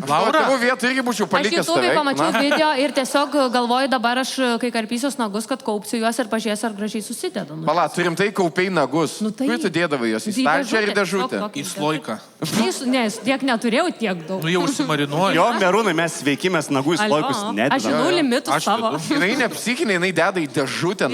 Laura, tavo vietą irgi būčiau palikęs tave. Aš YouTube'ai pamačiau video ir tiesiog galvoju dabar aš, kai karpysiuos nagus, kad kaupsiu juos ir pažiūrėsiu, ar gražiai susideda. Pala, turim tai kaupiai nagus. Kur tu dėdavai juos? Į stalčią ir dėžutę? Į sloiką. Ne, tiek neturėjau tiek daug. Nu jau užsimarinuoju. Jo, Merūnai, mes sveikimės nagų į sloikus nededam. Aš žinau limitus savo. Jinai ne psichinė, jinai deda į dėžutę.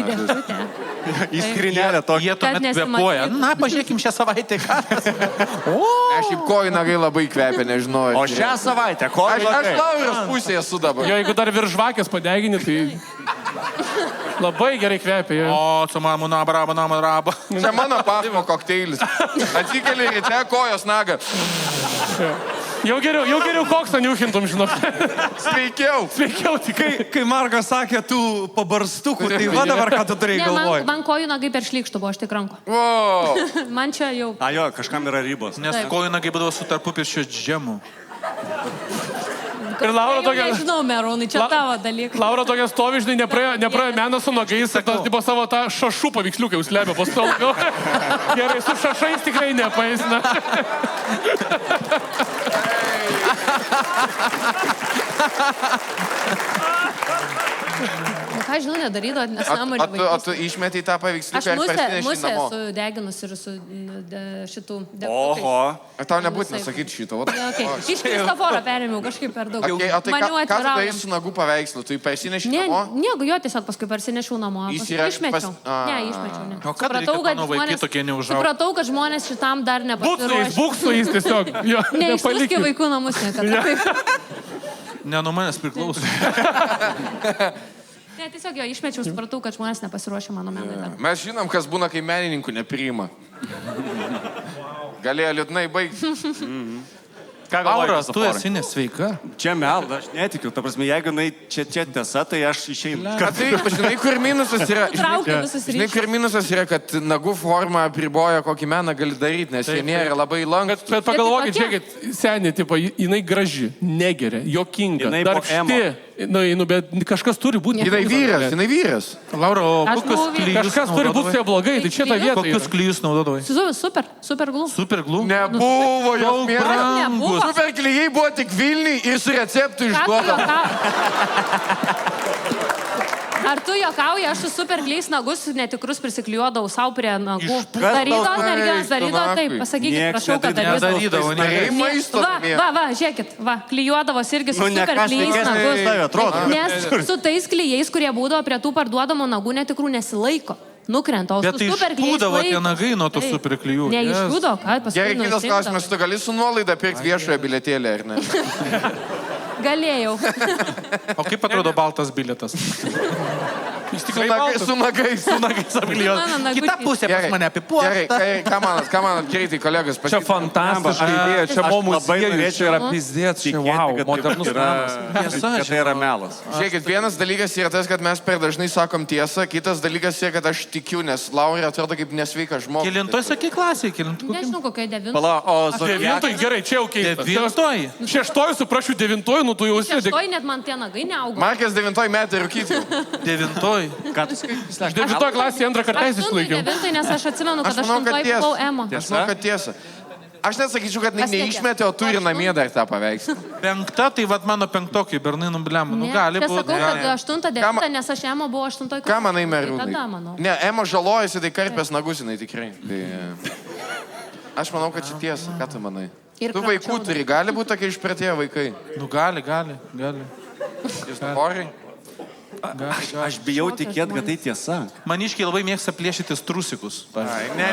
Į skrinelę tokią. Jie tuomet kvepuoja. Na, pažiūrėkim šią savaitę. Aš šiaip kojų nagai labai kvepia, nežinau. O šią savaitę kojų nagai. Aš Lauros pusėje esu dabar. Jo, jeigu dar virš žvakės padegini, tai labai gerai kvepia. O, su mamu raba. Čia mano pasmo kokteilis. Atsikeli ryte kojos naga. Jau geriau koksą niuchintum, žinok. Sveikiau. Kai Markas sakė, tu pabarstukų, tai va dabar ką tu turėjai galvoj. Man kojų nagai per šlykštų buvo, aš tik ranko. Man čia jau. A jo, kažkam yra ribos. Nes kojų nagai būdavo su tarpupirščio džemu. Ir Laura tokia... Nežinau, Merūnai, čia tavo dalykai. Laura tokia stovi, žinai, nepraėjo meną su nagais, ir tas tipo savo tą šašų paveiksliuką jūs lebė po stolu. Gerai, su šašais tikrai nepaisna. Ką Ką žinau, nedarydavo, nesąmonė. O tu išmetei tą paveiksliuką Aš ir parsineši musę namo. esu deginus ir su šitų Oho. Tau nebūtina sakyti šito. Iš Kristoforo perėmiau kažkaip per daug. O tai ką tu darai su nagų paveikslu? Tu jį parsineši namo? Nieko, jo tiesiog paskui parsinešiau namo. Išmečiau. Ne, išmečiau. O ką daryti, kad mano vaikai tokie neužaugo? Supratau, kad žmonės šitam dar nepasiruošė. Būksų jis tiesiog. Neištuskė vaikų namus niekada. Ne, nuo manęs priklauso. Ne, tiesiog jo išmečiau, supratau, kad žmonės nepasiruošė mano menui dar. Mes žinom, kas būna, kai menininkų nepriima. Galėjo liūdnai baigti. Laura, tu esi nesveika. Čia melda, aš netikiu. Ta prasme, jeigu čia tiesa, tai aš išeinu. Tai, žinai, kur minusas yra? Žinai, kur minusas yra, kad nagų forma apriboja, kokį meną gali daryti, nes jie nėra labai lankstus. Bet pagalvokit, žiūrėkit, seniai, tipo, jinai graži, negeria, jokinga, darbšti. Bet kažkas turi būti. Jinai vyras. Laura, o kokius klijus kažkas turi būti su blogai, tai čia ta vieta. Kokius klijus naudodavai? Super glų. Super glų? Nebuvo jos Nebuvo. Super klijai buvo tik Vilniui ir su receptu išduodavo. Ar tu juokauji, aš su super klijais nagus netikrus prisiklijuodavau savo prie nagų. Darydavo merginas, darydavo taip, pasakykit, prašau, kad darydavo. Va, žiūrėkit, klijuodavos irgi su super klijais nagus. Nes su tais klijais, kurie būdavo prie tų parduodamų nagų netikrų nesilaiko. Nukrenta, o su super klijais išpūdavo tie nagai nuo tų super klijų. Neišpūdo, ką pasakyti. Gerai, kitas klausimas, tu gali su nuolaida pirkti viešoje bilietėlę, ar ne? Galėjau. O kaip atrodo baltas bilietas? Su nagais. Su nagais apklijuot. Kita pusė pas mane apipuota. Gerai, ką manat, greitai, kolegas, Čia fantastiška idėja, čia mo muziejus, čia yra pizdėt, čia wow, modernus menas. Tai yra melas. Žiūrėkit, vienas dalykas yra tas, kad mes per dažnai sakom tiesą, kitas dalykas yra, kad aš tikiu, nes Laura atrodo kaip nesveikas žmogus. Kelintoj sakai klasėje, Nežinau, kokia 9. Pala, o Devintoj, gerai, čia jau keista. 9. 6, suprašiu, 9, nu tu jau esi. 6 net man tie nagai neaugo. Markės 9 metai rūkyti. 9. ką tu sakai? 9 klasėje 2 kartą išlaikiau. 9, nes aš atsimenu, kad 8 buvau emo. Aš manau, kad tiesa. Aš nesakyčiau, kad neišmetė, o turi namie dar tą paveikslą. 5, tai vad mano 5-okai, bernai nubliam. Nu, gali būti. Sakau, kad 8-9, nes aš emo buvau 8 klasėje. Ką manai, merūnai? Tada, manau. Ne, emo žalojasi, tai karpės nagusinai tikrai. Aš manau, kad čia tiesa. Ką tu manai? Tu vaikų turi, gali būti tokie išpratėję vaikai? Nu, gali. Jūs norai? Aš bijau tikėti, kad tai tiesa. Maniškiai labai mėgsta plėšyti strusikus. Ne.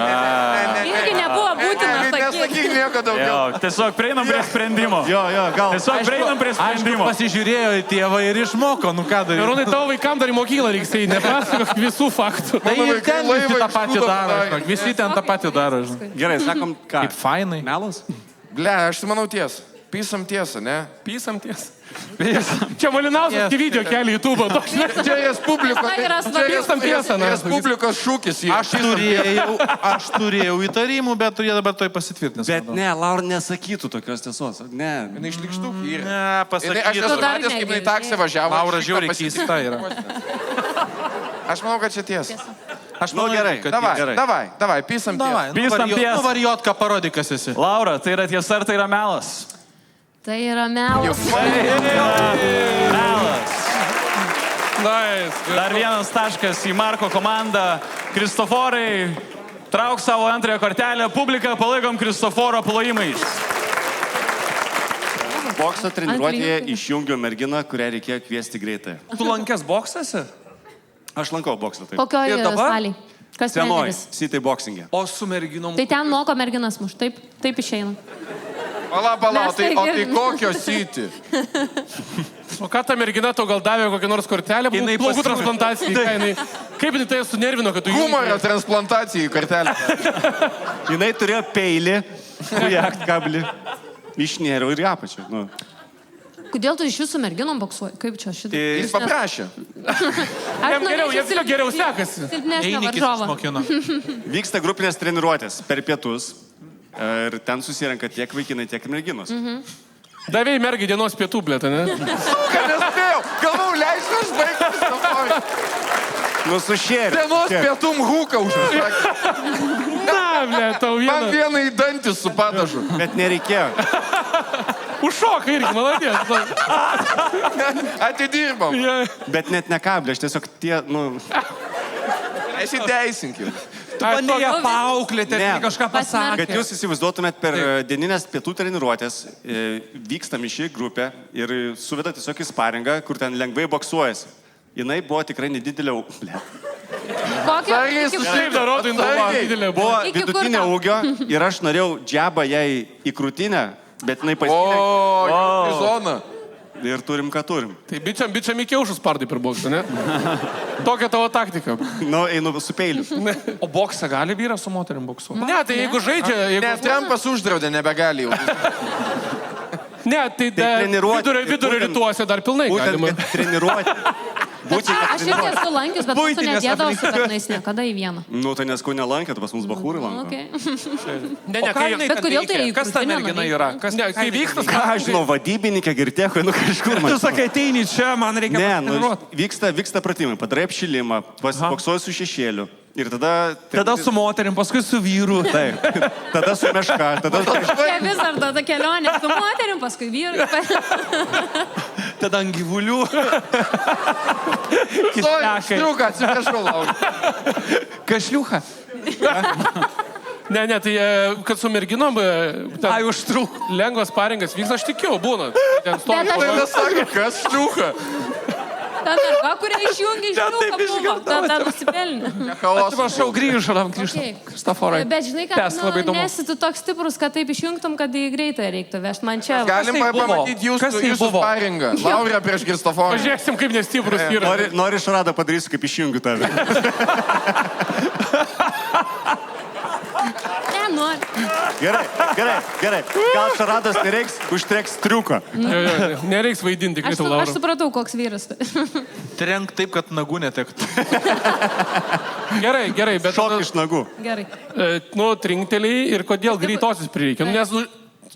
Irgi nebuvo būtina sakyti. Nesakyk nieko daugiau. Tiesiog prieinam prie sprendimo. Gal. Tiesiog prieinam prie sprendimo. Pasižiūrėjo į tėvą ir išmoko, nu ką daryti. Merūnai, tavo vaikam dar į mokyklą reiks, tai nepasakok visų faktų. Tai ir ten visi tą patį daro. Visi ten tą patį daro. Gerai, sakom, ką? Kaip fainai. Melas? Ble, aš manau tiesą. Pysam tiesą, ne? Pysam tiesą. Čia Malinauskas video kelia YouTube. Čia Respublikos šūkis. Aš turėjau įtarimų, bet jie dabar toj pasitvirtins. Bet ne, Laura nesakytų tokios tiesos. Ne. Jinai išlikštukė yra. Ne, pasakytų. Aš esu matęs, kaip jinai taksė važiavo. Laura žiauriai keista yra. Aš manau, kad čia tiesa. Aš manau gerai. Davai, pysam tiesą. Pysam tiesą. Nuvarijuot, ką parodyk, kas esi. Laura, tai yra tiesa ar tai yra melas? Tai yra melas. Melas. Nice. Dar vienas taškas į Marko komandą. Kristoforai, trauk savo antrąją kortelę. Publiką palaikom Kristoforo plojimais. Bokso treniruotėje išjungiau merginą, kurią reikėjo kviesti greitai. Tu lankęs boksasi? Aš lankau boksą, taip. Kokioje salėje? Kas Senoj, treneris? Sitai boksingė. O su merginom? Tai ten moko merginas muš. Taip išeina. Pala, o tai kokios syti? O ką ta mergina tau gal davė kokią nors kortelę? Plaukų transplantacijai. Kaip jinai tai sunervino, kad tu... Humorio transplantacijai kortelę. Jinai turėjo peilį, kujakt kablį. Išnėriau ir apačią. Nu. Kodėl tu iš jūsų merginom boksuoji? Kaip čia šitą? Jis paprašė. Jiems geriau sekasi. Silpnesnė Einikis varžovą. mokino. Vyksta grupinės treniruotės per pietus. Ir ten susirenka tiek vaikinai, tiek merginos. Davėjai mergai dienos pietų, blėta, ne? Suka, nespėjau. Galvau, leisiu aš baigti. Nu, sušėrė. Dienos pietum hūką užsakė. Na, blė, tau vieną. Man vieną į dantį su padažu. Bet nereikėjo. Užšoka irgi, maladės. Atidirbam. Bet net ne kablė, aš tiesiog tie, Esi teisinkim. Tu bandai ją paauklėti, Ne. kažką pasakė. Kad jūs įsivaizduotumėt per dieninės pietų treniruotės, vyksta miši grupė ir suveda tiesiog į sparingą, kur ten lengvai boksuojasi. Jinai buvo tikrai nedidelė. Buvo vidutinė ūgio ir aš norėjau džebą jai į krūtinę, bet jinai pasakė. Į zoną. Ir turim, ką turim. Tai bičiam į kiaušus pardai per boksą, ne? Tokia tavo taktika. Einu su peiliu. O boksą gali vyras su moterim boksuoti? Ne, tai jeigu žaidžia... Ne, Trumpas uždraudė, nebegali jau. Ne, tai vidurio rytuose dar pilnai galima. Būtent treniruoti. Aš irgi esu lankius, bet mūsų nedėdavo su bernais niekada į vieną. Tai nes ko nelankėt, pas mus bachūrai lanko. Bet kodėl tai Kas ta mergina yra? Kai vyksta... Ką aš žinau, vadybininkė girtėko, kažkur man. Tu sakai, ateini čia, man reikia pasitreniruoti. Vyksta pratimai, padarai apšilimą, pasiboksuoji su šešėliu. Ir tada su moterim, paskui su vyru. Taip. Tada su meška. Vis ar tada kelionė su moterim, paskui vyru. Tada ant gyvulių. Šliuka, atsiprašau, Laura. Kašliuka. Ne, tai kad su merginom... Ai, užtruk. Lengvas paringas vyks, aš tikiu, būna. Ten stovi. Tai nesakė, kas šliuka. Ta merga, kurią išjungi šliuką buvo. Tada nusipelnė. Atsiprašau, grįžtam. Kristoforai. Bet žinai, kad nesi tu toks stiprus, kad taip išjungtum, kad į greitą reiktų vežti. Man čia... Galim pamatyti jūsų paringą. Laura prieš Kristoforą. Pažiūrėsim, kaip nestiprus yra. Nori šaradą padarysiu, kaip išjungiu tave. Nori. Gerai. Gal šarados nereiks, užtreks triuką. Nereiks vaidinti, kaip tu, Laura. Aš supratau, koks vyras. Trenk taip, kad nagų netektų. Gerai, bet... Šok iš nagų. Gerai. Trinkteliai ir kodėl greitosios prireikia. Nes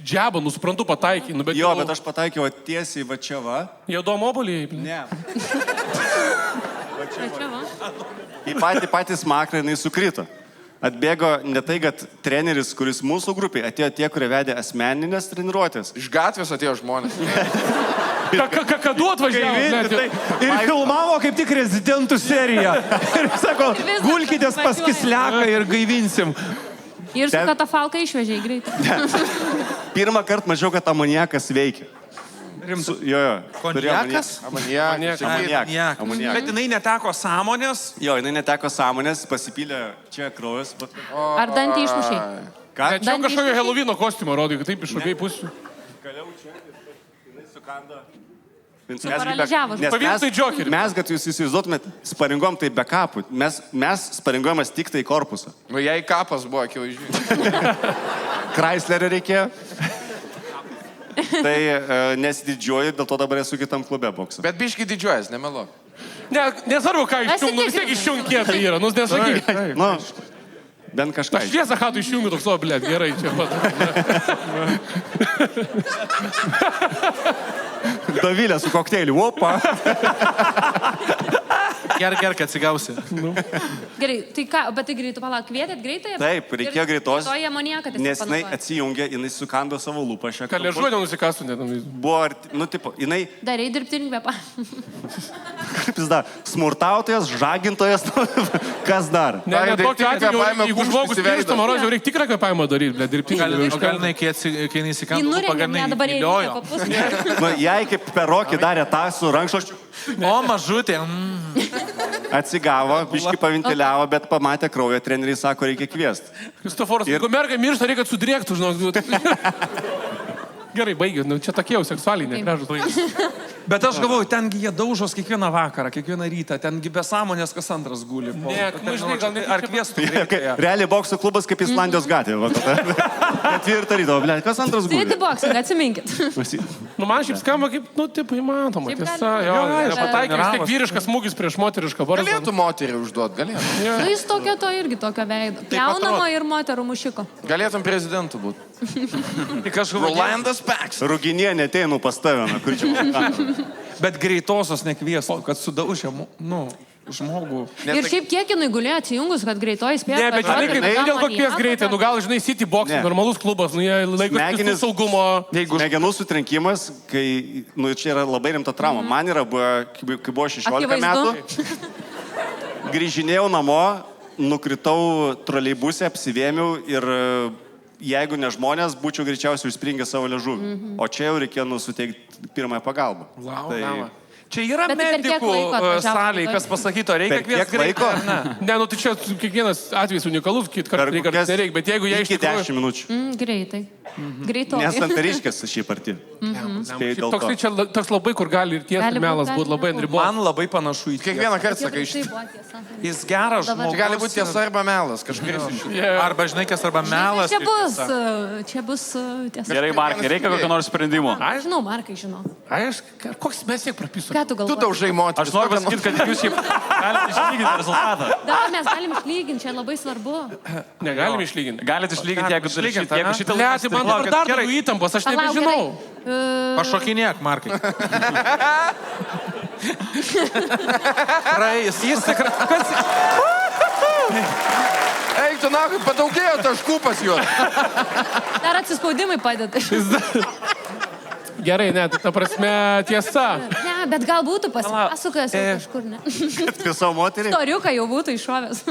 džebą, suprantu, pataikai. Jo, bet aš pataikiau tiesiai va čia va. Jodom obolį? Ne. Į patį smakrą jinai sukrito. Atbėgo ne tai, kad treneris, kuris mūsų grupiai, atėjo tie, kurie vedė asmeninės treniruotės. Iš gatvės atėjo žmonės. Kadu atvažiavo? Ir filmavo kaip tik rezidentų seriją. Ir sako, gulkitės pas Kisleką ir gaivinsim. Ir su katafalka išvežė į greitą. Pirmą kartą mažiau, kad amoniakas veikia. Jo. Konjakas? Amoniakas. Bet jinai neteko sąmonės. Jo, jinai neteko sąmonės, pasipylė čia kraujas. Ar dantį išmušiai? Ką? Čia kažkokio Helovino kostiumo rodė, kad taip iš abiejų pusių. Kaliau čia, jinai sukando. Pavyzdai džokerį. Mes, kad jūs įsivaizduotumėt, sparingom tai be kapų. Mes sparingojamas tik tai korpusą. Jei kapas buvo, akivaizdu. Chryslerį reikėjo. Tai nesididžiuoju, dėl to dabar esu kitam klube boksą. Bet biškai didžiuojas, nemeluok. Nesvarbu, ką išjungi, vis tiek išjungkėtai yra, nesakyk. Bent kažką. Aš šviesą hatų išjungiu toks, blėt, gerai čia pat. Dovilė su kokteiliu, opa. Gerai, kad atsigausi. Gerai, tai ką, bet tai greitų palauk, kvietėt greitai? Taip, reikėjo greitos, To jie amoniaką tiesiog nes jinai panaudoja. atsijungė, jinai sukando savo lūpą šią Ką liežuodė nusikastų, net. Buvo, jinai... Darai dirbtinį kvepą. Kaip jis dar? Smurtautojas, žagintojas, kas dar? Ne, tokiu atveju, jeigu žmogus pirštų marozį, jau reikia tikrą kvepavimą daryti, blėt, dirbtinį. Gal jinai, kai jinai įsikando lūpą, gal jinai įliojo. Jei kaip perokį darė tą su rankšluosčiu. O, mažutė. Atsigavo, biškį paventiliavo, bet pamatė kraują, treneriai sako, reikia kviesti. Kristoforas, jeigu merga miršta, reikia sudrėktų, žinok. Gerai, baigiu, čia tokie jau seksualiai negražus. Bet aš galvoju, tengi jie daužos kiekvieną vakarą, kiekvieną rytą, tengi be sąmonės kas antras guli. Ar kviestų? Realiai bokso klubas kaip Islandijos gatvė. Ketvirtą ryto, kas antras guli. Sėdi boksą, atsiminkit. Man šiaip skamba kaip, taip įmanoma, tiesa. Nepataikė vis tiek vyriškas smūgis prieš moterišką barzdą. Galėtų moterį užduoti, galėtų. Jis tokio to irgi tokio veido. Jaunamo ir moterų mušiko. Galėtum prezidentų būti. Rolandas Paks. Ruginienė ateinu pas tave, kur čia. Bet greitosios nekviestų, kad sudaužė, žmogų. Ir šiaip kiek jinai gulėjo atsijungus, kad greitoji spėjo. Ne, bet žinai, dėl ko kvies greitai, nu gal, žinai, City Boxing, normalus klubas, nu jie laikosi visų saugumo. Smegenų sutrenkimas, kai, nu čia yra labai rimta trauma. Man yra, kai buvo 16 metų, grįžinėjau namo, nukritau troleibusę, apsivėmiau ir jeigu ne žmonės, būčiau greičiausiai užspringęs savo liežuvį. O čia jau reikėjo suteikti pirmąją pagalbą. Čia yra medikų salėje, kas pasakyto, reikia kviesti greitą. Ne, nu tai čia kiekvienas atvejis unikalus, kitą reikia, nereikia, bet jeigu jie iš tikrųjų... 10 minučių. Greitai. Greitoji. Nes Santariškės šiaip arti. Toks labai, kur gali ir tiesas melas būti labai ant ribos. Man labai panašu į Kiekvieną kartą sakai iš Jis geras žmogus. Gali būti tiesa arba melas, kažkaip iš jų. Arba žinai, kas arba melas. Čia bus tiesa. Gerai, Markai, reikia kokio nors sprendimo. Aš žinau, Markai žinau. Koks mes tiek prapisom? Ką tu galvoji? Tu daužai moteris. Aš noriu pasakyti, kad jūs šiaip galite išlyginti rezultatą. Da, mes galim išlyginti, čia labai svarbu. Negalim išlyginti. Galite išlyginti, jeigu šitą Ne, tai man dabar dar daugiau įtampos, aš nebežinau. Pašokinėk, Markai. Praeis. Jis tikrai... Eik, tu nahui, padaugėjo taškų pas juos. Dar atsispaudimai padeda. Gerai, net, ta prasme, tiesa. Ne, bet gal būtų pasipasukojęs kažkur, ne? Apie savo moterį? Storiuką jau būtų iššovęs.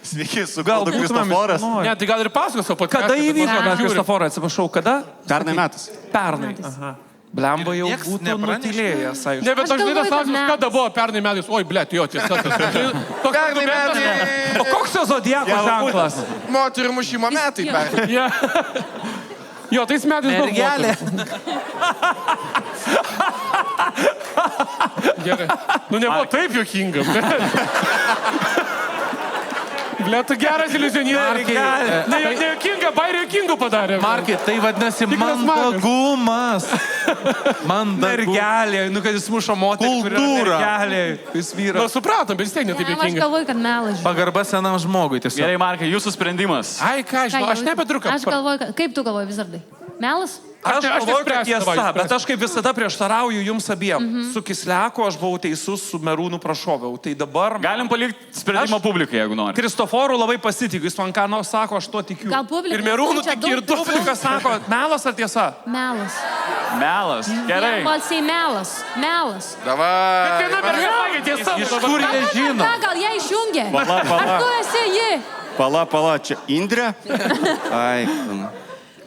Sveiki, su galdu Kristoforas. Ne, tai gal ir pasakos savo podcast'ą. Kada įvyko Kristoforas, atsiprašau, kada? Pernai metais. Pernai. Blemba jau būtų nutylėjęs. Ne, bet aš žinai, tas klausimas, kada buvo pernai metais. Oi, blėt, jo, tiesa. Pernai metai. O koks jo zodiako ženklas? Moterų mušimo metai. Jo, tais metais daug Mergelė. Gerai. Nu, nebuvo taip juokinga. Ble, tu geras iliuzionierius. Ne juokinga, bairį juokingų padarė. Markai, tai vadinasi mandagumas. Mergelė, nu kad jis muša moterį, kuri yra mergelė. Jis vyras. Na, supratom, bet vis tiek ne taip Aš juokinga. galvoju, kad melas. Pagarba senam žmogui tiesiog. Gerai, Markai, jūsų sprendimas. Ai, ką, žinau, aš nebedruką. Aš galvoju, kaip tu galvoji, Vizardai? Melas? Aš galvoju, kad nespręsiu tiesa, savaitę. bet aš kaip visada prieštarauju jums abiem. Su Kisleku aš buvau teisus, su Merūnu prašoviau. Tai dabar... Galim palikti sprendimą publikai, jeigu nori. Kristoforu labai pasitikiu, jis man ką nors sako, aš to tikiu. Gal publika? Ir Merūnu čia tiki, ir daug- tu. Publika sako, melas ar tiesa? Melas. Melas. Gerai. Balsiai melas. Melas. Davai. Viena mergina sakė tiesa. Iš kur jie žino? Gal jie išjungė? Pala, pala. Ar tu esi ji? Pala, čia Indrė? Ai,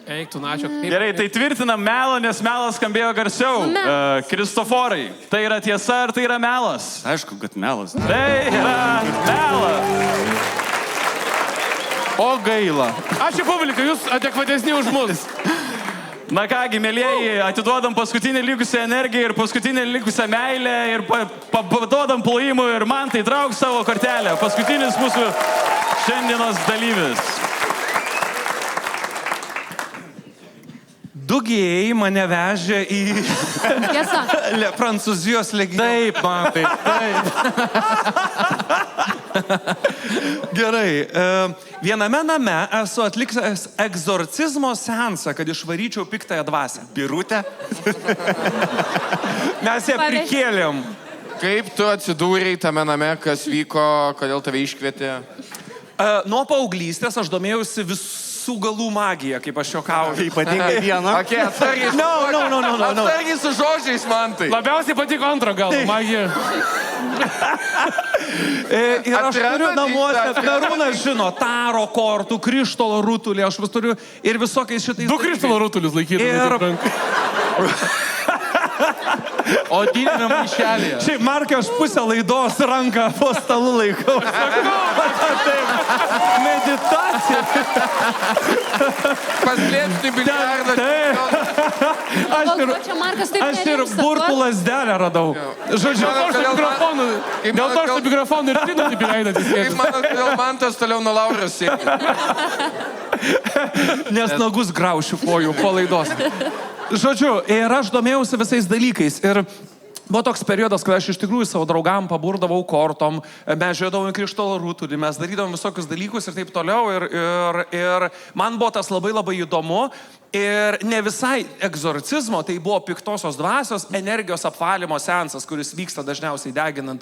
Eik, tu načio. Gerai, tai tvirtinam melą, nes melas skambėjo garsiau. Nu, melas. Kristoforai, tai yra tiesa ar tai yra melas? aišku, kad melas. Tai yra melas. O gaila. Ačiū publikai, jūs adekvatesni už mus. Na kągi, mėlyjeji, atiduodam paskutinę likusią energiją ir paskutinę likusią meilę ir paduodam plojimų ir man tai trauk savo kortelę. Paskutinis mūsų šiandienos dalyvis. Du gėjai mane vežė į Tiesa. Prancūzijos legiją. Taip, man taip. Gerai. Viename name esu atlikęs egzorcizmo seansą, kad išvaryčiau piktąją dvasią. Birutė? Mes ją prikėlėm. Kaip tu atsidūrei tame name, kas vyko, kodėl tave iškvietė? Nuo paauglystės aš domėjausi visų galų magiją, kaip aš juokauju. Ypatingai vieną. Okay, atsargiai. No. Atsargiai su žodžiais, man tai. Labiausiai patiko antro galvo, magija. Ir aš Atranda turiu namuose, atranda. Merūnas žino, taro kortų, krištolo rutulį, aš vis turiu ir visokiais šitais... Du krištolo rutulius laikyti. Ir- O dynėme maišelėje. Šiaip, Markai, aš pusę laidos ranką po stalu laikau. Taip, meditacija. Paslėpti biliardą. Aš ir, Čia Markas taip aš ir burtų lasdelę radau. Žodžiu, Dėl to aš su mikrofonu ir tinu taip įleidantys. Kaip manot, kodėl man tas toliau nuo Lauros sėdi? nes nagus graušiu po jų po laidos. Žodžiu, ir aš domėjausi visais dalykais. Ir Buvo toks periodas, kai aš iš tikrųjų savo draugam paburdavau kortom, mes žiūrėdavom į krištolo rutulį, mes darydavom visokius dalykus ir taip toliau. Ir man buvo tas labai labai įdomu. Ir ne visai egzorcizmo, tai buvo piktosios dvasios energijos apvalymo seansas, kuris vyksta dažniausiai deginant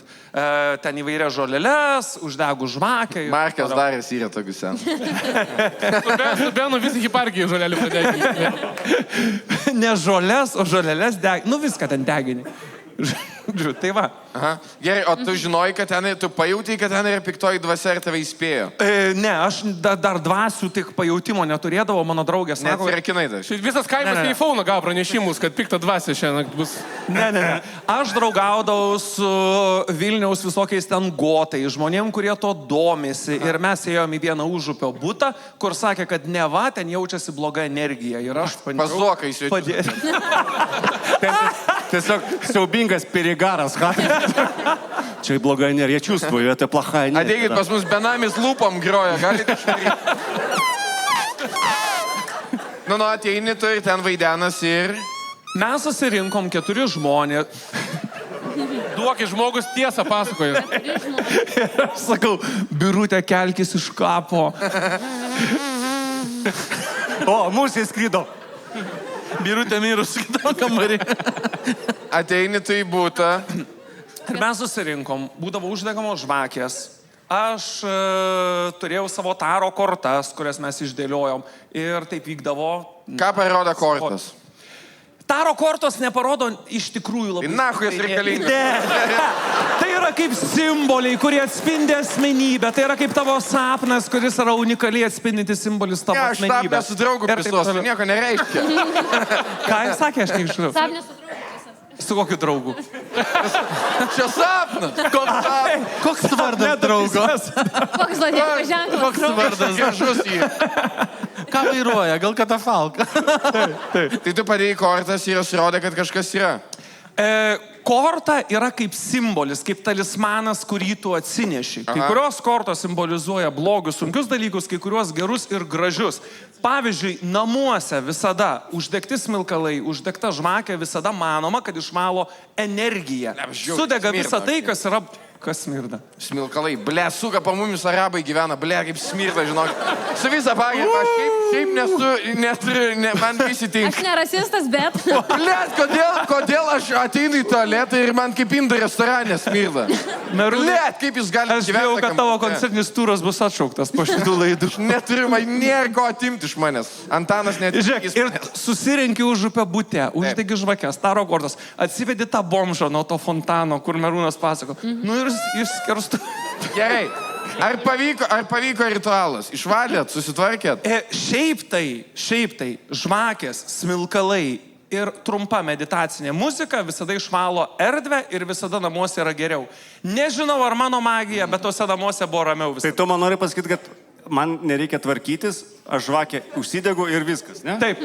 ten įvairias žoleles, uždegų žvakę. Markas darės yra tokius seansus. Su Benu visi hiparkiai žolelių padeginti. Ne žoles, o žoleles degini. Nu viską ten degini. Tai va. Aha. Gerai, o tu žinojai, kad ten, tu pajautai, kad ten yra piktoji dvasia ir tave įspėjo? Ne, aš dar dvasių tik pajautimo neturėdavau, mano draugės sako. Neatsirakinai tai. Visas kaimas į fauną gavo pranešimus, kad pikta dvasia šiandien bus. Ne. Aš draugaudavau su Vilniaus visokiais ten gotai, žmonėm, kurie to domisi. Ir mes ėjom į vieną užupio butą, kur sakė, kad neva ten jaučiasi bloga energija. Ir aš Pazuokai svečiu. Tiesiog siaubingas perigaras. Čia bloga energija, чувствую, это плохая энергия. Ateikit pas mus benamis lūpom groja, galite išdaryti. Nu, ateini tu ir ten vaidenas ir... Mes susirinkom 4 žmonės. Duokit žmogus tiesą pasakoja. Ir aš sakau, Birutė, kelkis iš kapo. O, musė skrydo. Birutė mirus kitą kambarį. Ateini tu į būtą. Ir mes susirinkom, būdavo uždegamos žvakės. Aš turėjau savo taro kortas, kurias mes išdėliojom. Ir taip vykdavo. Ką parodo kortas? Taro kortos neparodo iš tikrųjų labai... Nahu jas reikalingas. Ne. Tai yra kaip simboliai, kurie atspindi asmenybę. Tai yra kaip tavo sapnas, kuris yra unikaliai atspindintis simbolis tavo asmenybę. Aš sapnę su draugu prisuosiu, nieko nereiškia. Ką jis sakė, aš neišžinau. Sapnė su draugu. Su kokiu draugu? Čia sapnas. Koks vardas draugo? Koks zodiako ženklas? Koks vardas? Gražus jį. Ką vairuoja? Gal katafalką? Tai tu padėjai kortas ir jos rodė, kad kažkas yra. Korta yra kaip simbolis, kaip talismanas, kurį tu atsineši. Kai kurios kortos simbolizuoja blogus, sunkius dalykus, kai kurios gerus ir gražius. Pavyzdžiui, namuose visada uždegti smilkalai, uždegta žvakė, visada manoma, kad išvalo energiją. Sudega visą tai, kas yra... Kas smirda? Smilkalai. Ble, suka, pa mumis arabai gyvena. Ble, kaip smirda, žinok. Su visą pagirą. Aš šiaip neturiu, man visi tinka. Aš nerasistas, bet... Ble, kodėl aš ateinu į tualetą ir man kaip indų restorane smirda? Ble, kaip jūs galite Aš gyventi. bijau, kad tavo koncertinis turas bus atšauktas po šitų laidų. Neturiu, man nėra ko atimti iš manęs. Antanas net... Žiūrėk, ir susirinki užupę bute, uždegi žvakės, taro kortas, atsivedi tą bomžą nuo to fontano, kur Merūnas pasako. Nu ir išskerstu. Gerai. Ar pavyko ritualas? Išvalėt, susitvarkėt? Šiaip tai, žvakės, smilkalai ir trumpa meditacinė muzika visada išvalo erdvę ir visada namuose yra geriau. Nežinau, ar mano magija, bet tose namuose buvo ramiau visada. Tai tu man nori pasakyti, kad man nereikia tvarkytis, aš žvakę užsidegu ir viskas, ne? Taip.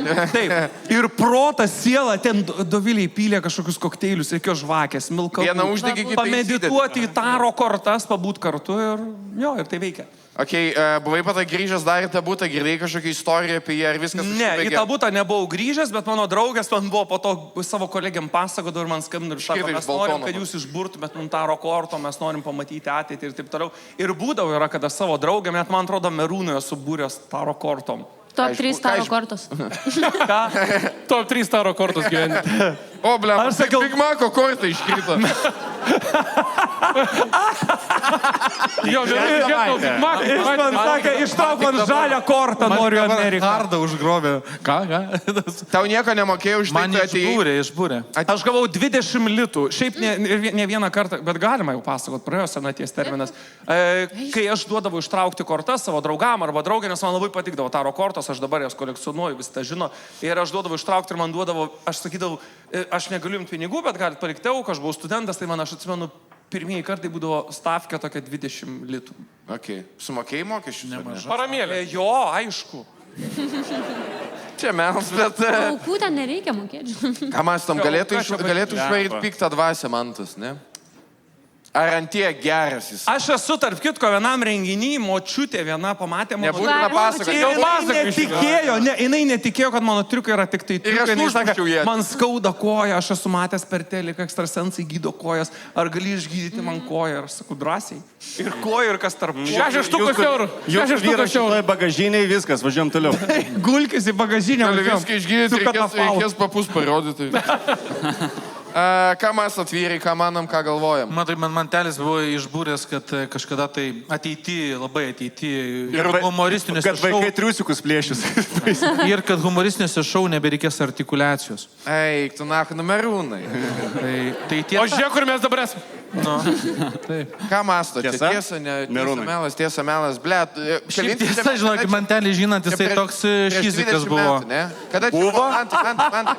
Ir protas, siela, ten Doviliai pylė kažkokius kokteilius, reikėjo žvakės, smilkalų. Vieną uždegi, kitą pamedituoti į taro kortas, pabūt kartu ir tai veikia. Okay, buvai patą grįžęs dar į tą butą, girdėjai kažkokią istoriją apie jį, ar viskas Ne, į tą butą nebuvau grįžęs, bet mano draugas man buvo po to savo kolegiam pasakodavo ir man skambino ir sako, mes norim, kad jūs išburtumėt mums taro korto, mes norim pamatyti ateitį ir taip toliau. Ir būdavo yra, kada savo draugėm, net man atrodo, Merūnoje subūręs taro kortom. Top 3 taro kortos. Ką? Top 3 taro kortos gyventi. O, ble, aš sakiau, Big Maco kortą iškrito. Jo, Big Mac. Jis man sakė, ištrauk man žalią kortą, noriu Ameriką. Hardą užgrobė. Ką? Tau nieko nemokėjau už tai, Man išbūrė. Aš gavau 20 litų. Šiaip ne vieną kartą, bet galima jau pasakot, praėjo senaties terminas. Kai aš duodavau ištraukti kortas savo draugam arba draugė, nes man labai patikdavo taro kortos, aš dabar jas kolekcionuoju, vis tą žino. Ir aš duodavau ištraukti ir man duodavo, aš sakydavau, aš negaliu jums pinigų, bet galit palikti auką, aš buvau studentas, tai man aš atsimenu, pirmieji kartai būdavo stavkė tokia 20 litų. Okay. Sumokėjai mokesčius? Nemažai. Paramėlė. Jo, aišku. Čia mes, bet... Aukų ten nereikia mokėti. Ką mes tam galėtų išvaryti piktą dvasę mantas, ne? Ar antie geras jis? Aš esu, tarp kitko, vienam renginį, močiutė viena pamatė mano... Nebūtina pasakoti. Jinai netikėjo, kad mano triukai yra tik tai triukai. aš užmuščiau ją. Man skauda koja, aš esu matęs per teliką, ekstrasensai gydo kojas. Ar gali išgydyti man koją? Ir aš sakau, drąsiai. Ir koja, ir kas tarp... 6 štukas eurų. 6 štukas eurų. Šitoj bagažiniai, viskas, važiuojam toliau. Gulkis į bagažinę. Gali viską išgydyti, reikės papus parodyti. Ką mes atvyrai, ką manom, ką galvojam? Matai, man telis buvo išbūręs, kad kažkada tai labai ateityje ir humoristiniuose Kad vaikai triusiukus plėšius. ir kad humoristiniuose šou nebereikės artikulacijos. Eik, tu nahu numerūnai. Tai tiesa. O žiūrėk, kur mes dabar esame. Ką masto? Tiesa, melas, tiesa, melas, blėt. Šiaip tiesa, žinok, man telis žinant, jisai toks šizikas buvo. Kada čia buvo?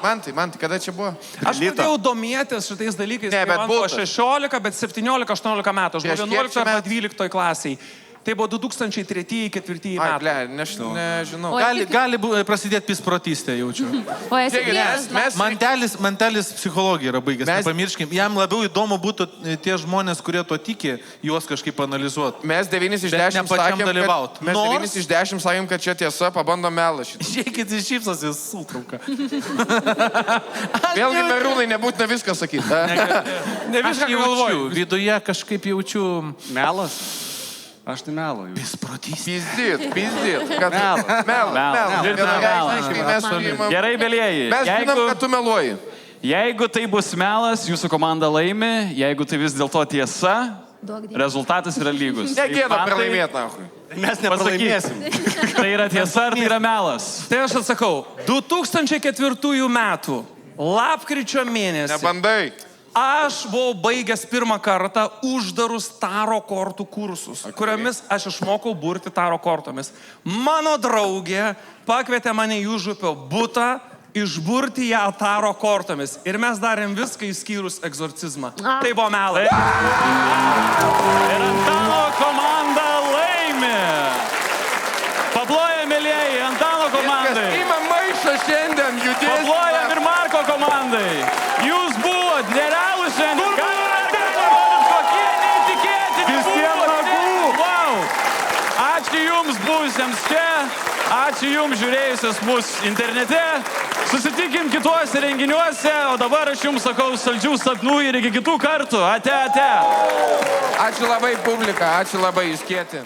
Mantai, kada čia buvo? Aš pradėjau domėtis šitais dalykais, Ne, bet man buvo būtų. 16, bet 17-18 metų. Aš Prieš buvau kiek 11 čia arba metų? 12 klasiai. Tai buvo 2003-2004 Ai, metai. blė, nežinau. Gali prasidėti pisprotystė, jaučiu. O esi Mantelis psichologija yra baigęs, nepamirškim. Jam labiau įdomu būtų tie žmonės, kurie to tiki, juos kažkaip analizuoti. Mes 9 iš Bet 10 ne pačiam sakėm, dalyvaut. kad... Mes 9 iš 10 sakėm, kad čia tiesa, pabandom melą šitą. Žiūrėkit, jis šypsosi sultrauką. Vėlgi merūnai, nebūtina viską sakyti. Ne viską galvoju. Viduje kažkaip jaučiu... Melas? Aš tai meluoju. Pisprotystė. Pizdyt. Gerai, belieji. Mes žinom, kad tu meluoji. Jeigu tai bus melas, jūsų komanda laimi. Jeigu tai vis dėlto tiesa, rezultatas yra lygus. Negėda pralaimėti, nahui. Mes nepralaimėsim. Tai yra tiesa ar tai yra melas? Tai aš atsakau, 2004 metų, lapkričio mėnesį. Nebandai. Aš buvau baigęs pirmą kartą uždarus taro kortų kursus, kuriomis aš išmokau burti taro kortomis. Mano draugė pakvietė mane į Užupio butą išburti ją taro kortomis. Ir mes darėm viską išskyrus egzorcizmą. Tai buvo melas. Ir Antano komanda laimi. Paplojam, mėlyjeji, Antano komandai. Ima maišą šiandien, judės. Paplojam ir Marko komandai. Jūs buvot nerealūs šiandien. Kokie neįtikėtini buvot. Wow. Ačiū jums buvusiems čia. Ačiū jums žiūrėjusios mus internete. Susitikim kituose renginiuose. O dabar aš jums sakau saldžių sapnų ir iki kitų kartų. Ate. Ačiū labai publika, ačiū labai, jūs kieti.